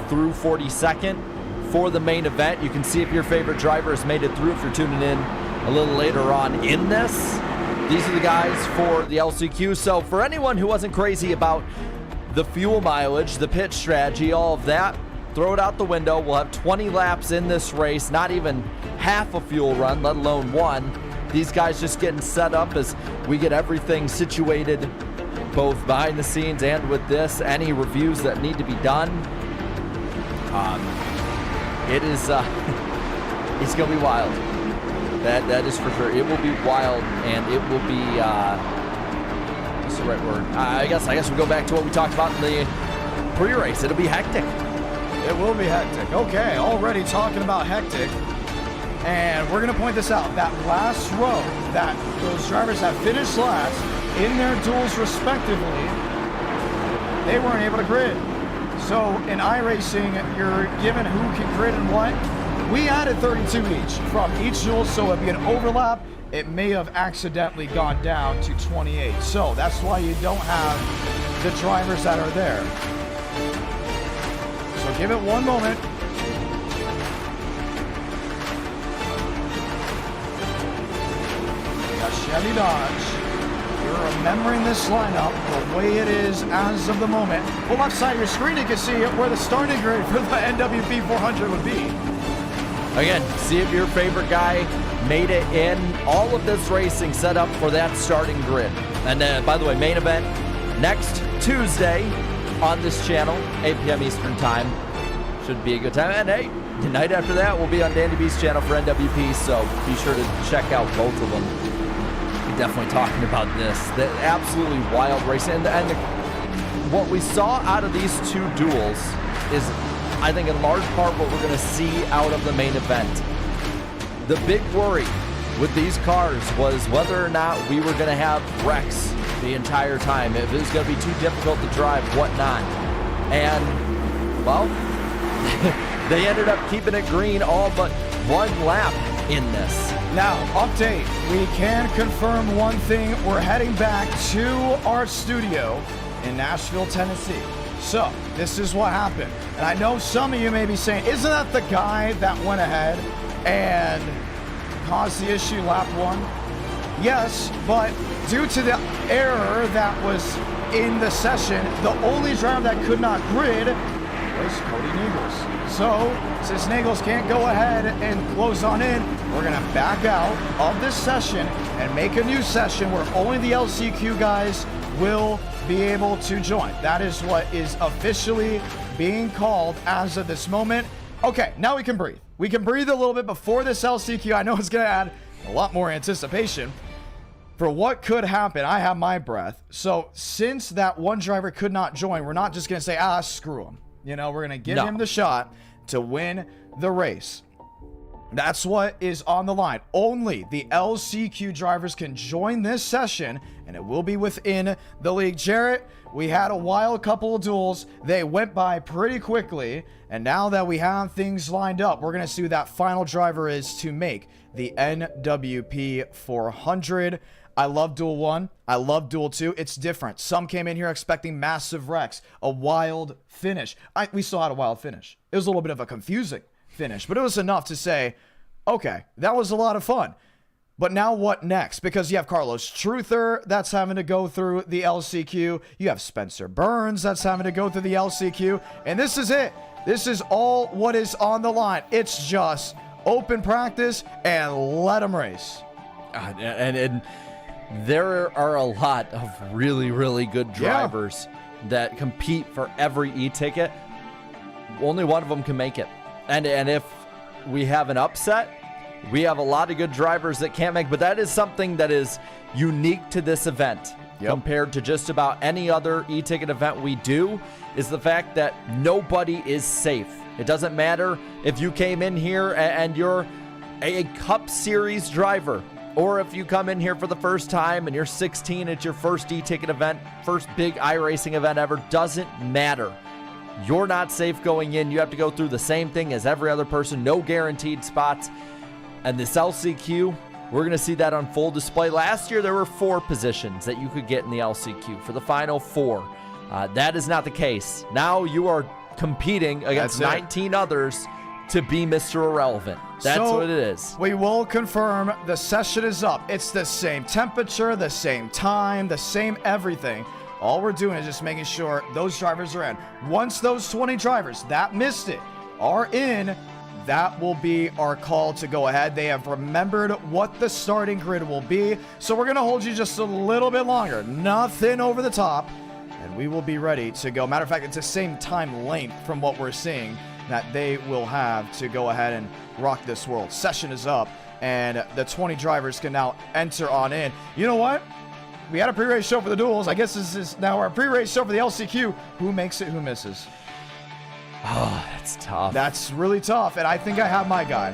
through 42nd for the main event. You can see if your favorite driver has made it through if you're tuning in a little later on in this. These are the guys for the LCQ. So for anyone who wasn't crazy about the fuel mileage, the pit strategy, all of that, throw it out the window. We'll have 20 laps in this race, not even half a fuel run, let alone one. These guys just getting set up as we get everything situated, both behind the scenes and with this. Any reviews that need to be done. It is, it's going to be wild. That is for sure. It will be wild, and it will be, what's the right word? I guess we go back to what we talked about in the pre-race. It'll be hectic. It will be hectic. Okay, already talking about hectic. And we're going to point this out. That last row, that those drivers have finished last in their duels respectively, they weren't able to grid. So in iRacing, you're given who can grid and what. We added 32 each from each duel, so it'd be an overlap. It may have accidentally gone down to 28. So that's why you don't have the drivers that are there. So give it one moment. Chevy Dodge. You're remembering this lineup the way it is as of the moment. Well, left side of your screen, you can see where the starting grid for the NWP 400 would be. Again, see if your favorite guy made it in. All of this racing set up for that starting grid. And by the way, main event next Tuesday on this channel, 8 p.m. Eastern time. Should be a good time. And hey, the night after that will be on Danny B's channel for NWP, so be sure to check out both of them. Definitely talking about this. The absolutely wild racing. And what we saw out of these two duels is, I think, in large part what we're going to see out of the main event. The big worry with these cars was whether or not we were going to have wrecks the entire time. If it was going to be too difficult to drive, whatnot. And, well, they ended up keeping it green all but one lap in this. Now, update. We can confirm one thing. We're heading back to our studio in Nashville, Tennessee. So, this is what happened. And I know some of you may be saying, isn't that the guy that went ahead and caused the issue lap one? Yes, but due to the error that was in the session, the only driver that could not grid was Cody Nagels. So, since Nagels can't go ahead and close on in, we're going to back out of this session and make a new session where only the LCQ guys will be able to join. That is what is officially being called as of this moment. Okay, now we can breathe. We can breathe a little bit before this LCQ. I know it's going to add a lot more anticipation for what could happen. I have my breath. So, since that one driver could not join, we're not just going to say, screw him. You know, we're going to give him the shot to win the race. That's what is on the line. Only the LCQ drivers can join this session, and it will be within the league. Jarrett, We had a wild couple of duels. They went by pretty quickly. And now that we have things lined up, we're going to see who that final driver is to make the NWP 400. I love Duel 1. I love Duel 2. It's different. Some came in here expecting massive wrecks, a wild finish. We still had a wild finish. It was a little bit of a confusing finish, but it was enough to say, okay, that was a lot of fun. But now what next? Because you have Carlos Truther that's having to go through the LCQ. You have Spencer Burns that's having to go through the LCQ. And this is it. This is all what is on the line. It's just open practice and let them race. And there are a lot of really, really good drivers that compete for every e-ticket. Only one of them can make it. And if we have an upset, we have a lot of good drivers that can't make, but that is something that is unique to this event compared to just about any other e-ticket event we do, is the fact that nobody is safe. It doesn't matter if you came in here and you're a Cup Series driver, or if you come in here for the first time and you're 16, it's your first e-ticket event, first big iRacing event ever, doesn't matter. You're not safe going in. You have to go through the same thing as every other person, no guaranteed spots. And this LCQ, we're going to see that on full display. Last year, there were 4 positions that you could get in the LCQ for the final 4. That is not the case. Now you are competing against 19 others to be Mr. Irrelevant. That's what it is. We will confirm the session is up. It's the same temperature, the same time, the same everything. All we're doing is just making sure those drivers are in. Once those 20 drivers that missed it are in, that will be our call to go ahead. They have remembered what the starting grid will be. So we're going to hold you just a little bit longer. Nothing over the top. And we will be ready to go. Matter of fact, it's the same time length from what we're seeing that they will have to go ahead and rock this world. Session is up, and the 20 drivers can now enter on in. You know what? We had a pre-race show for the duels. I guess this is now our pre-race show for the LCQ. Who makes it, who misses? Oh, that's tough. That's really tough, and I think I have my guy.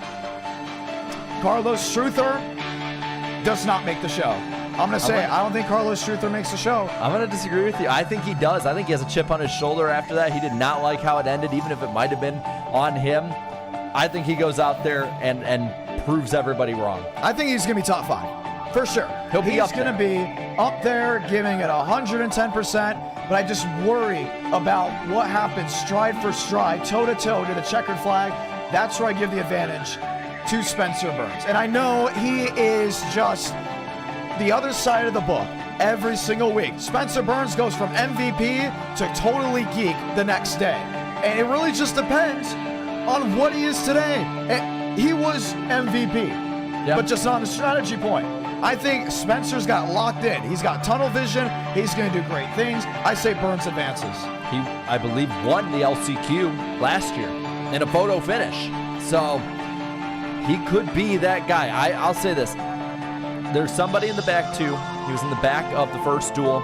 Carlos Truther does not make the show. I'm going to say, I don't think Carlos Truther makes the show. I'm going to disagree with you. I think he does. I think he has a chip on his shoulder after that. He did not like how it ended, even if it might have been on him. I think he goes out there and proves everybody wrong. I think he's going to be top 5, for sure. He's going to be up there, giving it 110%. But I just worry about what happens stride for stride, toe-to-toe to the checkered flag. That's where I give the advantage to Spencer Burns. And I know he is just the other side of the book every single week. Spencer Burns goes from MVP to totally geek the next day. And it really just depends on what he is today. And he was MVP, but just on the strategy point. I think Spencer's got locked in. He's got tunnel vision. He's going to do great things. I say Burns advances. He, I believe, won the LCQ last year in a photo finish. So he could be that guy. I'll say this. There's somebody in the back, too. He was in the back of the first duel.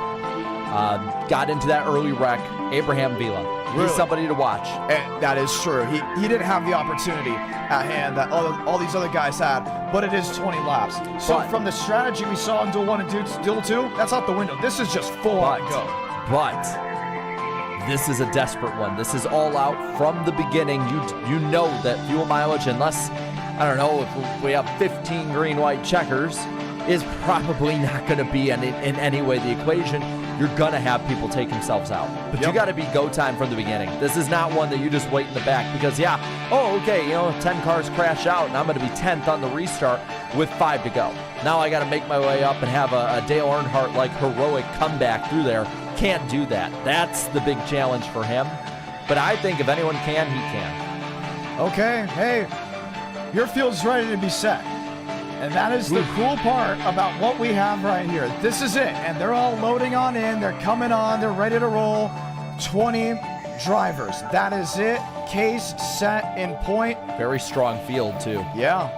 Got into that early wreck. Abraham Vila. Really? He's somebody to watch. And that is true. He didn't have the opportunity at hand that all these other guys had, but it is 20 laps. So from the strategy we saw in Duel 1 and Duel 2, that's out the window. This is just full on go. But this is a desperate one. This is all out from the beginning. You know that fuel mileage, unless, I don't know, if we have 15 green-white checkers, is probably not going to be in any way the equation. You're going to have people take themselves out. But you got to be go time from the beginning. This is not one that you just wait in the back because, 10 cars crash out and I'm going to be 10th on the restart with 5 to go. Now I got to make my way up and have a Dale Earnhardt-like heroic comeback through there. Can't do that. That's the big challenge for him. But I think if anyone can, he can. Okay, hey, your field's ready to be set. And that is the cool part about what we have right here. This is it. And they're all loading on in. They're coming on. They're ready to roll. 20 drivers. That is it. Case, set, in point. Very strong field, too. Yeah.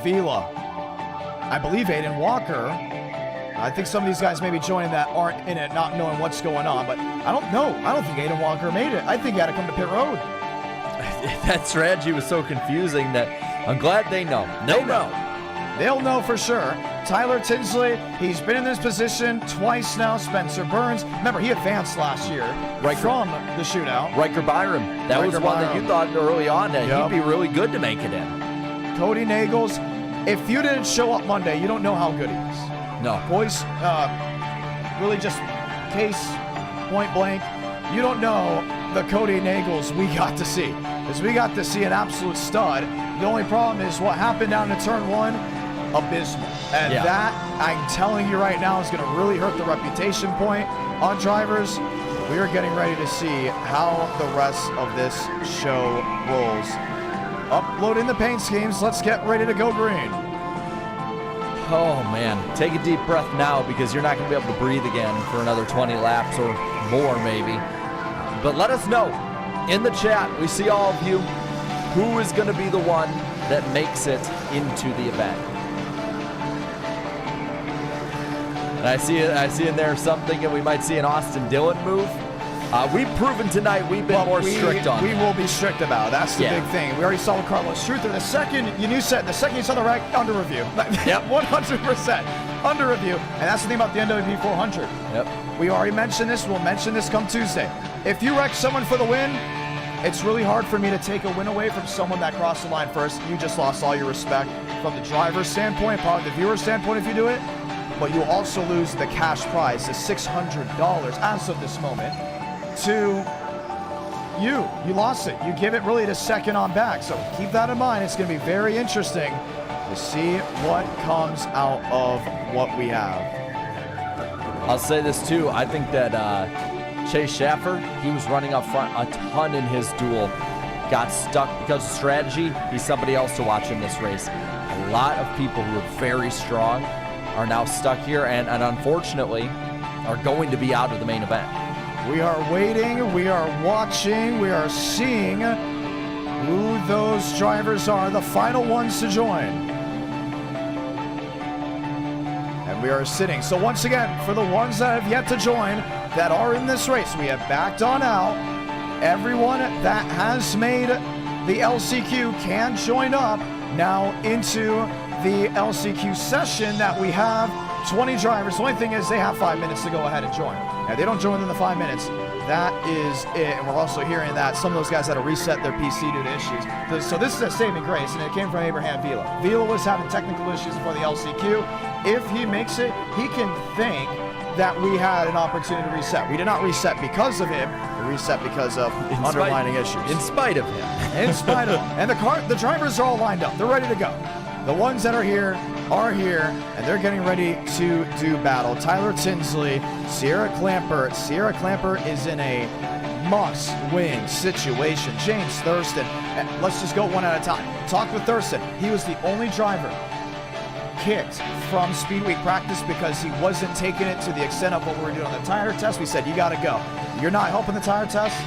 Vila. I believe Aiden Walker. I think some of these guys maybe joining that aren't in it, not knowing what's going on. But I don't know. I don't think Aiden Walker made it. I think he had to come to pit road. That strategy was so confusing that I'm glad they know. They'll know for sure. Tyler Tinsley, he's been in this position twice now. Spencer Burns, remember, he advanced last year from the shootout. Riker Byram, that was one that you thought early on that he'd be really good to make it in. Cody Nagels, if you didn't show up Monday, you don't know how good he is. No. Boys, really just case point blank, you don't know the Cody Nagels we got to see. Because we got to see an absolute stud. The only problem is what happened down in turn 1, abysmal. And that, I'm telling you right now, is going to really hurt the reputation point on drivers. We are getting ready to see how the rest of this show rolls. Upload in the paint schemes. Let's get ready to go green. Oh, man. Take a deep breath now because you're not going to be able to breathe again for another 20 laps or more maybe. But let us know in the chat. We see all of you. Who is going to be the one that makes it into the event? And I see in there some thinking we might see an Austin Dillon move. We've proven tonight we've been more strict on We will be strict about it. That's the big thing. We already saw with Carlos Struther. The second you saw the rack, under review. Yep. 100% under review. And that's the thing about the NWP 400. Yep. We already mentioned this. We'll mention this come Tuesday. If you wreck someone for the win, it's really hard for me to take a win away from someone that crossed the line first. You just lost all your respect from the driver's standpoint, probably the viewer's standpoint if you do it. But you also lose the cash prize, the $600 as of this moment. To you lost it. You give it really to second on back. So keep that in mind. It's going to be very interesting to see what comes out of what we have. I'll say this too. I think that Chase Schaffer, he was running up front a ton in his duel. Got stuck because of strategy. He's somebody else to watch in this race. A lot of people who are very strong are now stuck here and unfortunately are going to be out of the main event. We are waiting, we are watching, we are seeing who those drivers are, the final ones to join. And we are sitting. So once again, for the ones that have yet to join, that are in this race, we have backed on out. Everyone that has made the LCQ can join up now into the LCQ session that we have. 20 drivers. The only thing is they have 5 minutes to go ahead and join. Now, if they don't join in the 5 minutes, that is it. And we're also hearing that some of those guys had to reset their PC due to issues. So this is a saving grace, and it came from Abraham Vila. Vila was having technical issues for the LCQ. If he makes it, he can thank that we had an opportunity to reset. We did not reset because of him. We reset because of underlining issues. In spite of him. In spite of him. And the drivers are all lined up. They're ready to go. The ones that are here, and they're getting ready to do battle. Tyler Tinsley, Sierra Clamper. Sierra Clamper is in a must-win situation. James Thurston, let's just go one at a time. Talk with Thurston. He was the only driver kicked from Speedway practice because he wasn't taking it to the extent of what we were doing on the tire test. We said, you got to go. You're not helping the tire test.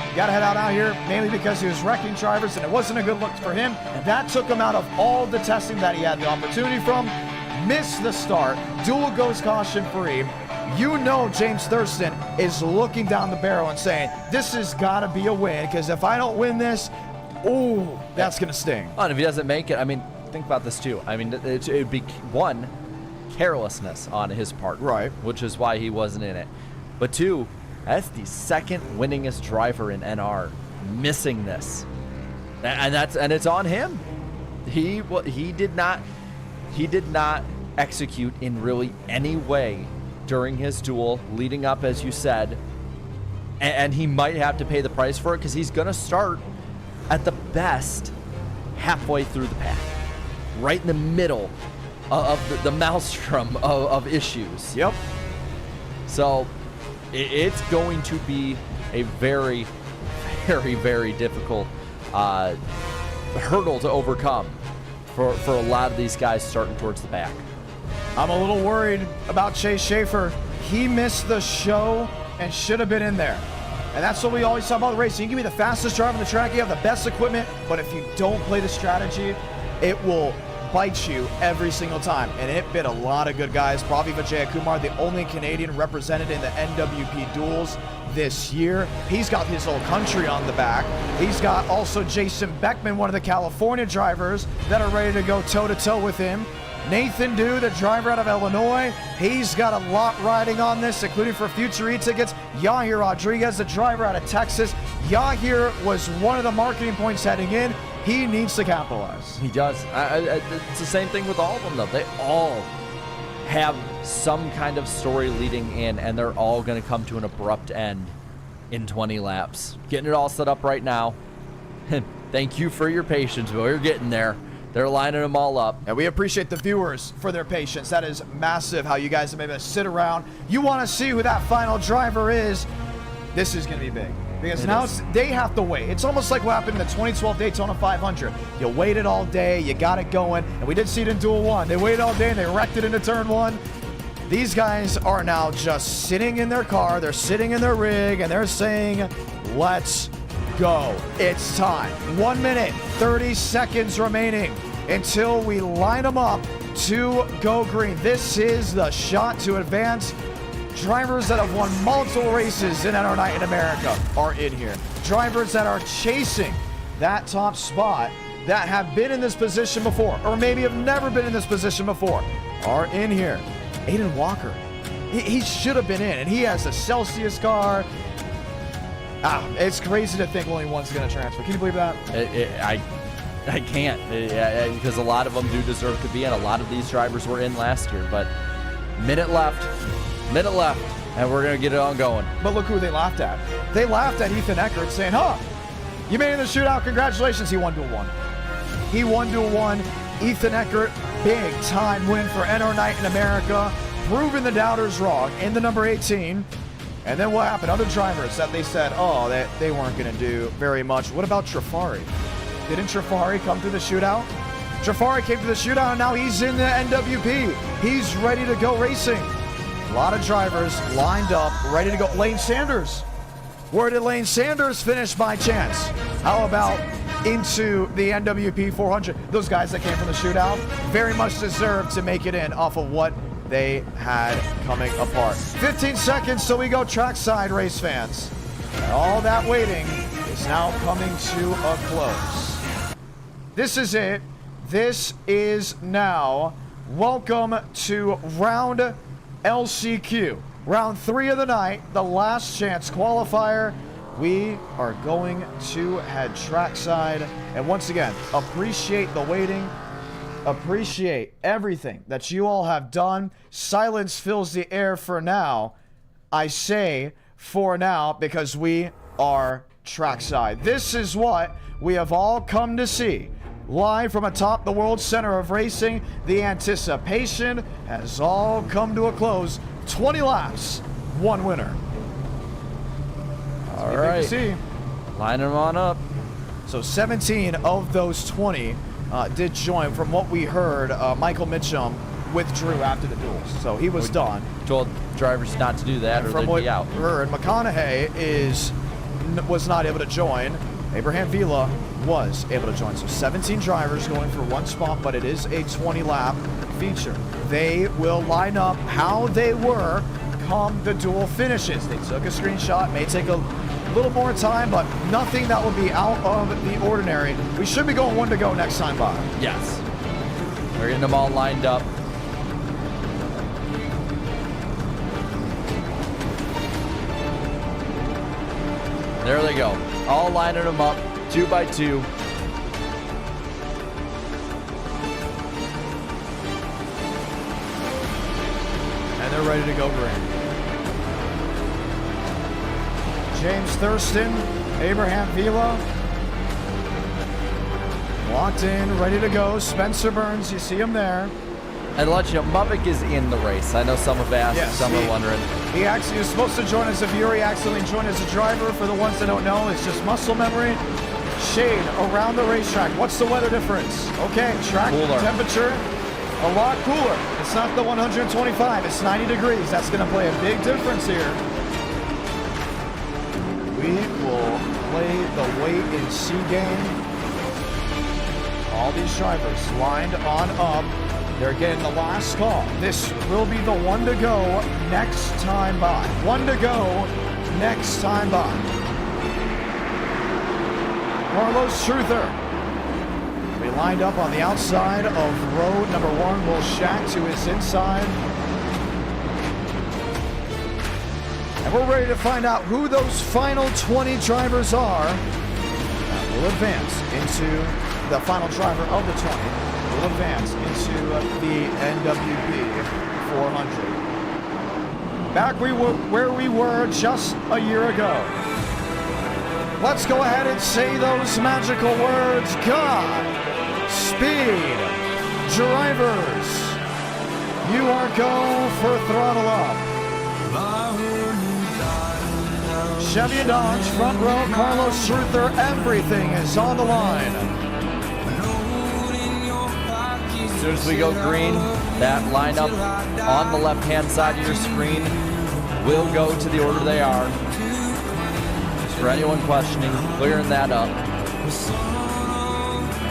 You got to head out here, mainly because he was wrecking drivers, and it wasn't a good look for him. And that took him out of all the testing that he had the opportunity from. Missed the start. Duel goes caution-free. You know James Thurston is looking down the barrel and saying, this has got to be a win, because if I don't win this, ooh, that's going to sting. Oh, and if he doesn't make it, I mean, think about this too. I mean, it would be, one, carelessness on his part. Right. Which is why he wasn't in it. But two, that's the second winningest driver in NR missing this, and it's on him. He did not execute in really any way during his duel leading up, as you said, and he might have to pay the price for it because he's going to start at the best halfway through the pack, right in the middle of the maelstrom of issues. Yep. So it's going to be a very, very, very difficult hurdle to overcome for a lot of these guys starting towards the back. I'm a little worried about Chase Schaefer. He missed the show and should have been in there. And that's what we always talk about racing. You can be the fastest driver on the track, you have the best equipment, but if you don't play the strategy, it will bite you every single time. And it bit a lot of good guys. Pravi Vijayakumar, the only Canadian represented in the NWP Duels this year. He's got his whole country on the back. He's got also Jason Beckman, one of the California drivers that are ready to go toe-to-toe with him. Nathan Dew, the driver out of Illinois, he's got a lot riding on this, including for future e-tickets. Yahir Rodriguez, the driver out of Texas. Yahir was one of the marketing points heading in. He needs to capitalize. He does. It's the same thing with all of them, though. They all have some kind of story leading in, and they're all going to come to an abrupt end in 20 laps. Getting it all set up right now. Thank you for your patience, but we're getting there. They're lining them all up. And we appreciate the viewers for their patience. That is massive how you guys have been able to sit around. You want to see who that final driver is. This is going to be big. Because now they have to wait. It's almost like what happened in the 2012 Daytona 500. You waited all day, you got it going, and we did see it in Duel 1. They waited all day and they wrecked it into Turn 1. These guys are now just sitting in their car, they're sitting in their rig, and they're saying, let's go. It's time. 1 minute, 30 seconds remaining until we line them up to go green. This is the shot to advance. Drivers that have won multiple races in NR Night in America are in here. Drivers that are chasing that top spot, that have been in this position before, or maybe have never been in this position before, are in here. Aiden Walker, he should have been in, and he has a Celsius car. It's crazy to think only one's going to transfer. Can you believe that? I can't, because a lot of them do deserve to be in. A lot of these drivers were in last year, but minute left, and we're going to get it on going. But look who they laughed at. They laughed at Ethan Eckert saying, you made it in the shootout, congratulations. He won Duel 1. He won Duel 1. Ethan Eckert, big time win for NR Night in America, proving the doubters wrong in the number 18. And then what happened? Other drivers that they said, they weren't going to do very much. What about Trafari? Didn't Trafari come to the shootout? Trafari came to the shootout, and now he's in the NWP. He's ready to go racing. A lot of drivers lined up, ready to go. Lane Sanders. Where did Lane Sanders finish by chance? How about into the NWP 400? Those guys that came from the shootout very much deserve to make it in off of what they had coming apart. 15 seconds till we go trackside, race fans. And all that waiting is now coming to a close. This is it. This is now. Welcome to round LCQ. Round 3 of the night, the last chance qualifier. We are going to head trackside. And once again, appreciate the waiting. Appreciate everything that you all have done. Silence fills the air for now. I say for now because we are trackside. This is what we have all come to see. Live from atop the World Center of Racing, the anticipation has all come to a close. 20 laps, 1 winner. All right. See. Line them on up. So 17 of those 20 did join. From what we heard, Michael Mitchum withdrew after the duels, so he was done. Told drivers not to do that, or they'd be out. From what we heard, McConaughey was not able to join. Abraham Vila was able to join. So 17 drivers going for 1 spot, but it is a 20-lap feature. They will line up how they were come the duel finishes. They took a screenshot. May take a little more time, but nothing that will be out of the ordinary. We should be going 1 to go next time by. Yes. We're getting them all lined up. There they go. All lining them up, 2 by 2. And they're ready to go green. James Thurston, Abraham Vila. Locked in, ready to go. Spencer Burns, you see him there. And to let you know, Mubik is in the race. I know some have asked, some are wondering. He actually was supposed to join as a viewer. He accidentally joined as a driver. For the ones that don't know, it's just muscle memory. Shade around the racetrack. What's the weather difference? Okay, track temperature, a lot cooler. It's not the 125, it's 90 degrees. That's going to play a big difference here. We will play the wait and see game. All these drivers lined on up. They're getting the last call. This will be the 1 to go next time by. 1 to go next time by. Carlos Truther We lined up on the outside of row number 1. Will Shack to his inside. And we're ready to find out who those final 20 drivers are that will advance into the final driver of the 20 will advance into the NWP 400. Back where we were just a year ago. Let's go ahead and say those magical words. God, speed, drivers, you are go for throttle up. Chevy and Dodge, front row, Carlos Truther, everything is on the line. As soon as we go green, that lineup on the left-hand side of your screen will go to the order they are. Just for anyone questioning, clearing that up.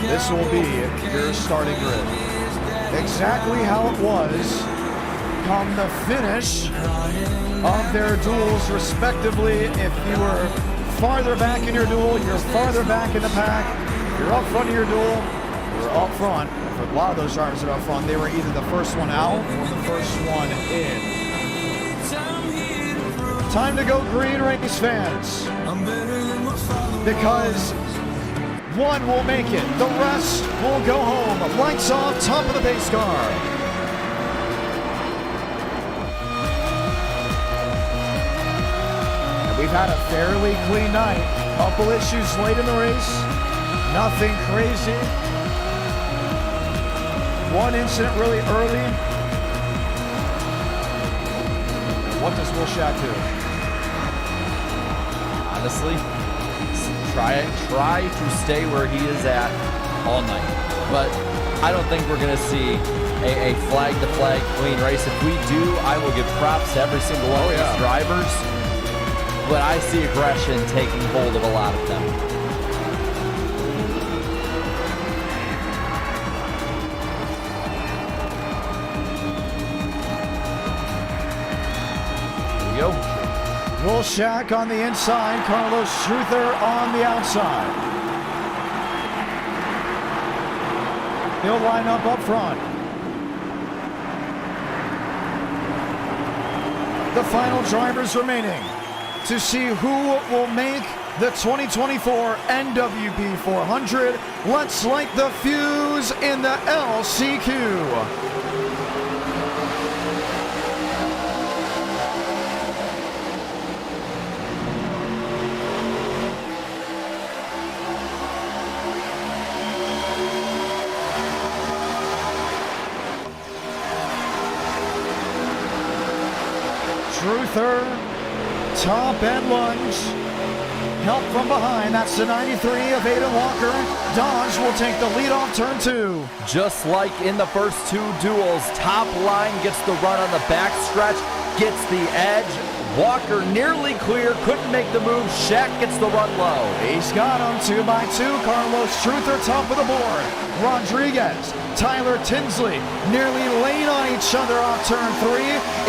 This will be your starting grid. Exactly how it was come the finish of their duels respectively. If you were farther back in your duel, you're farther back in the pack. You're up front of your duel, you're up front. For a lot of those drivers that are up front, they were either the first one out or the first one in. Time to go green, race fans. Because one will make it, the rest will go home. Lights off, top of the pace car. We've had a fairly clean night. Couple issues late in the race. Nothing crazy. One incident really early. What does Will Shack do? Honestly, try to stay where he is at all night. But I don't think we're going to see a flag-to-flag clean race. If we do, I will give props to every single one of these drivers. But I see aggression taking hold of a lot of them. Here we go. Will Shack on the inside, Carlos Truther on the outside. He'll line up front. The final drivers remaining to see who will make the 2024 NWP 400. Let's light the fuse in the LCQ. Truther, top end lunge, help from behind. That's the 93 of Aiden Walker. Dodge will take the lead off turn 2. Just like in the first two duels, top line gets the run on the back stretch, gets the edge. Walker nearly clear, couldn't make the move. Shack gets the run low. He's got him 2 by 2. Carlos Truther top of the board. Rodriguez, Tyler Tinsley nearly laying on each other off turn 3.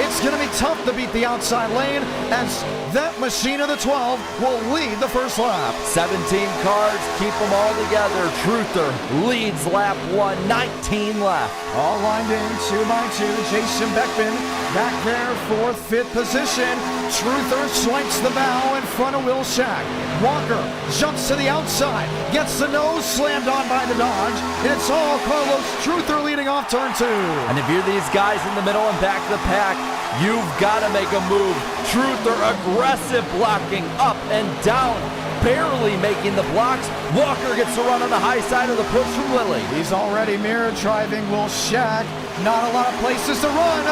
It's going to be tough to beat the outside lane as that machine of the 12 will lead the first lap. 17 cars, keep them all together. Truther leads lap 1, 19 left. All lined in 2 by 2. Jason Beckman back there, 4th, 5th position. Truther swipes the bow in front of Will Shack. Walker jumps to the outside, gets the nose slammed on by the Dodge, and it's all Carlos Truther leading off turn 2. And if you're these guys in the middle and back of the pack, you've got to make a move. Truther aggressive blocking up and down, barely making the blocks. Walker gets to run on the high side of the push from Lilly. He's already mirror driving Will Shack. Not a lot of places to run.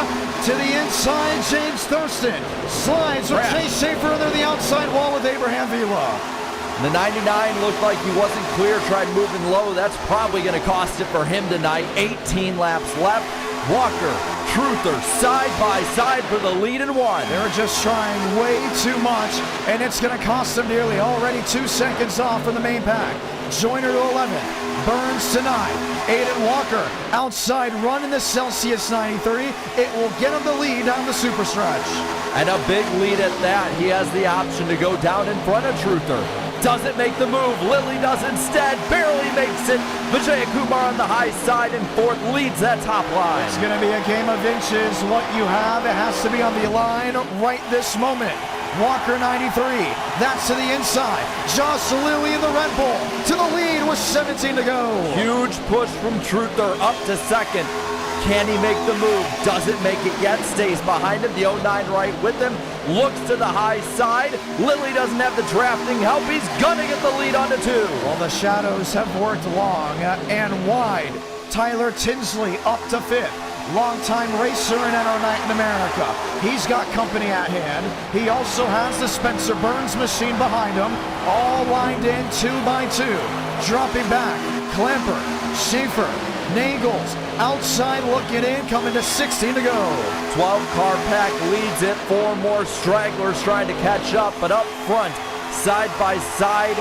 To the inside, James Thurston slides with Chase Schaefer under the outside wall with Abraham Vila. The 99 looked like he wasn't clear, tried moving low. That's probably going to cost it for him tonight. 18 laps left. Walker, Truther, side by side for the lead in 1. They're just trying way too much, and it's going to cost them nearly already 2 seconds off from the main pack. Joyner to 11, Burns to 9. Aiden Walker outside running the Celsius 93. It will get him the lead down the super stretch. And a big lead at that. He has the option to go down in front of Truther. doesn't make the move. Lily does instead, barely makes it. Vijay Kumar on the high side in fourth leads that top line. It's going to be a game of inches. What you have, it has to be on the line right this moment. Walker 93, that's to the inside. Josh Lilly in the Red Bull to the lead with 17 to go. Huge push from Truther up to second. Can he make the move? Doesn't make it yet, stays behind him. The 09 right with him, looks to the high side. Lilly doesn't have the drafting help. He's gonna get the lead onto two. Well, the shadows have worked long and wide. Tyler Tinsley up to fifth. Longtime racer in Daytona America. He's got company at hand. He also has the Spencer Burns machine behind him, all lined in 2 by 2. Dropping back, Klemper, Schaefer, Nagels, outside looking in, coming to 16 to go. 12-car pack leads it. 4 more stragglers trying to catch up, but up front, side by side,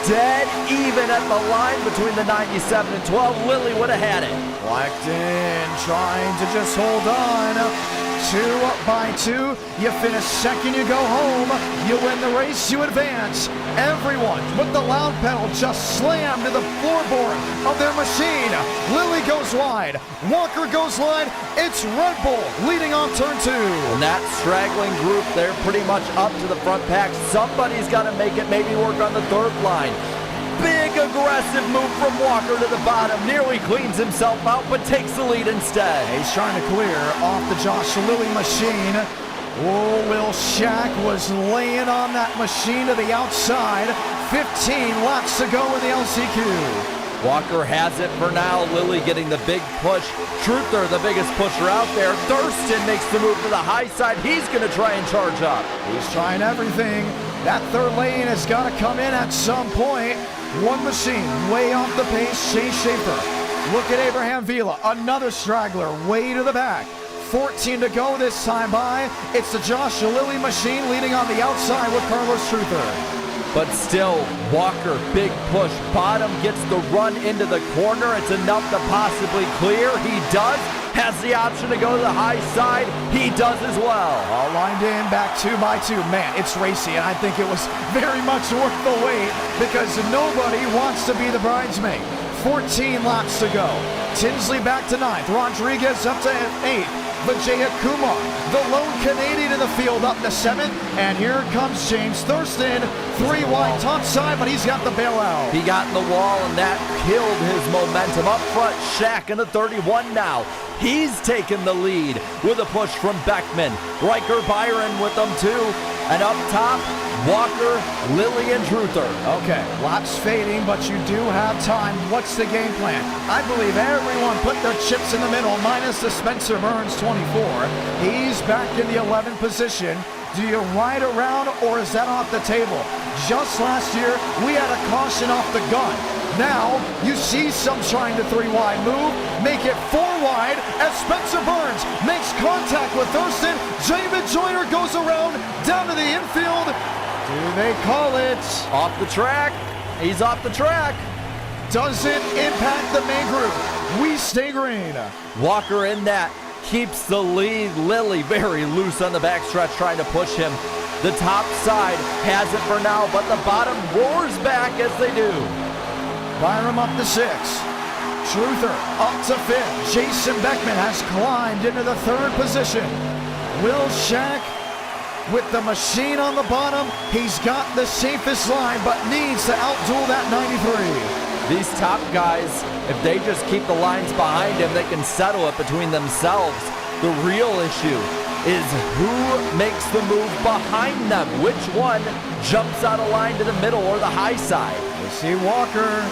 dead even at the line between the 97 and 12. Lilly would have had it. Blackton trying to just hold on. 2 by 2. You finish second, you go home. You win the race, you advance. Everyone with the loud pedal just slammed to the floorboard of their machine. Lilly goes wide. Walker goes wide. It's Red Bull leading on turn 2. And that straggling group, they're pretty much up to the front pack. Somebody's got to make it, maybe work on the third line. Big aggressive move from Walker to the bottom. Nearly cleans himself out, but takes the lead instead. He's trying to clear off the Josh Lilly machine. Oh, Will Shack was laying on that machine to the outside. 15 laps to go in the LCQ. Walker has it for now. Lilly getting the big push. Truther, the biggest pusher out there. Thurston makes the move to the high side. He's going to try and charge up. He's trying everything. That third lane has got to come in at some point. One machine way off the pace. Chase Schaefer. Look at Abraham Vila. Another straggler way to the back. 14 to go this time by. It's the Josh Lilly machine leading on the outside with Carlos Truther. But still, Walker, big push. Bottom gets the run into the corner. It's enough to possibly clear. He does. Has the option to go to the high side. He does as well. All lined in, back 2 by 2. Man, it's racy, and I think it was very much worth the wait because nobody wants to be the bridesmaid. 14 laps to go. Tinsley back to 9th. Rodriguez up to 8th. Vijay Kumar, the lone Canadian in the field, up to 7th. And here comes James Thurston. 3 wide top side, but he's got the bailout. He got in the wall, and that killed his momentum. Up front, Shack in the 31 now. He's taken the lead with a push from Beckman. Riker Byron with them too. And up top, Walker, Lilly, and Truther. Okay, laps fading, but you do have time. What's the game plan? I believe everyone put their chips in the middle, minus the Spencer Burns 24. He's back in the 11th position. Do you ride around, or is that off the table? Just last year, we had a caution off the gun. Now, you see some trying to 3 wide move, make it 4 wide as Spencer Burns makes contact with Thurston. David Joyner goes around, down to the infield. Do they call it? Off the track. He's off the track. Doesn't impact the main group. We stay green. Walker in that. Keeps the lead. Lilly very loose on the backstretch trying to push him. The top side has it for now, but the bottom roars back as they do. Byram up to 6th. Truther up to 5th. Jason Beckman has climbed into the 3rd position. Will Shack with the machine on the bottom. He's got the safest line, but needs to outduel that 93. These top guys, if they just keep the lines behind him, they can settle it between themselves. The real issue is who makes the move behind them. Which one jumps out of line to the middle or the high side? We see Walker.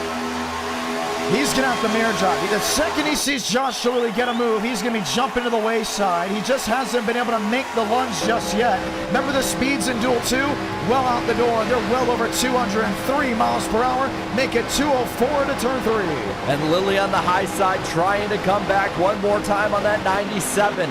He's going to have to mirror drive. The second he sees Josh Lilly get a move, he's going to be jumping to the wayside. He just hasn't been able to make the lunge just yet. Remember the speeds in Duel 2? Well out the door. They're well over 203 miles per hour. Make it 204 to turn 3. And Lilly on the high side trying to come back one more time on that 97.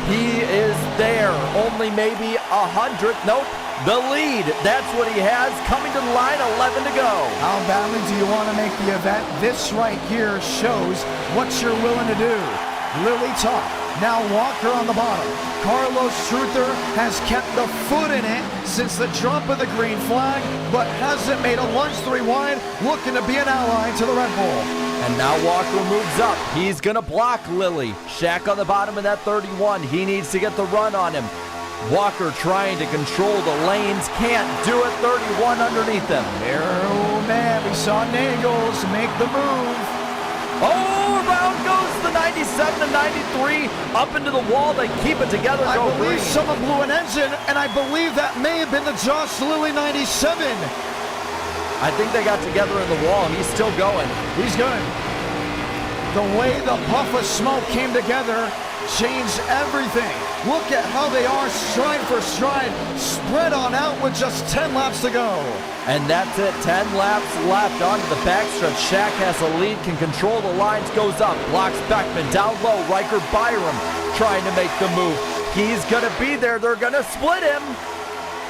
He is there. Only maybe 100th. Nope. The lead, that's what he has, coming to the line, 11 to go. How badly do you want to make the event? This right here shows what you're willing to do. Lilly top, Now Walker on the bottom. Carlos Truther has kept the foot in it since the drop of the green flag, but hasn't made a lunge 3 wide, looking to be an ally to the Red Bull. And now Walker moves up. He's going to block Lilly. Shaq on the bottom of that 31. He needs to get the run on him. Walker trying to control the lanes. Can't do it. 31 underneath them. Oh, man. We saw Nagels make the move. Oh, around goes the 97 and 93. Up into the wall. They keep it together. I believe green. someone blew an engine, and I believe that may have been the Josh Lilly 97. I think they got together in the wall. He's still going. He's good. The way the puff of smoke came together changed everything. Look at how they are stride for stride, spread on out with just 10 laps to go. And that's it, 10 laps left onto the backstretch. Shaq has a lead, can control the lines, goes up, blocks Beckman, down low, Riker Byram trying to make the move. He's gonna be there, they're gonna split him.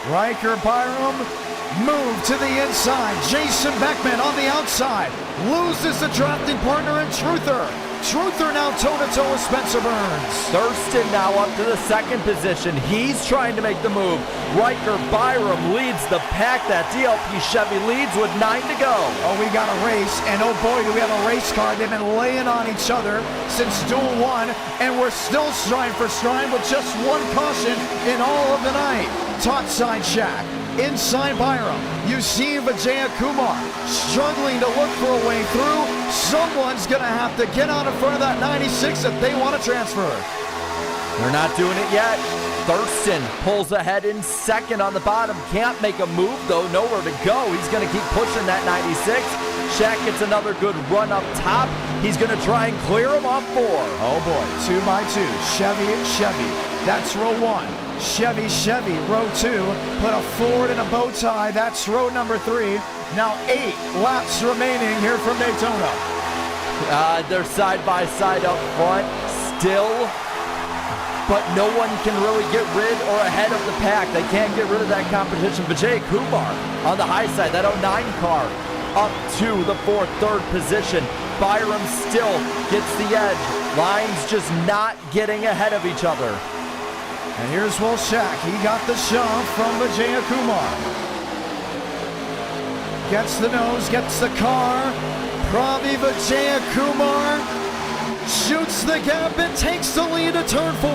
Riker Byram move to the inside. Jason Beckman on the outside. Loses the drafting partner in Truther. Truther now toe-to-toe with Spencer Burns. Thurston now up to the second position. He's trying to make the move. Riker Byram leads the pack. That DLP Chevy leads with 9 to go. Oh, we got a race, and oh boy, do we have a race car. They've been laying on each other since duel 1, and we're still stride for stride with just 1 caution in all of the night. Top side Shaq. Inside Byram, you see Vijaya Kumar struggling to look for a way through. Someone's going to have to get out in front of that 96 if they want to transfer. They're not doing it yet. Thurston pulls ahead in second on the bottom. Can't make a move, though. Nowhere to go. He's going to keep pushing that 96. Shaq gets another good run up top. He's going to try and clear him off 4. Oh, boy. 2 by 2. Chevy. That's row 1. Chevy, row 2, put a Ford in a bow tie. That's row number 3. Now 8 laps remaining here from Daytona. They're side by side up front still, but no one can really get rid or ahead of the pack. They can't get rid of that competition. Vijay Kumar on the high side, that 09 car, up to the 4th, 3rd position. Byram still gets the edge. Lines just not getting ahead of each other. And here's Will Shaq. He got the shove from Vijaya Kumar. Gets the nose, gets the car. Pravi Vijaya Kumar shoots the gap and takes the lead to turn 4.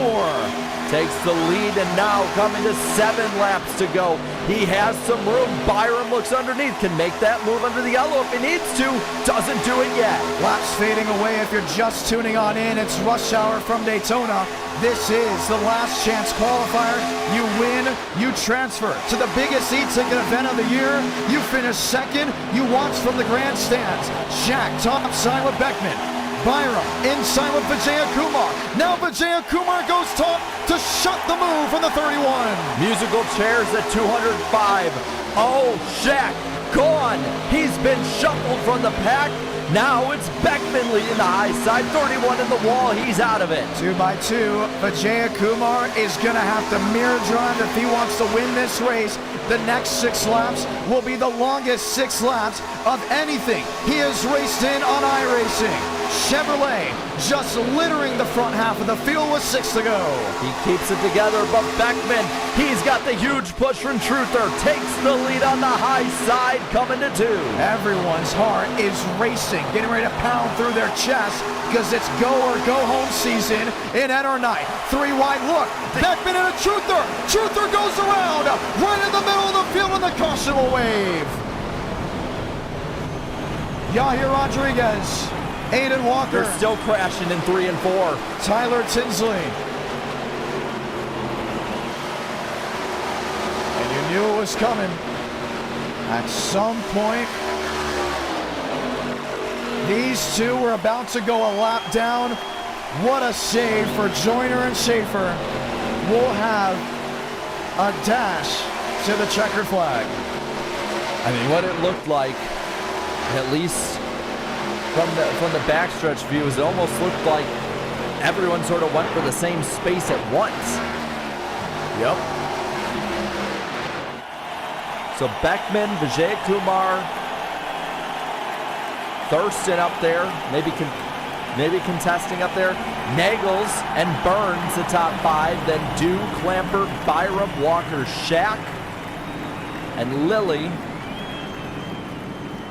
Takes the lead and now coming to 7 laps to go. He has some room. Byram looks underneath. Can make that move under the yellow if he needs to. Doesn't do it yet. Laps fading away if you're just tuning on in. It's rush hour from Daytona. This is the last chance qualifier. You win, you transfer to the biggest e-ticket event of the year. You finish second. You watch from the grandstands. Shaq top side with Beckman. Byram inside with Vijaya Kumar. Now Vijaya Kumar goes top to shut the move from the 31. Musical chairs at 205. Oh, Shaq gone. He's been shuffled from the pack. Now it's Beckman leading the high side. 31 in the wall. He's out of it. 2 by 2. Vijaya Kumar is going to have to mirror drive if he wants to win this race. The next 6 laps will be the longest 6 laps of anything he has raced in on iRacing. Chevrolet just littering the front half of the field with 6 to go. He keeps it together, but Beckman, he's got the huge push from Truther. Takes the lead on the high side, coming to 2. Everyone's heart is racing, getting ready to pound through their chest because it's go or go home season in NR night. 3 wide look. Beckman and a Truther. Truther goes around right in the middle of the field and the caution will wave. Yahir Rodriguez. Aiden Walker. They're still crashing in 3 and 4. Tyler Tinsley. And you knew it was coming. At some point, these two were about to go a lap down. What a save for Joyner and Schaefer. We'll have a dash to the checkered flag. I mean, what it looked like, at least from the backstretch views, it almost looked like everyone sort of went for the same space at once. Yep. So Beckman, Vijay Kumar, Thurston up there, maybe maybe contesting up there. Nagels and Burns, the top 5. Then Duke, Lampert, Byram, Walker, Shack, and Lilly.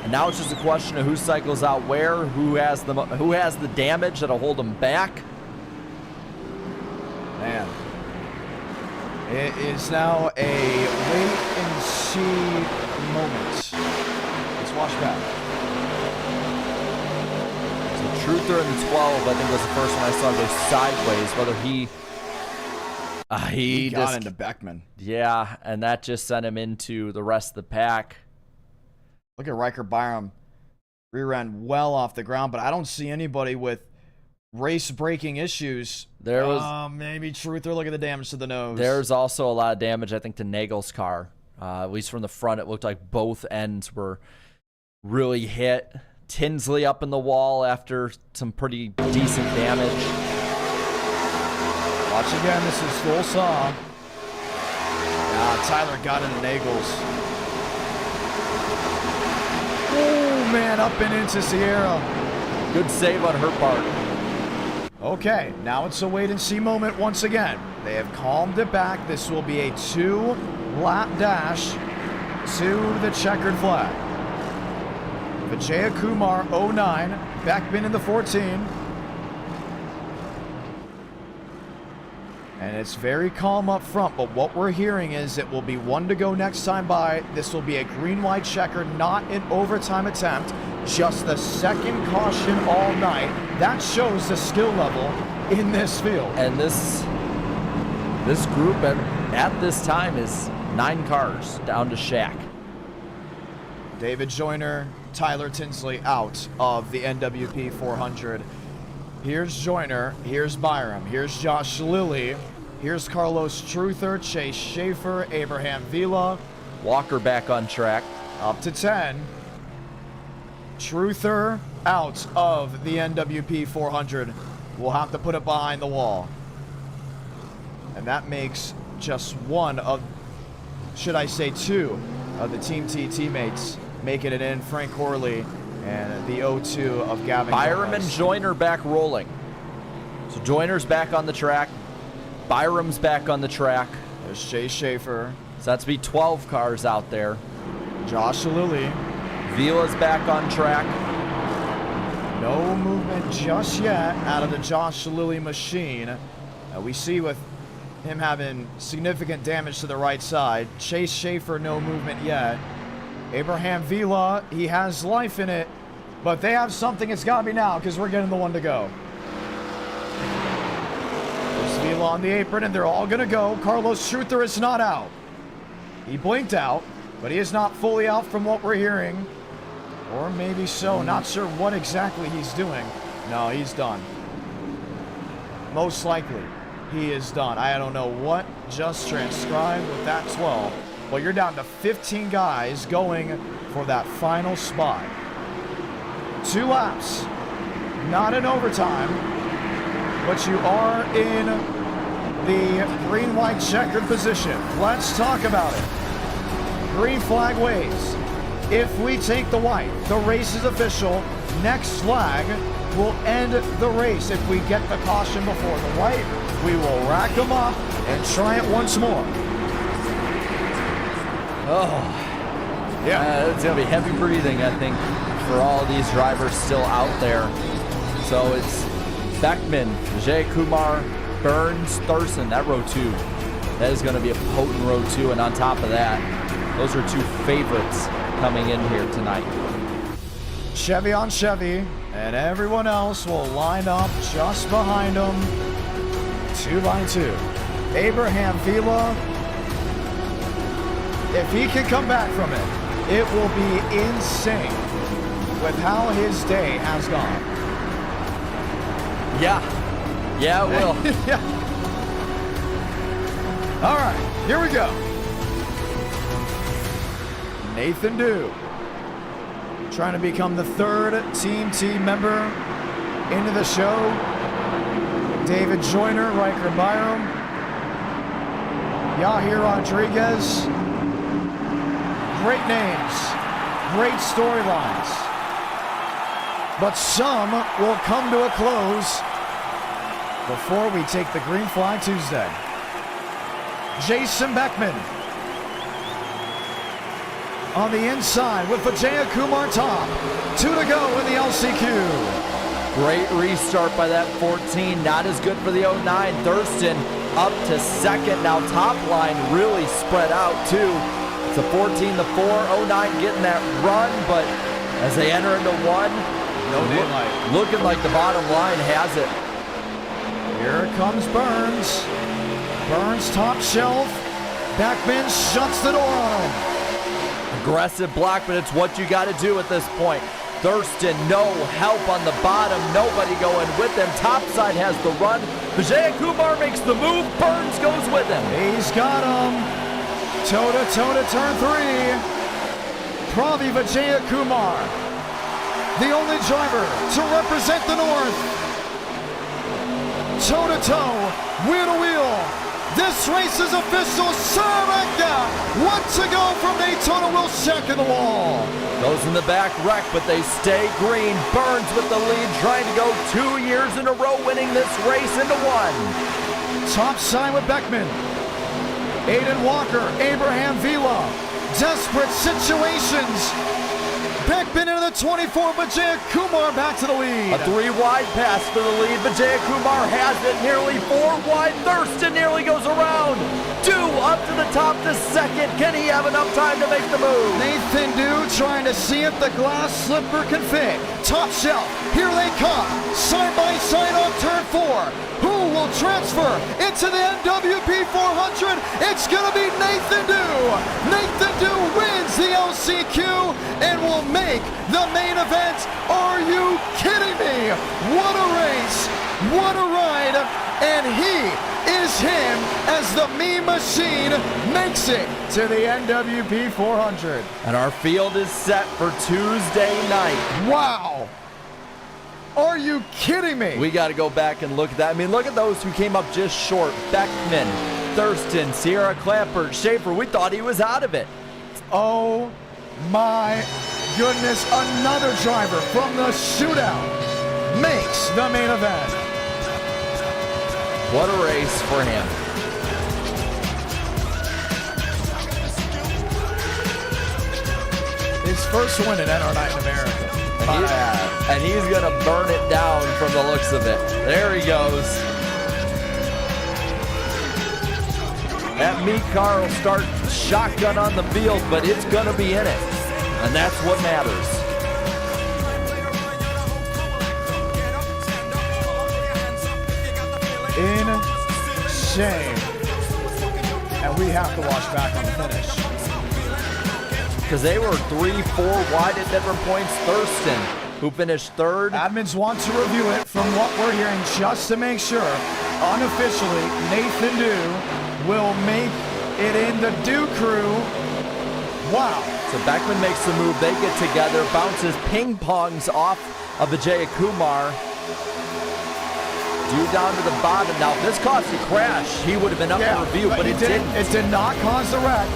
And now it's just a question of who cycles out where, who has the damage that'll hold them back. Man, it is now a wait and see moment. Let's watch back. So Truther in the 12, I think was the first one I saw go sideways. Whether he got just into Beckman. Yeah, and that just sent him into the rest of the pack. Look at Riker Byram, rear end well off the ground, but I don't see anybody with race-breaking issues. There was maybe Truther. Look at the damage to the nose. There's also a lot of damage, I think, to Nagel's car. At least from the front, it looked like both ends were really hit. Tinsley up in the wall after some pretty decent damage. Watch again. This is full saw. Tyler got into Nagels. Oh, man, up and into Sierra. Good save on her part. Okay, now it's a wait-and-see moment once again. They have calmed it back. This will be a 2-lap dash to the checkered flag. Vijaya Kumar, 09. Beckman in the 14. And it's very calm up front, but what we're hearing is it will be 1 to go next time by. This will be a green-white checker, not an overtime attempt. Just the second caution all night. That shows the skill level in this field. And this group at this time is 9 cars down to Shack. David Joyner, Tyler Tinsley out of the NWP 400. Here's Joyner, here's Byram, here's Josh Lilly, here's Carlos Truther, Chase Schaefer, Abraham Vila. Walker back on track. Up to 10. Truther out of the NWP 400. We'll have to put it behind the wall. And that makes just one of, should I say 2, of the Team T teammates making it in. Frank Horley and the 0-2 of Gavin Byram Gomez. and Joyner back rolling. So Joyner's back on the track. Byram's back on the track. There's Chase Schaefer. So that's be 12 cars out there. Josh Lilly. Vila's back on track. No movement just yet out of the Josh Lilly machine. We see with him having significant damage to the right side. Chase Schaefer, no movement yet. Abraham Vila, he has life in it, but they have something. It's got to be now because we're getting the 1 to go. There's Vila on the apron, and they're all going to go. Carlos Truther is not out. He blinked out, but he is not fully out from what we're hearing. Or maybe so. Not sure what exactly he's doing. No, he's done. Most likely, he is done. I don't know what just transcribed with that 12. Well, you're down to 15 guys going for that final spot. 2 laps. Not in overtime, but you are in the green-white checkered position. Let's talk about it. Green flag waves. If we take the white, the race is official. Next flag will end the race. If we get the caution before the white, we will rack them up and try it once more. Oh, yeah. It's going to be heavy breathing, I think, for all of these drivers still out there. So it's Beckman, Jay Kumar, Burns, Thurston, that row 2. That is going to be a potent row 2. And on top of that, those are 2 favorites coming in here tonight. Chevy on Chevy, and everyone else will line up just behind them. 2 by 2. Abraham Vila, if he can come back from it, it will be insane with how his day has gone. Yeah, it will. Yeah. All right, here we go. Nathan Dew, trying to become the 3rd Team T member into the show. David Joyner, Riker Byram, Yahir Rodriguez. Great names, great storylines. but some will come to a close before we take the Green Flag Tuesday. Jason Beckman on the inside with Vijaya Kumar top. 2 to go in the LCQ. Great restart by that 14. Not as good for the 09. Thurston up to second. Now top line really spread out too. It's a 14 to 4. 09 getting that run, but as they enter into one, no daylight. Looking like the bottom line has it. Here comes Burns. Burns top shelf. Beckman shuts the door on him. Aggressive block, but it's what you got to do at this point. Thurston, no help on the bottom. Nobody going with him. Topside has the run. Vijaya Kumar makes the move. Burns goes with him. He's got him. Toe-to-toe to turn 3. Pravi Vijaya Kumar, the only driver to represent the North. Toe-to-toe, wheel-to-wheel. This race is official. Saranga, 1 to go from Daytona. Will check in the wall. Goes in the back wreck, but they stay green. Burns with the lead, trying to go 2 years in a row, winning this race into 1. Top side with Beckman. Aiden Walker, Abraham Vila. Desperate situations. Beckman into the 24, Vijaya Kumar back to the lead. A 3 wide pass for the lead. Vijaya Kumar has it, nearly 4 wide. Thurston nearly goes around. 2 up to the top to second. Can he have enough time to make the move? Nathan Dew trying to see if the glass slipper can fit. Top shelf, here they come. Side by side on turn 4. Who will transfer into the NWP 400? It's going to be Nathan Dew. Nathan Dew wins the LCQ and will make the main event. Are you kidding me? What a race. What a ride. And he is him as the Meme Machine makes it to the NWP 400. And our field is set for Tuesday night. Wow. Are you kidding me? We got to go back and look at that. I mean, look at those who came up just short. Beckman, Thurston, Sierra Clampert, Schaefer. We thought he was out of it. Oh my goodness. Another driver from the shootout makes the main event. What a race for him. His first win at NR Night in America. And he's going to burn it down from the looks of it. There he goes. That meat car will start shotgun on the field, but it's going to be in it. And that's what matters. Insane. And we have to watch back on the finish. Because they were 3-4 wide at different points. Thurston, who finished third. Admins want to review it from what we're hearing just to make sure. Unofficially, Nathan Dew will make it in the Dew crew. Wow. So Beckman makes the move. They get together, bounces ping-pongs off of Vijaya Kumar. Dew down to the bottom. Now, if this caused a crash, he would have been up for review, but it didn't. It did not cause the wreck.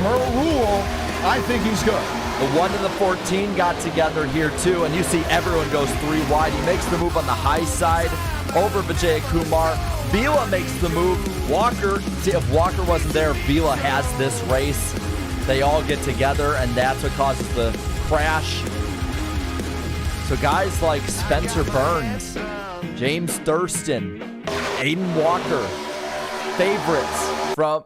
Per rule, I think he's good. The 1 and the 14 got together here too, and you see everyone goes 3 wide. He makes the move on the high side over Vijaya Kumar. Vila makes the move. Walker, see, if Walker wasn't there, Vila has this race. They all get together, and that's what causes the crash. So guys like Spencer Burns, James Thurston, Aiden Walker, favorites from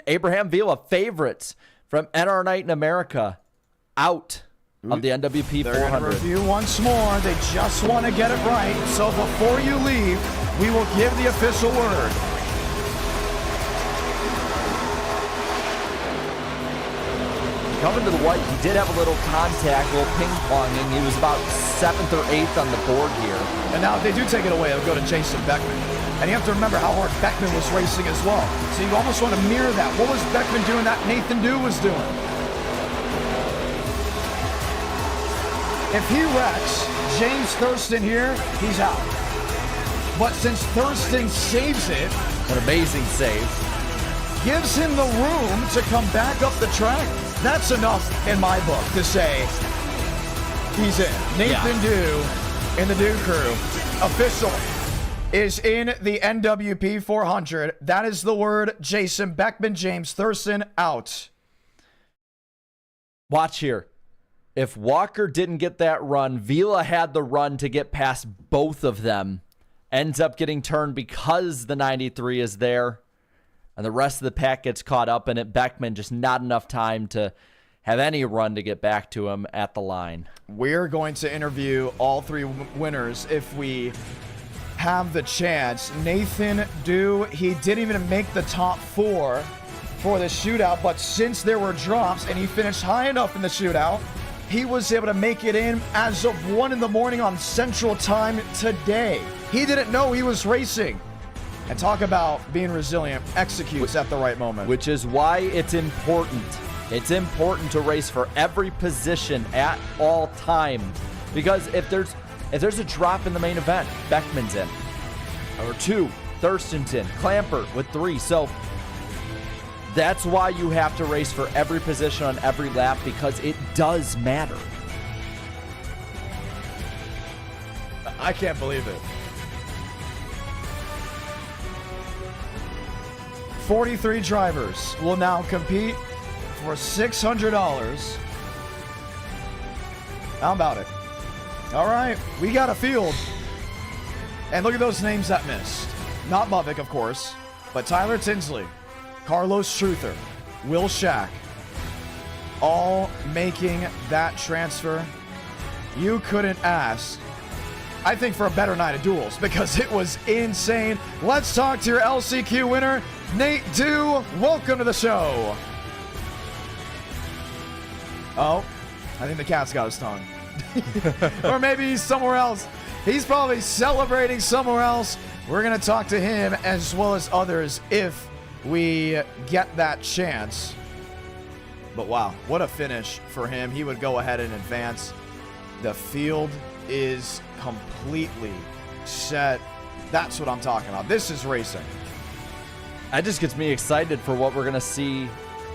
Abraham Vila, favorites from NR Night in America, out of the NWP 400. They're going to review once more. They just want to get it right. So before you leave, we will give the official word. Coming to the white, he did have a little contact, a little ping-ponging. He was about 7th or 8th on the board here. And now if they do take it away, it'll go to Jason Beckman. And you have to remember how hard Beckman was racing as well. So you almost want to mirror that. What was Beckman doing that Nathan Dew was doing? If he wrecks James Thurston here, he's out. But since Thurston saves it, an amazing save, gives him the room to come back up the track, that's enough in my book to say He's in. Nathan Dew in the Dew crew. Official is in the NWP 400. That is the word. Jason Beckman, James Thurston out. Watch here. If Walker didn't get that run, Vila had the run to get past both of them. Ends up getting turned because the 93 is there. And the rest of the pack gets caught up in it. Beckman just not enough time to have any run to get back to him at the line. We're going to interview all three winners if we have the chance. Nathan Dew, he didn't even make the top 4 for the shootout, but since there were drops and he finished high enough in the shootout, he was able to make it in as of 1 in the morning on Central Time today. He didn't know he was racing. And talk about being resilient, executes at the right moment. Which is why it's important. It's important to race for every position at all times. Because if there's a drop in the main event, Beckman's in. Or 2, Thurston's in. Clamper with 3. So that's why you have to race for every position on every lap, because it does matter. I can't believe it. 43 drivers will now compete for $600. How about it? All right, we got a field. And look at those names that missed. Not Bubbick, of course, but Tyler Tinsley, Carlos Truther, Will Shack, all making that transfer. You couldn't ask, I think, for a better night of duels, because it was insane. Let's talk to your LCQ winner, Nate Dew. Welcome to the show. Oh, I think the cat's got his tongue. Or maybe he's somewhere else. He's probably celebrating somewhere else. We're going to talk to him as well as others if we get that chance. But wow, what a finish for him. He would go ahead and advance. The field is completely set. That's what I'm talking about. This is racing. That just gets me excited for what we're going to see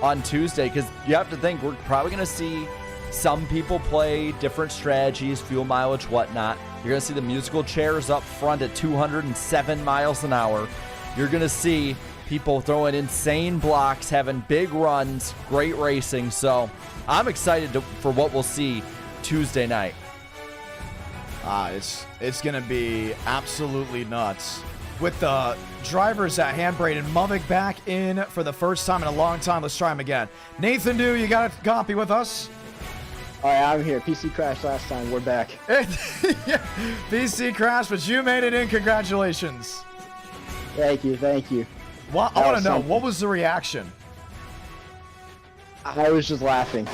on Tuesday, because you have to think we're probably going to see some people play different strategies, fuel mileage, whatnot. You're going to see the musical chairs up front at 207 miles an hour. You're going to see people throwing insane blocks, having big runs, great racing. So I'm excited for what we'll see Tuesday night. It's going to be absolutely nuts. With the drivers at hand, Braden Mummick back in for the first time in a long time. Let's try him again. Nathan Dew, you got a copy with us? All right, I'm here. PC crashed last time. We're back. PC crashed, but you made it in. Congratulations. Thank you. Thank you. Well, I want to know, what was the reaction? I was just laughing.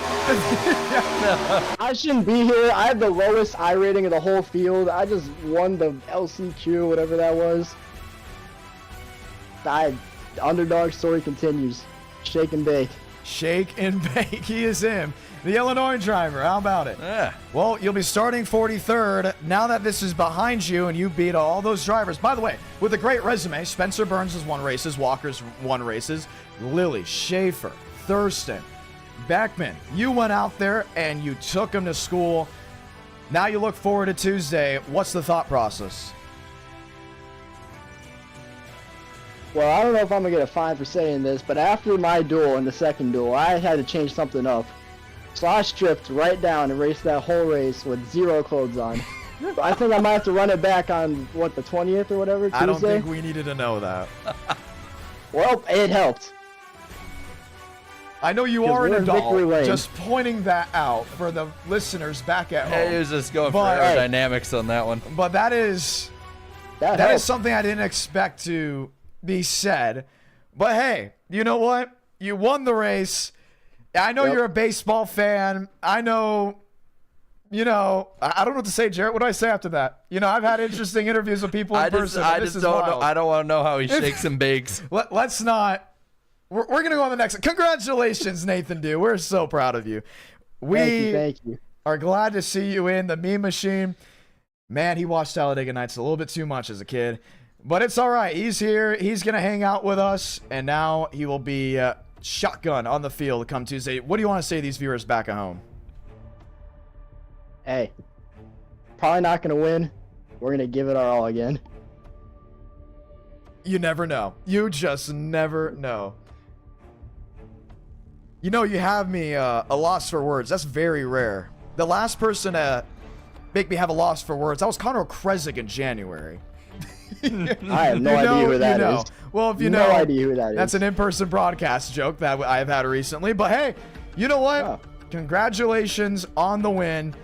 I shouldn't be here. I had the lowest iRating of the whole field. I just won the LCQ, whatever that was. The underdog story continues. Shake and bake. Shake and bake. He is in. The Illinois driver. How about it? Yeah. Well, you'll be starting 43rd. Now that this is behind you and you beat all those drivers. By the way, with a great resume, Spencer Burns has won races. Walker's won races. Lilly, Schaefer, Thurston, Beckman. You went out there and you took them to school. Now you look forward to Tuesday. What's the thought process? Well, I don't know if I'm going to get a fine for saying this, but after my duel and the second duel, I had to change something up. So I stripped right down and raced that whole race with 0 clothes on. I think I might have to run it back on, what, the 20th or whatever, Tuesday? I don't think we needed to know that. Well, it helped. I know you are an adult, lane. just pointing that out for the listeners back at home. Hey, he was just going for aerodynamics on that one. But that is something I didn't expect to be said. But hey, you know what? You won the race. I know you're a baseball fan. I know, I don't know what to say, Jarrett. What do I say after that? I've had interesting interviews with people in person. I just don't know. I don't want to know how he shakes and bakes. Let's not. We're going to go on the next. Congratulations, Nathan Dew. We're so proud of you. Thank you. Are glad to see you in the meme machine. Man, he watched Talladega Nights a little bit too much as a kid. But it's all right. He's here. He's going to hang out with us. And now he will be shotgun on the field come Tuesday. What do you want to say to these viewers back at home? hey, probably not going to win. We're going to give it our all again. You never know. You just never know. You know, you have me a loss for words. That's very rare. The last person to make me have a loss for words, that was Conor Kresick in January. I have no idea who that is. Well, if you know, no idea who that is. That's an in-person broadcast joke that I've had recently. But hey, you know what? Oh. Congratulations on the win.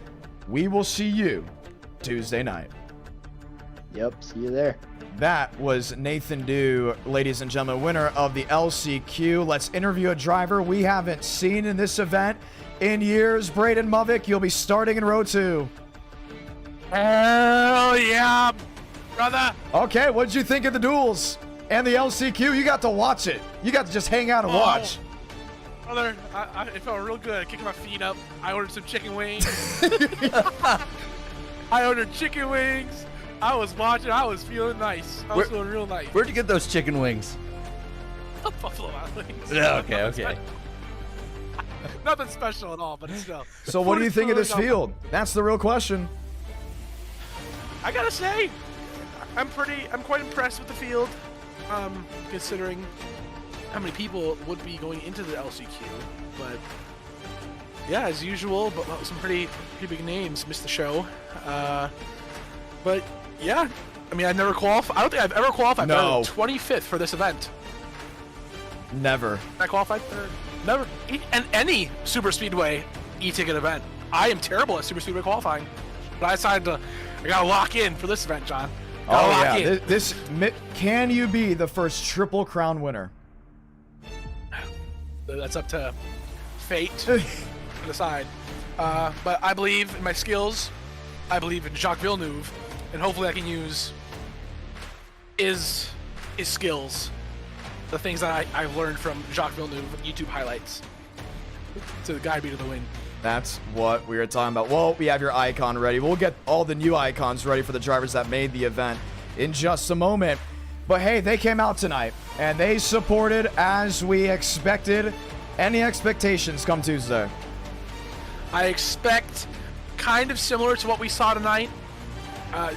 We will see you Tuesday night. Yep, see you there. That was Nathan Dew, ladies and gentlemen, winner of the LCQ. Let's interview a driver we haven't seen in this event in years. Braden Movick, you'll be starting in row 2. Hell yeah, brother. Okay, what did you think of the duels and the LCQ? You got to watch it. You got to just hang out and watch. Brother, it felt real good. Kicking my feet up. I ordered some chicken wings. I ordered chicken wings. I was watching. I was feeling nice. I was feeling real nice. Where'd you get those chicken wings? Buffalo Wild Wings. Yeah, okay. Nothing special at all, but still. So what do you think of this field? That's the real question. I gotta say, I'm quite impressed with the field, considering how many people would be going into the LCQ. But yeah, as usual, but some pretty big names missed the show. But yeah, I mean, I don't think I've ever qualified. No. 25th for this event. Never. I qualified third. Never. And any super speedway e-ticket event. I am terrible at super speedway qualifying, but I decided I gotta lock in for this event, John. Oh yeah. This can you be the first Triple Crown winner? That's up to fate to decide. But I believe in my skills. I believe in Jacques Villeneuve, and hopefully I can use his skills, the things that I've learned from Jacques Villeneuve YouTube highlights, to guide me to the win. That's what we were talking about. Well, we have your icon ready. We'll get all the new icons ready for the drivers that made the event in just a moment. But hey, they came out tonight, and they supported as we expected. Any expectations come Tuesday? I expect kind of similar to what we saw tonight.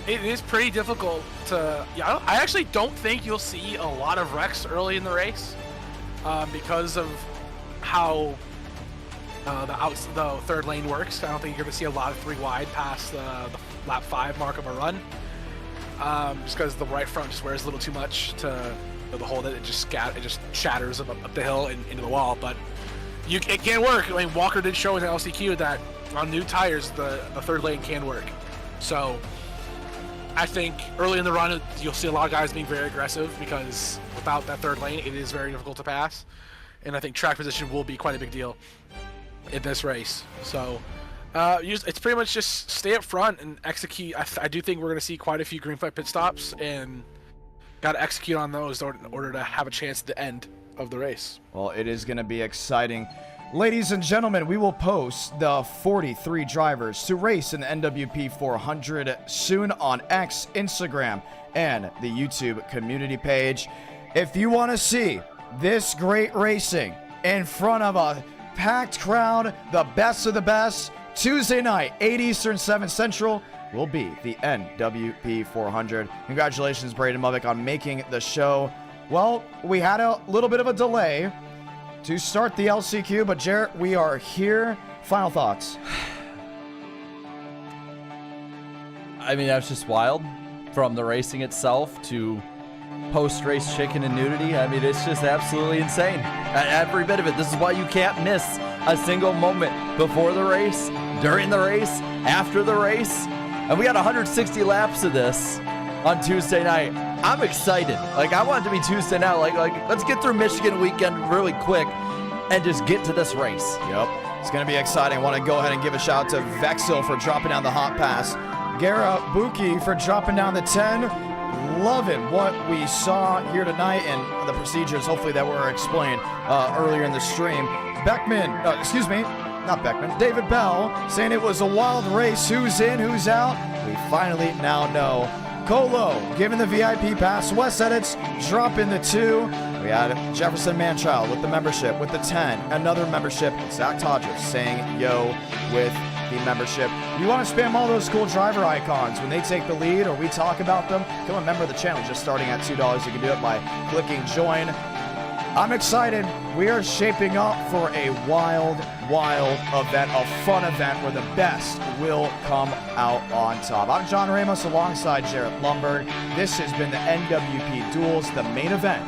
It is pretty difficult to... Yeah, I actually don't think you'll see a lot of wrecks early in the race because of how the third lane works. I don't think you're going to see a lot of 3 wide past the lap 5 mark of a run. Just because the right front just wears a little too much to hold it. It just shatters up the hill and into the wall. But it can work. I mean, Walker did show in the LCQ that on new tires, the third lane can work. So I think early in the run, you'll see a lot of guys being very aggressive because without that third lane, it is very difficult to pass. And I think track position will be quite a big deal in this race. So it's pretty much just stay up front and execute. I do think we're going to see quite a few green flag pit stops, and got to execute on those in order to have a chance at the end of the race. Well, it is going to be exciting. Ladies and gentlemen, we will post the 43 drivers to race in the NWP 400 soon on X, Instagram, and the YouTube community page. If you want to see this great racing in front of a packed crowd, the best of the best, Tuesday night, 8 Eastern, 7 Central, will be the NWP 400. Congratulations, Braden Movick, on making the show. Well, we had a little bit of a delay to start the LCQ, but Jarrett, we are here. Final thoughts. I mean, that's just wild. From the racing itself to post-race chicken and nudity. I mean, it's just absolutely insane. Every bit of it. This is why you can't miss a single moment before the race, during the race, after the race. And we got 160 laps of this on Tuesday night. I'm excited. Like, I want it to be Tuesday night. Like let's get through Michigan weekend really quick and just get to this race. Yep. It's going to be exciting. I want to go ahead and give a shout out to Vexil for dropping down the hot pass. Gara Buki for dropping down the 10. Loving what we saw here tonight and the procedures, hopefully, that were explained earlier in the stream. David Bell saying it was a wild race. Who's in, who's out? We finally now know. Colo giving the VIP pass. Wes Edits dropping the 2. We had Jefferson Manchild with the membership with the 10. Another membership. Zach Todger saying yo with the membership. You want to spam all those cool driver icons when they take the lead or we talk about them? Become a member of the channel just starting at $2. You can do it by clicking join. I'm excited. We are shaping up for a wild, wild event, a fun event where the best will come out on top. I'm John Ramos alongside Jarrett Lumberg. This has been the NWP Duels, the main event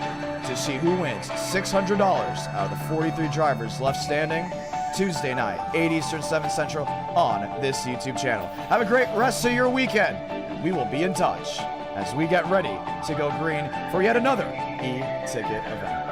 to see who wins $600 out of the 43 drivers left standing. Tuesday night, 8 Eastern, 7 Central on this YouTube channel. Have a great rest of your weekend. We will be in touch as we get ready to go green for yet another e-ticket event.